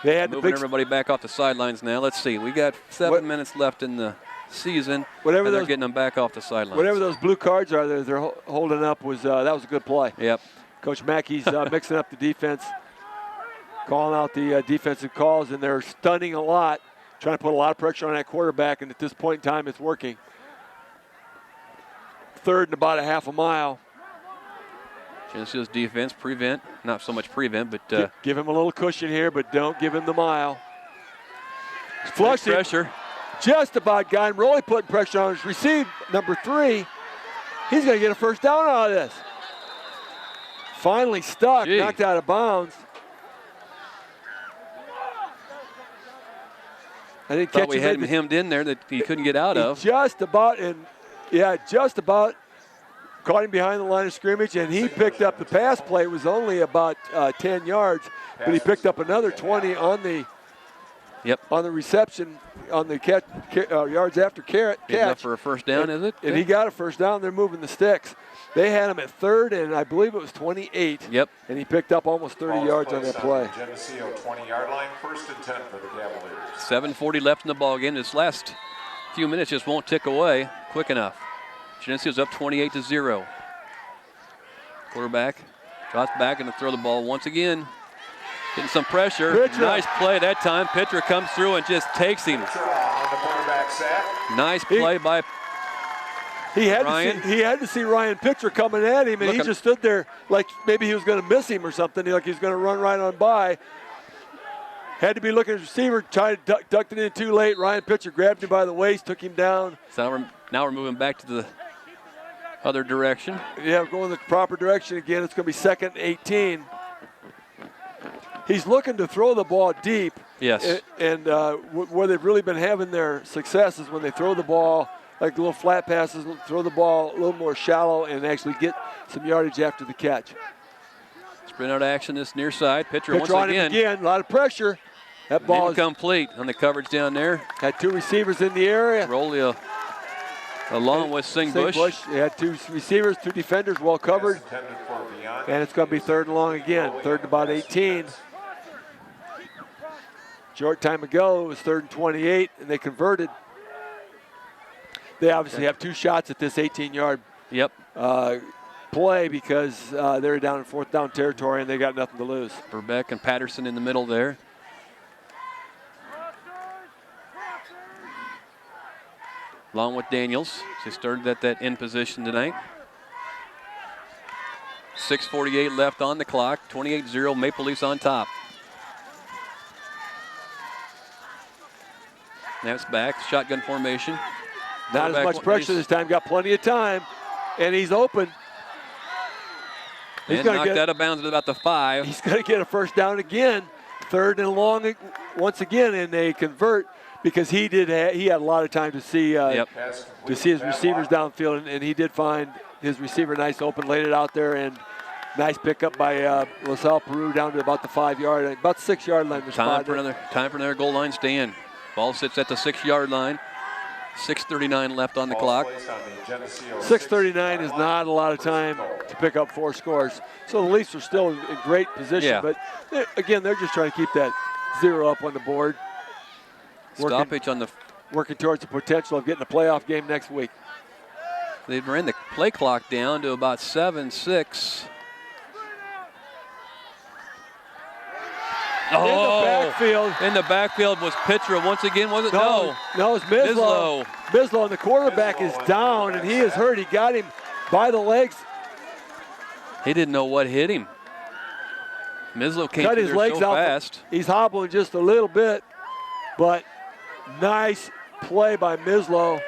Speaker 2: They had
Speaker 1: moving everybody back off the sidelines now. Let's see. We got 7 minutes left in the season.
Speaker 2: Whatever
Speaker 1: they're getting them back off the sidelines.
Speaker 2: Whatever those blue cards are they're holding up that was a good play.
Speaker 1: Yep.
Speaker 2: Coach Mackey's mixing up the defense, calling out the defensive calls, and they're stunning a lot, trying to put a lot of pressure on that quarterback, and at this point in time, it's working. 3rd and about a half a mile.
Speaker 1: Geneseo's defense, prevent, not so much prevent, but
Speaker 2: give him a little cushion here, but don't give him the mile. Flushing.
Speaker 1: Pressure.
Speaker 2: Just about got him. Rolly putting pressure on his receive. Number 3. He's going to get a first down out of this. Finally stuck, knocked out of bounds. I didn't catch
Speaker 1: we had him hemmed in there that he couldn't get out of.
Speaker 2: Just about caught him behind the line of scrimmage, and he picked up the pass play. It was only about 10 yards, but he picked up another 20 on the reception, on the catch, yards after catch.
Speaker 1: Enough for a first down, is it?
Speaker 2: And he got a first down. They're moving the sticks. They had him at 3rd, and I believe it was 28.
Speaker 1: Yep.
Speaker 2: And he picked up almost 30 yards on that play.
Speaker 3: Geneseo 20-yard line, 1st and 10 for the Cavaliers.
Speaker 1: 7:40 left in the ball game. This last few minutes just won't tick away quick enough. Geneseo's up 28-0. Quarterback drops back and to throw the ball once again. Getting some pressure.
Speaker 2: Pitra.
Speaker 1: Nice play that time. Pitra comes through and just takes him.
Speaker 3: On the quarterback sack.
Speaker 1: Nice play by Ryan.
Speaker 2: He had to see Ryan Pitra coming at him, and he just stood there like maybe he was going to miss him or something, like he was going to run right on by. Had to be looking at his receiver, tried to ducked it in too late. Ryan Pitra grabbed him by the waist, took him down.
Speaker 1: So now we're moving back to the other direction.
Speaker 2: Yeah, we're going the proper direction again. It's going to be 2nd and 18. He's looking to throw the ball deep.
Speaker 1: Yes.
Speaker 2: And where they've really been having their success is when they throw the ball, like little flat passes, throw the ball a little more shallow and actually get some yardage after the catch.
Speaker 1: Sprint out action this near side. Pitra once
Speaker 2: on
Speaker 1: again.
Speaker 2: Him again. A lot of pressure. That ball is
Speaker 1: incomplete on the coverage down there.
Speaker 2: Had 2 receivers in the area.
Speaker 1: Rolly along with Sing Bush.
Speaker 2: He had 2 receivers, 2 defenders, well covered. And it's going to be 3rd and long again. 3rd and about 18. Short time ago, it was 3rd and 28, and they converted. They obviously have 2 shots at this 18-yard play because they're down in 4th down territory and they got nothing to lose.
Speaker 1: Burbeck and Patterson in the middle there. Along with Daniels. She started at that end position tonight. 6:48 left on the clock. 28-0, Maple Leafs on top. Snaps back, shotgun formation.
Speaker 2: Not as much pressure this time, got plenty of time, and he's open.
Speaker 1: He's knocked out of bounds at about the 5.
Speaker 2: He's going to get a first down again. 3rd and long once again, and they convert because he had a lot of time to see his receivers downfield, and he did find his receiver nice open, laid it out there, and nice pickup by LaSalle-Peru down to about the 5-yard, about 6-yard line.
Speaker 1: Time for another goal line stand. Ball sits at the 6-yard line. 6:39 left on the clock.
Speaker 2: 6:39 is not a lot of time to pick up 4 scores. So the Leafs are still in great position, but again, they're just trying to keep that 0 up on the board.
Speaker 1: Stoppage on the
Speaker 2: working towards the potential of getting a playoff game next week.
Speaker 1: They ran the play clock down to about 7-6. In the backfield was Pitra once again, was it?
Speaker 2: No, it's Mislow. Mislow, and the quarterback is down, and he is hurt. He got him by the legs.
Speaker 1: He didn't know what hit him. Mislow came
Speaker 2: cut his legs
Speaker 1: so
Speaker 2: out
Speaker 1: fast.
Speaker 2: He's hobbling just a little bit, but nice play by Mislow.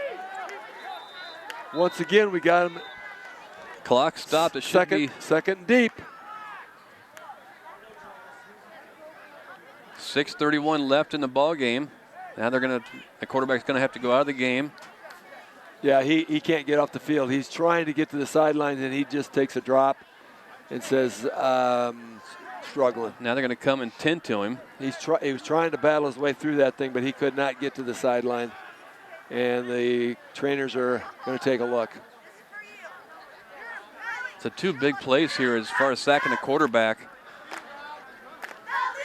Speaker 2: Once again, we got him.
Speaker 1: Clock stopped. It should be
Speaker 2: second and deep.
Speaker 1: 6:31 left in the ball game. Now the quarterback's going to have to go out of the game.
Speaker 2: Yeah, he can't get off the field. He's trying to get to the sidelines, and he just takes a drop and says, struggling.
Speaker 1: Now they're going to come and tend to him.
Speaker 2: He was trying to battle his way through that thing, but he could not get to the sideline. And the trainers are going to take a look.
Speaker 1: So 2 big plays here as far as sacking the quarterback.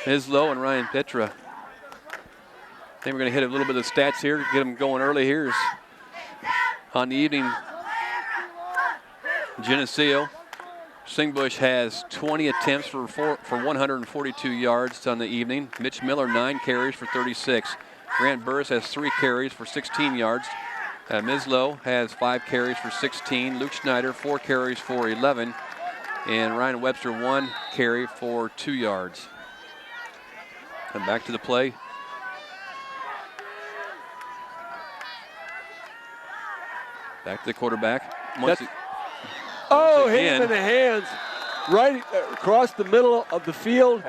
Speaker 1: Islow and Ryan Petra. I think we're going to hit a little bit of stats here to get them going early here. On the evening, Geneseo. Singbush has 20 attempts for 142 yards on the evening. Mitch Miller, 9 carries for 36. Grant Burris has 3 carries for 16 yards. Mislow has 5 carries for 16. Luke Schneider, 4 carries for 11. And Ryan Webster, 1 carry for 2 yards. And back to the play. Back to the quarterback.
Speaker 2: Hit him in the hands, right across the middle of the field.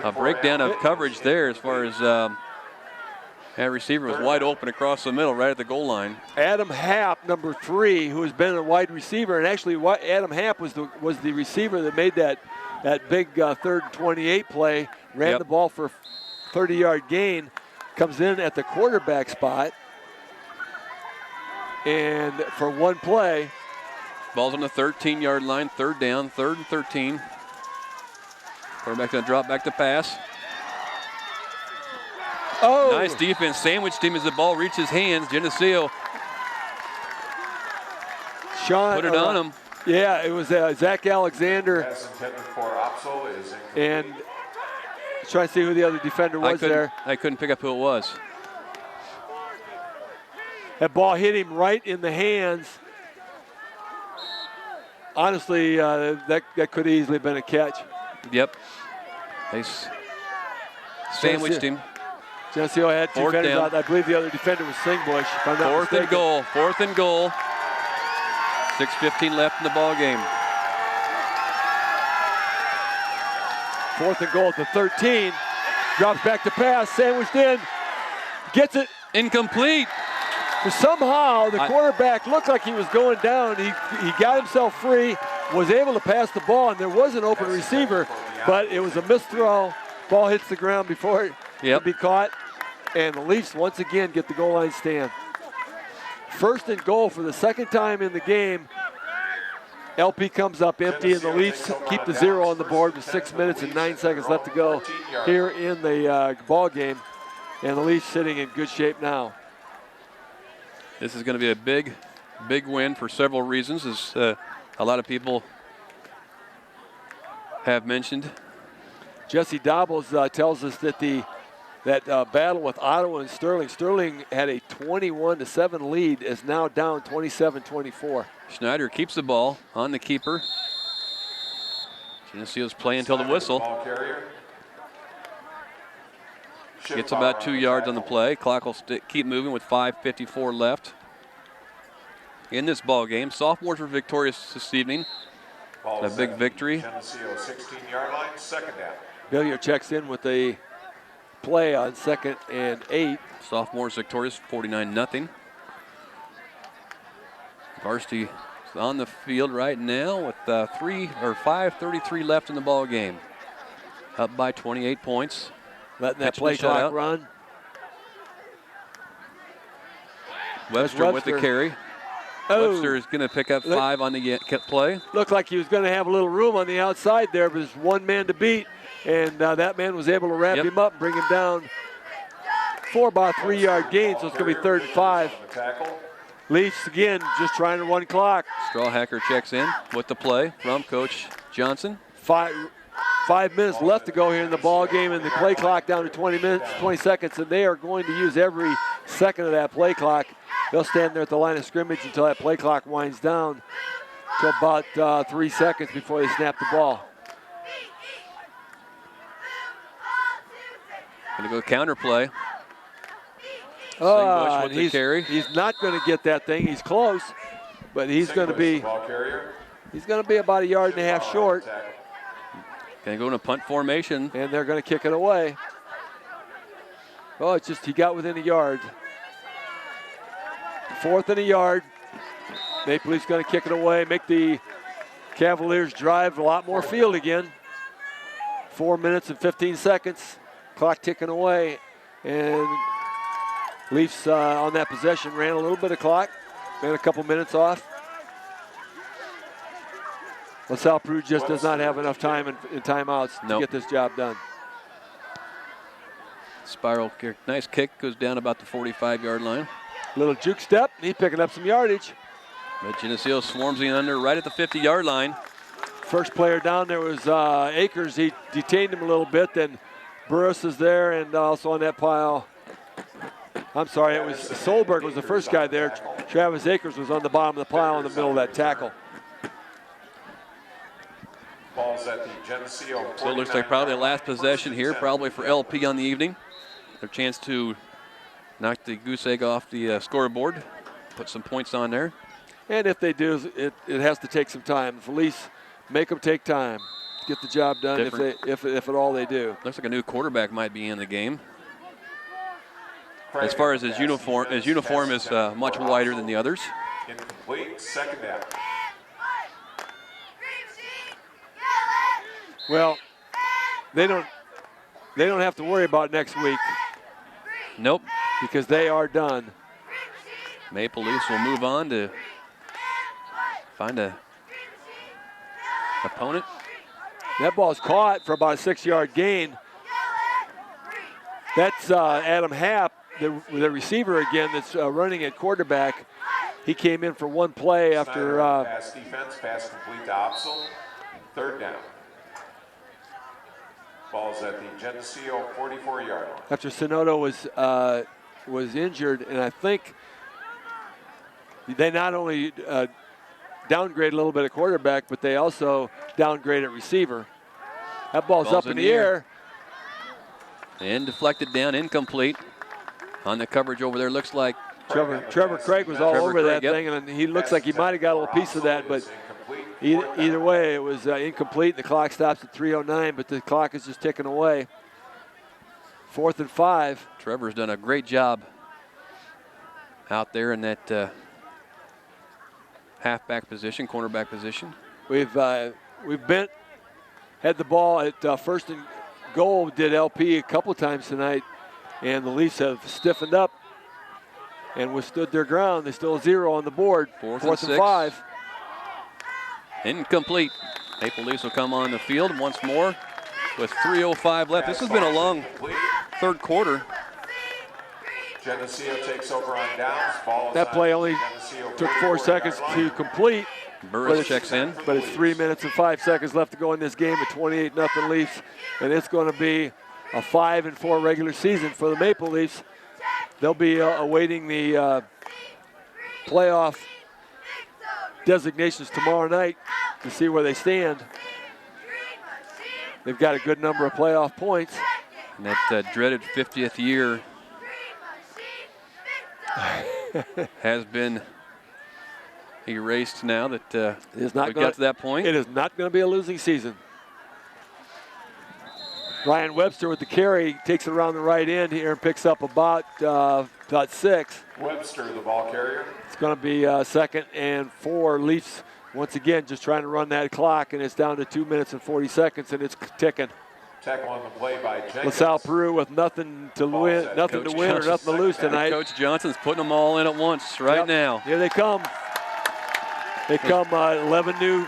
Speaker 1: A breakdown of coverage there as far as that receiver was wide open across the middle right at the goal line.
Speaker 2: Adam Happ, number 3, who has been a wide receiver, and actually Adam Happ was the receiver that made that big 3rd and 28 play, ran the ball for a 30-yard gain, comes in at the quarterback spot. And for 1 play.
Speaker 1: Ball's on the 13-yard line, 3rd down, 3rd and 13. Quarterback going to drop back to pass.
Speaker 2: Oh!
Speaker 1: Nice defense, sandwiched him as the ball reached his hands. Geneseo put it on him.
Speaker 2: Yeah, it was Zach Alexander. And trying to see who the other defender was there.
Speaker 1: I couldn't pick up who it was.
Speaker 2: That ball hit him right in the hands. Honestly, that could easily have been a catch.
Speaker 1: Yep. They sandwiched him.
Speaker 2: Geneseo had 2 defenders out. I believe the other defender was Singbush.
Speaker 1: 4th and goal. 4th and goal. 6:15 left in the ball game.
Speaker 2: 4th and goal at the 13. Drops back to pass. Sandwiched in. Gets it.
Speaker 1: Incomplete.
Speaker 2: Somehow the quarterback looked like he was going down. He got himself free, was able to pass the ball, and there was an open receiver, but it was a missed throw. Ball hits the ground before it could be caught, and the Leafs once again get the goal line stand. 1st and goal for the 2nd time in the game. LP comes up empty, and the Leafs keep the 0 on the board with 6 minutes and 9 seconds left to go here in the ball game, and the Leafs sitting in good shape now.
Speaker 1: This is going to be a big win for several reasons, as a lot of people have mentioned.
Speaker 2: Jesse Dobbles tells us that that battle with Ottawa and Sterling had a 21-7 lead, is now down 27-24.
Speaker 1: Schneider keeps the ball on the keeper. Geneseo's playing until the whistle. Gets about 2 yards on the play. Clock will keep moving with 5:54 left in this ball game. Sophomores were victorious this evening. A big victory.
Speaker 3: Geneseo 16-yard line, 2nd down.
Speaker 2: Billiard checks in with a play on 2nd and 8.
Speaker 1: Sophomores victorious 49-0. Varsity is on the field right now with 5:33 left in the ball game. Up by 28 points.
Speaker 2: Letting that play clock run.
Speaker 1: Webster with the carry. Webster is going to pick up 5 on the play.
Speaker 2: Looked like he was going to have a little room on the outside there, but there's one man to beat, and that man was able to wrap him up and bring him down for about 3-yard gain, so it's going to be 3rd and 5. Leafs again just trying to run clock.
Speaker 1: Strawhacker checks in with the play from Coach Johnson.
Speaker 2: 5 minutes left to go here in the ball game, and the play clock down to 20 seconds, and they are going to use every second of that play clock. They'll stand there at the line of scrimmage until that play clock winds down to about 3 seconds before they snap the ball.
Speaker 1: Going to go counter play. Singbush with the carry.
Speaker 2: He's not going to get that thing. He's close, but he's going to be about 1.5 yards short.
Speaker 1: Going to go in a punt formation.
Speaker 2: And they're going to kick it away. Oh, it's just he got within 1 yard. 4th and 1 yard. Maple Leafs going to kick it away, make the Cavaliers drive a lot more field again. 4 minutes and 15 seconds. Clock ticking away. And Leafs on that possession ran a little bit of clock. Ran a couple minutes off. LaSalle-Peru just does not have enough time in timeouts to get this job done.
Speaker 1: Spiral kick. Nice kick. Goes down about the 45-yard line.
Speaker 2: Little juke step. He's picking up some yardage.
Speaker 1: But Geneseo swarms in under right at the 50-yard line.
Speaker 2: First player down there was Akers. He detained him a little bit. Then Burris is there, and also on that pile. I'm sorry, it was Solberg was the first guy there. Travis Akers was on the bottom of the pile in the middle of that tackle.
Speaker 3: Ball's at the Geneseo.
Speaker 1: So it looks like probably the last possession here, probably for LP on the evening. Their chance to knock the goose egg off the scoreboard, put some points on there.
Speaker 2: And if they do, it has to take some time. The Leafs make them take time to get the job done. If at all they do.
Speaker 1: Looks like a new quarterback might be in the game. As far as his uniform is much wider than the others.
Speaker 3: Incomplete, second down.
Speaker 2: Well, they don't have to worry about next week.
Speaker 1: Nope.
Speaker 2: Because they are done.
Speaker 1: Maple Leafs will move on to find a opponent.
Speaker 2: That ball's caught for about a 6-yard gain. That's Adam Happ, the receiver again, that's running at quarterback. He came in for one play after.
Speaker 3: Pass defense, pass complete to Opsel. Third down. Ball's at the Geneseo 44-yard line.
Speaker 2: After Sonoto was injured, and I think they not only downgrade a little bit at quarterback, but they also downgrade at receiver. That ball's up in the air.
Speaker 1: And deflected down, incomplete. On the coverage over there, looks like
Speaker 2: Trevor Craig was all over that thing, and he looks like he might have got a little piece of that, but either way, it was incomplete. The clock stops at 3:09, but the clock is just ticking away. 4th and 5.
Speaker 1: Trevor's done a great job out there in that halfback position, cornerback position.
Speaker 2: We've had the ball at first and goal. Did LP a couple times tonight, and the Leafs have stiffened up and withstood their ground. They still 0 on the board. 4th and 5.
Speaker 1: Incomplete. Maple Leafs will come on the field once more with 3:05 left. This has been a long third quarter.
Speaker 3: Geneseo takes over on downs.
Speaker 2: That play only took 4 seconds to complete.
Speaker 1: Burris checks in.
Speaker 2: But it's 3 minutes and 5 seconds left to go in this game at 28-0 Leafs. And it's going to be a 5-4 regular season for the Maple Leafs. They'll be awaiting the playoff designations tomorrow night to see where they stand. They've got a good number of playoff points.
Speaker 1: And that dreaded 50th year has been erased now that we got to that point.
Speaker 2: It is not going to be a losing season. Ryan Webster with the carry takes it around the right end here and picks up about 6.
Speaker 3: Webster, the ball carrier.
Speaker 2: It's going to be 2nd and 4. Leafs once again just trying to run that clock, and it's down to 2 minutes and 40 seconds, and it's ticking.
Speaker 3: Tackle on the play by Jenkins.
Speaker 2: LaSalle-Peru with nothing to win or nothing to lose tonight.
Speaker 1: Coach Johnson's putting them all in at once now.
Speaker 2: Here they come. They come 11 new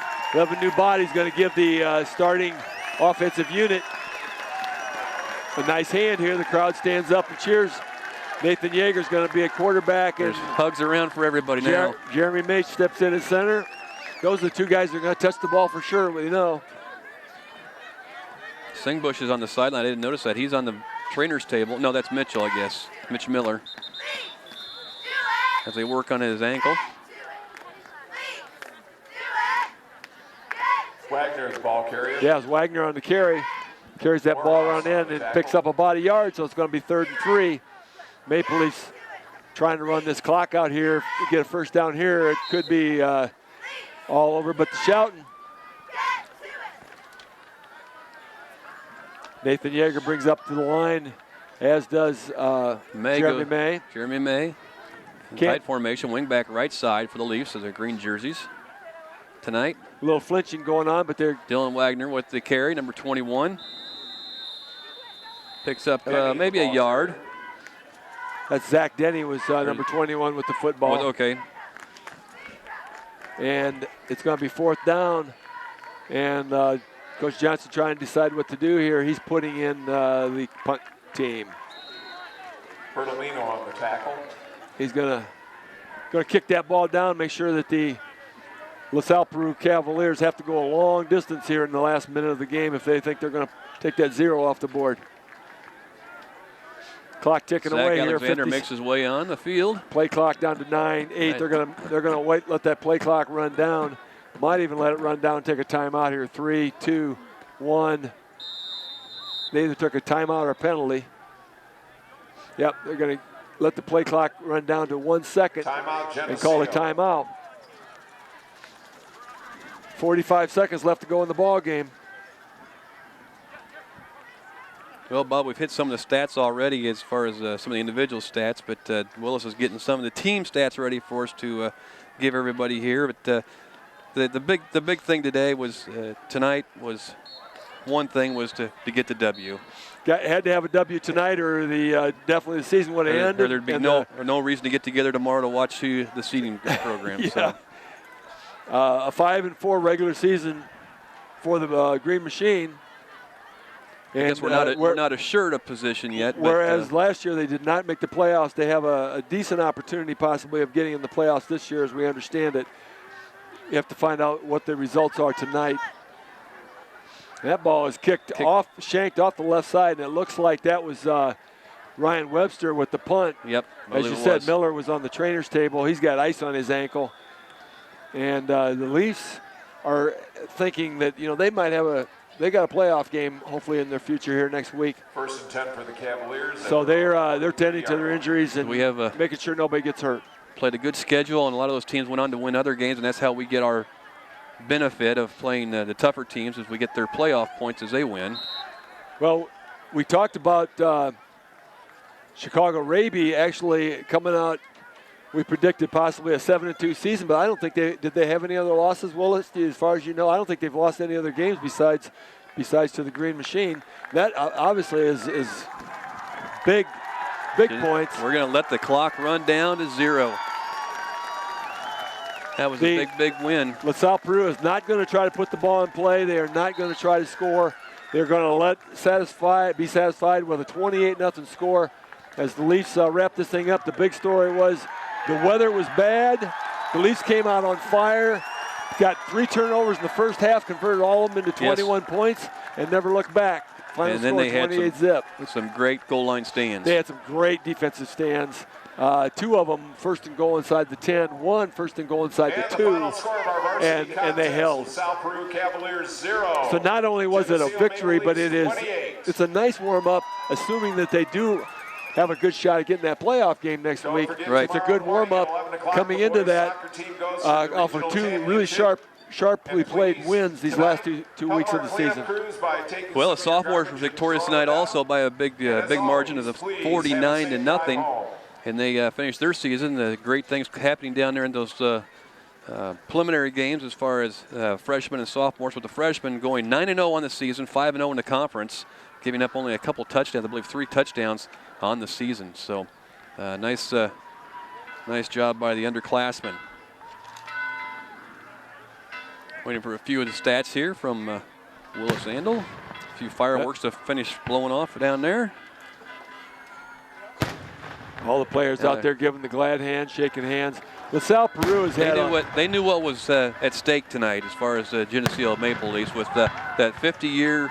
Speaker 2: bodies, going to give the starting offensive unit a nice hand here. The crowd stands up and cheers. Nathan Yeager's going to be a quarterback.
Speaker 1: There's hugs around for everybody now.
Speaker 2: Jeremy Mage steps in at center. Those are the two guys that are going to touch the ball for sure, we know.
Speaker 1: Singbush is on the sideline. I didn't notice that. He's on the trainer's table. No, that's Mitchell, I guess. Mitch Miller. As they work on his ankle.
Speaker 3: Wagner's ball carrier.
Speaker 2: Yeah, it's Wagner on the carry. Carries that ball around in and picks up about a yard, so it's going to be 3rd and 3. Maple Leafs trying to run this clock out here. If we get a first down here, it could be all over, but the shouting. Nathan Yeager brings up to the line, as does Jeremy May.
Speaker 1: Jeremy May. Tight formation, wing back right side for the Leafs as their green jerseys tonight.
Speaker 2: A little flinching going on, but they're...
Speaker 1: Dylan Wagner with the carry, number 21. Picks up maybe a yard.
Speaker 2: That's Zach Denny was number 21 with the football.
Speaker 1: Okay.
Speaker 2: And it's going to be 4th down. And Coach Johnson trying to decide what to do here. He's putting in the punt team.
Speaker 3: Bertolino on the tackle.
Speaker 2: He's going to kick that ball down, make sure that the LaSalle-Peru Cavaliers have to go a long distance here in the last minute of the game if they think they're going to take that 0 off the board. Clock ticking away here.
Speaker 1: Alexander makes his way on the field.
Speaker 2: Play clock down to 9-8. Right. They're gonna wait, let that play clock run down. Might even let it run down and take a timeout here. 3, 2, 1. They either took a timeout or a penalty. Yep, they're gonna let the play clock run down to 1 second and call a timeout. 45 seconds left to go in the ball game.
Speaker 1: Well, Bob, we've hit some of the stats already as far as some of the individual stats, but Willis is getting some of the team stats ready for us to give everybody here. But the big thing today was tonight was one thing was to get the W.
Speaker 2: Had to have a W tonight, or definitely the season would have ended.
Speaker 1: Or there'd be no reason to get together tomorrow to watch the seeding program.
Speaker 2: Yeah.
Speaker 1: So.
Speaker 2: A 5-4 regular season for the Green Machine.
Speaker 1: I guess we're not assured of position yet.
Speaker 2: Whereas last year they did not make the playoffs. They have a decent opportunity possibly of getting in the playoffs this year as we understand it. You have to find out what the results are tonight. That ball is shanked off the left side, and it looks like that was Ryan Webster with the punt.
Speaker 1: Yep.
Speaker 2: As you said, Miller was on the trainer's table. He's got ice on his ankle. And the Leafs are thinking that, they might have they got a playoff game hopefully in their future here next week.
Speaker 3: 1st and 10 for the Cavaliers.
Speaker 2: So they're tending to their injuries and
Speaker 1: we have
Speaker 2: making sure nobody gets hurt.
Speaker 1: Played a good schedule, and a lot of those teams went on to win other games, and that's how we get our benefit of playing the tougher teams as we get their playoff points as they win.
Speaker 2: Well, we talked about Chicago Raby actually coming out. We predicted possibly a 7-2 season, but I don't think did they have any other losses, Willis? As far as you know, I don't think they've lost any other games besides to the Green Machine. That obviously is big points.
Speaker 1: We're going to let the clock run down to 0. That was a big win.
Speaker 2: LaSalle-Peru is not going to try to put the ball in play. They are not going to try to score. They're going to be satisfied with a 28-0 score as the Leafs wrap this thing up. The big story was the weather was bad. The Leafs came out on fire, got 3 turnovers in the first half, converted all of them into 21 points, and never looked back. Final
Speaker 1: and then
Speaker 2: score,
Speaker 1: they had
Speaker 2: 28-zip.
Speaker 1: Some great goal line stands.
Speaker 2: They had some great defensive stands. 2 of them first and goal inside the 10, 1 first and goal inside the 2, and they held.
Speaker 3: LaSalle-Peru Cavaliers 0.
Speaker 2: So not only was it a victory, but it's a nice warm-up, assuming that they do have a good shot at getting that playoff game next week.
Speaker 1: Right.
Speaker 2: It's a good warm-up coming into that off of 2 really sharply played wins these last two weeks of the season.
Speaker 1: Well, the sophomores were victorious tonight also by a big margin of 49-0. And they finished their season. The great things happening down there in those preliminary games as far as freshmen and sophomores, with the freshmen going 9-0 on the season, 5-0 in the conference, giving up only a couple touchdowns, I believe 3 touchdowns on the season. So nice job by the underclassmen. Waiting for a few of the stats here from Willis Andel. A few fireworks to finish blowing off down there.
Speaker 2: All the players out there giving the glad hand, shaking hands. LaSalle-Peru has had
Speaker 1: they knew what was at stake tonight as far as Geneseo Maple Leafs with that 50-year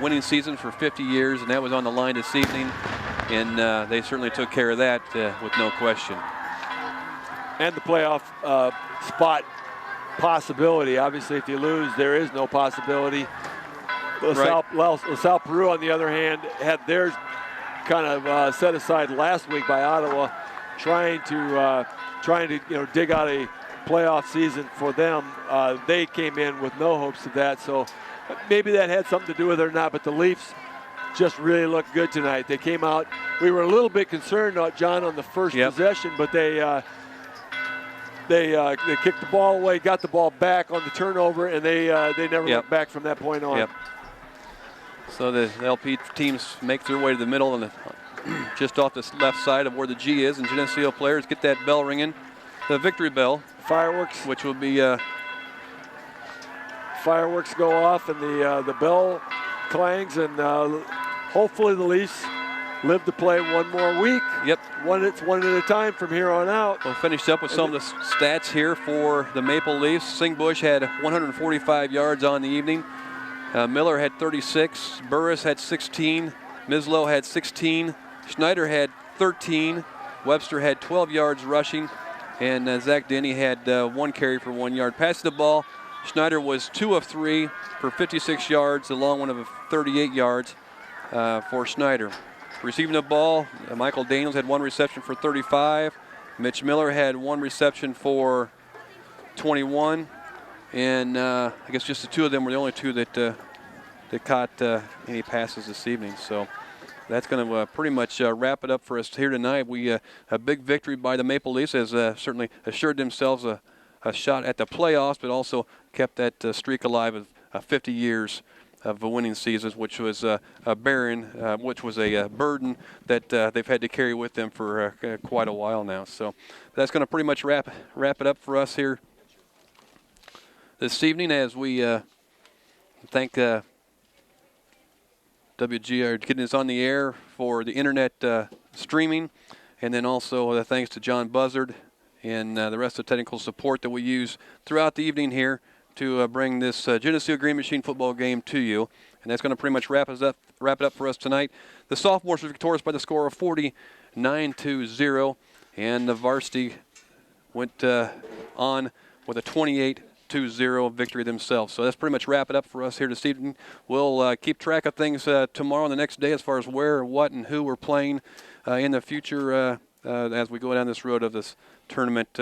Speaker 1: winning season for 50 years, and that was on the line this evening, and they certainly took care of that with no question.
Speaker 2: And the playoff spot possibility. Obviously, if you lose, there is no possibility. LaSalle-Peru, on the other hand, had theirs kind of set aside last week by Ottawa, trying to dig out a playoff season for them. They came in with no hopes of that, so maybe that had something to do with it or not. But the Leafs just really looked good tonight. They came out. We were a little bit concerned, John, on the first possession, but they kicked the ball away, got the ball back on the turnover, and they never looked back from that point on.
Speaker 1: So the LP teams make their way to the middle and just off the left side of where the G is, and Geneseo players get that bell ringing, the victory bell.
Speaker 2: Fireworks.
Speaker 1: Which will be...
Speaker 2: fireworks go off, and the bell clangs, and hopefully the Leafs live to play one more week.
Speaker 1: Yep.
Speaker 2: It's one at a time from here on out.
Speaker 1: We'll finish up with some of the stats here for the Maple Leafs. Singbush had 145 yards on the evening. Miller had 36. Burris had 16. Mislow had 16. Schneider had 13. Webster had 12 yards rushing. And Zach Denny had 1 carry for 1 yard. Passing the ball, Schneider was 2 of 3 for 56 yards. The long one of 38 yards for Schneider. Receiving the ball, Michael Daniels had 1 reception for 35. Mitch Miller had 1 reception for 21. And I guess just the 2 of them were the only 2 that caught any passes this evening. So that's going to pretty much wrap it up for us here tonight. A big victory by the Maple Leafs has certainly assured themselves a shot at the playoffs, but also kept that streak alive of 50 years of winning seasons, which was a burden that they've had to carry with them for quite a while now. So that's going to pretty much wrap it up for us here this evening, as we thank WGR getting us on the air for the internet streaming, and then also thanks to John Buzzard and the rest of the technical support that we use throughout the evening here to bring this Geneseo Green Machine football game to you. And that's going to pretty much wrap it up for us tonight. The sophomores were victorious by the score of 49-0, and the varsity went on with a 28-0 victory themselves. So that's pretty much wrap it up for us here this evening. We'll keep track of things tomorrow and the next day as far as where, what, and who we're playing in the future as we go down this road of this tournament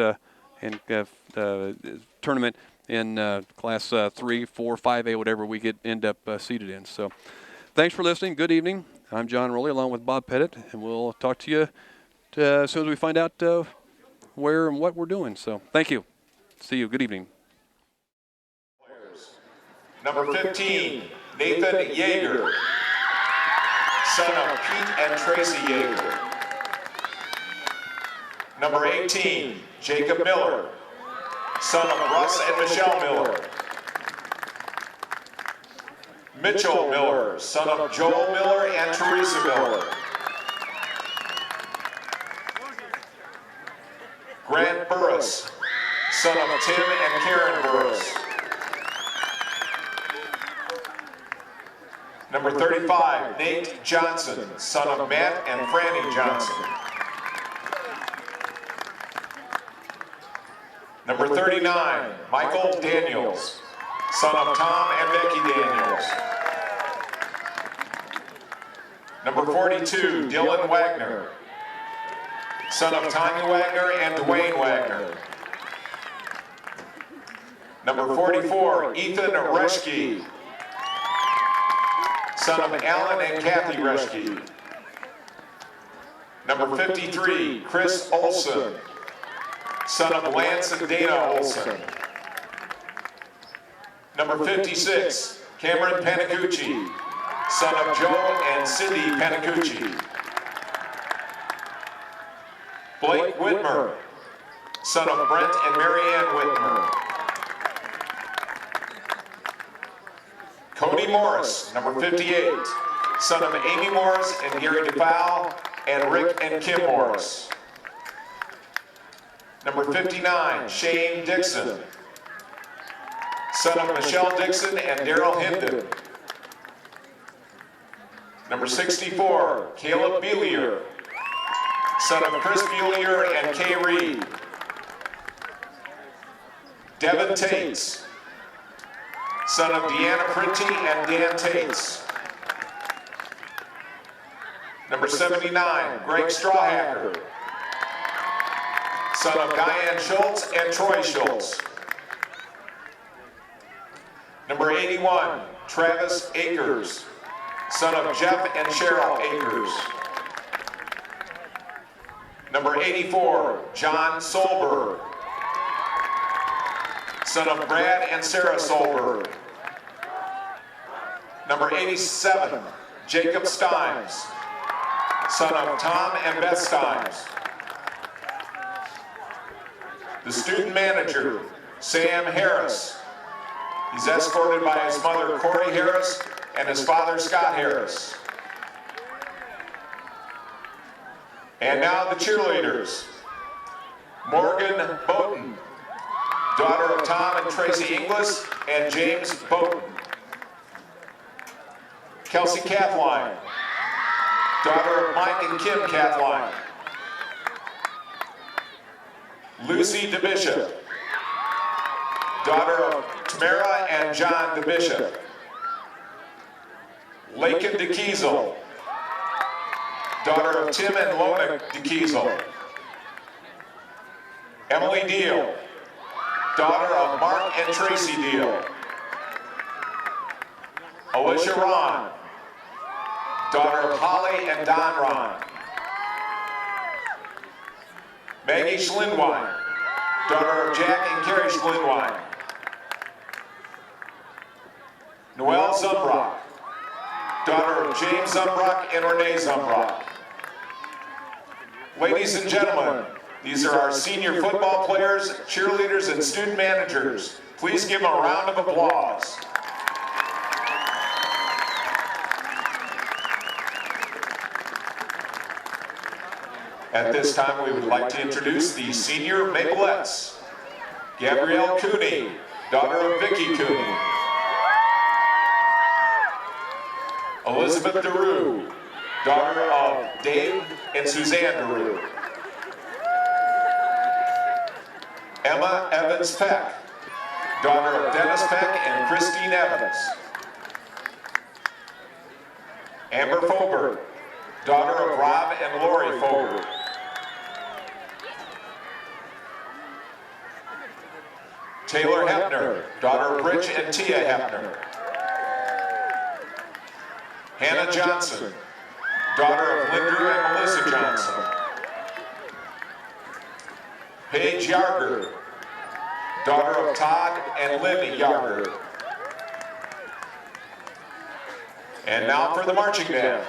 Speaker 1: tournament in Class 3, 4, 5A, whatever we end up seated in. So thanks for listening. Good evening. I'm John Rowley along with Bob Pettit, and we'll talk to you as soon as we find out where and what we're doing. So thank you. See you. Good evening.
Speaker 3: Number 15, Nathan Yeager, son of Pete and Tracy Yeager. Number 18, Jacob Miller, son of Russ and Michelle Miller. Mitchell Miller, son of Joel Miller and Teresa Miller. Grant Burris, son of Tim and Karen Burris. Number 35, Nate Johnson, son of Matt and Franny Johnson. Number 39, Michael Daniels, son of Tom and Becky Daniels. Number 42, Dylan Wagner, son of Tanya Wagner and Dwayne Wagner. Number 44, Ethan Reschke, son of Alan and Kathy Reschke. Number 53, Chris Olson, son of Lance and Dana Olson. Number 56, Cameron Panagucci, son of Joe and Cindy Panagucci. Blake Whitmer, son of Brent and Marianne Whitmer. Cody Morris, number 58, son of Amy Morris and Gary DeFowl and Rick and Kim Morris. Number 59, Shane Dixon, son of Michelle Dixon and Daryl Hinden. Number 64, Caleb Beelier, son of Chris Beelier and Kay Reed. Devin Tates, son of Deanna Printy and Dan Tates. Number 79, Greg Strawhacker, son of Diane Schultz and Troy Schultz. Number 81, Travis Akers, son of Jeff and Cheryl Akers. Number 84, John Solberg, son of Brad and Sarah Solberg. Number 87, Jacob Stimes, son of Tom and Beth Stimes. The student manager, Sam Harris. He's escorted by his mother, Corey Harris, and his father, Scott Harris. And now the cheerleaders. Morgan Bowden, daughter of Tom and Tracy Inglis and James Bowden. Kelsey Kathleen, daughter of Mike and Kim Kathleen. Lucy DeBishop, daughter of Tamara and John DeBishop. Lakin DeKiesel, daughter of Tim and Lona DeKiesel. Emily Deal, daughter of Mark and Tracy Deal. Alicia Ron, daughter of Holly and Don Ron. Maggie Schlindwein, daughter of Jack and Carrie Schlindwein. Noelle Zumbrock, daughter of James Zumbrock and Renee Zumbrock. Ladies and gentlemen, these are our senior football players, cheerleaders, and student managers. Please give them a round of applause. At this time, we would like to introduce the senior Maplettes. Gabrielle Cooney, daughter of Vicki Cooney. Elizabeth DeRue, daughter of Dave and Suzanne DeRue. Emma Evans Peck, daughter of Dennis Peck and Christine Evans. Amber Foberg, daughter of Rob and Lori Foberg. Taylor Hepner, daughter of Rich and Tia Hepner. Hannah Johnson, daughter of Lindrew and Melissa Johnson. Paige Yarger, daughter of Todd and Libby Yarger. And now for the marching band.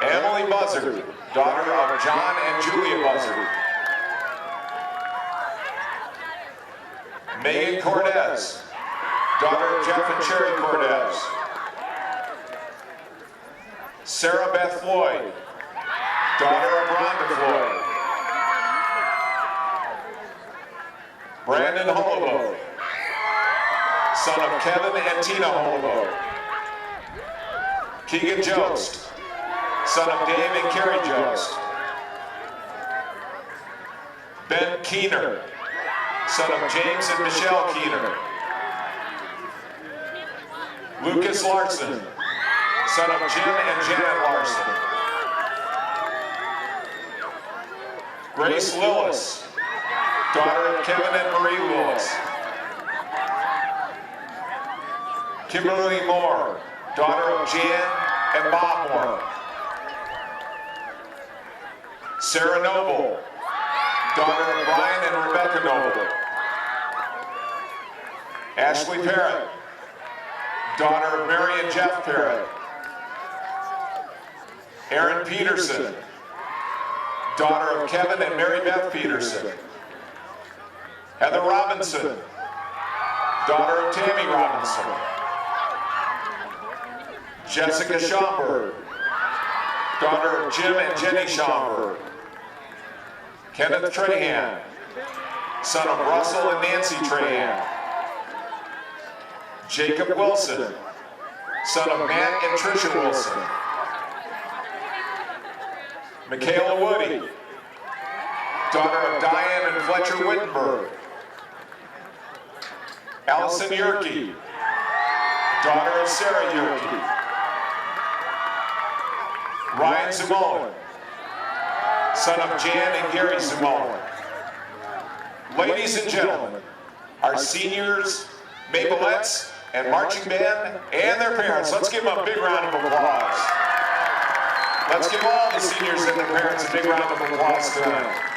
Speaker 3: Emily Buzzard, daughter of John and Julia Buzzard. Megan Cortez, daughter of Jeff and Sherry Cortez. Sarah Beth Floyd, daughter of Rhonda Floyd. Brandon Holobo, son of Kevin and Tina Holobo. Keegan Jost, son of Dave and Carrie Jost. Ben Keener, son of James and Michelle Keener. Lucas Larson, son of Jim and Janet Larson. Grace Lillis, daughter of Kevin and Marie Lillis. Kimberly Moore, daughter of Jan and Bob Moore. Sarah Noble, daughter of Brian and Rebecca Noble. Ashley Parrott, daughter of Mary and Jeff Parrott. Erin Peterson, daughter of Kevin and Mary Beth Peterson. Heather Robinson, daughter of Tammy Robinson. Jessica Schomburg, daughter of Jim and Jenny Schomburg. Kenneth Trahan, son of Russell and Nancy Trahan. Jacob Wilson, son of Matt and Tricia Wilson. Michaela Woody, daughter of Diane and Fletcher Wittenberg. Allison Yerke, daughter of Sarah Yerke. Ryan Zumolen, son of Jan and Gary Zumolen. Ladies and gentlemen, our seniors, Maplettes, and marching band and their parents. Let's give them a big round of applause. Let's give all the seniors and their parents a big round of applause tonight.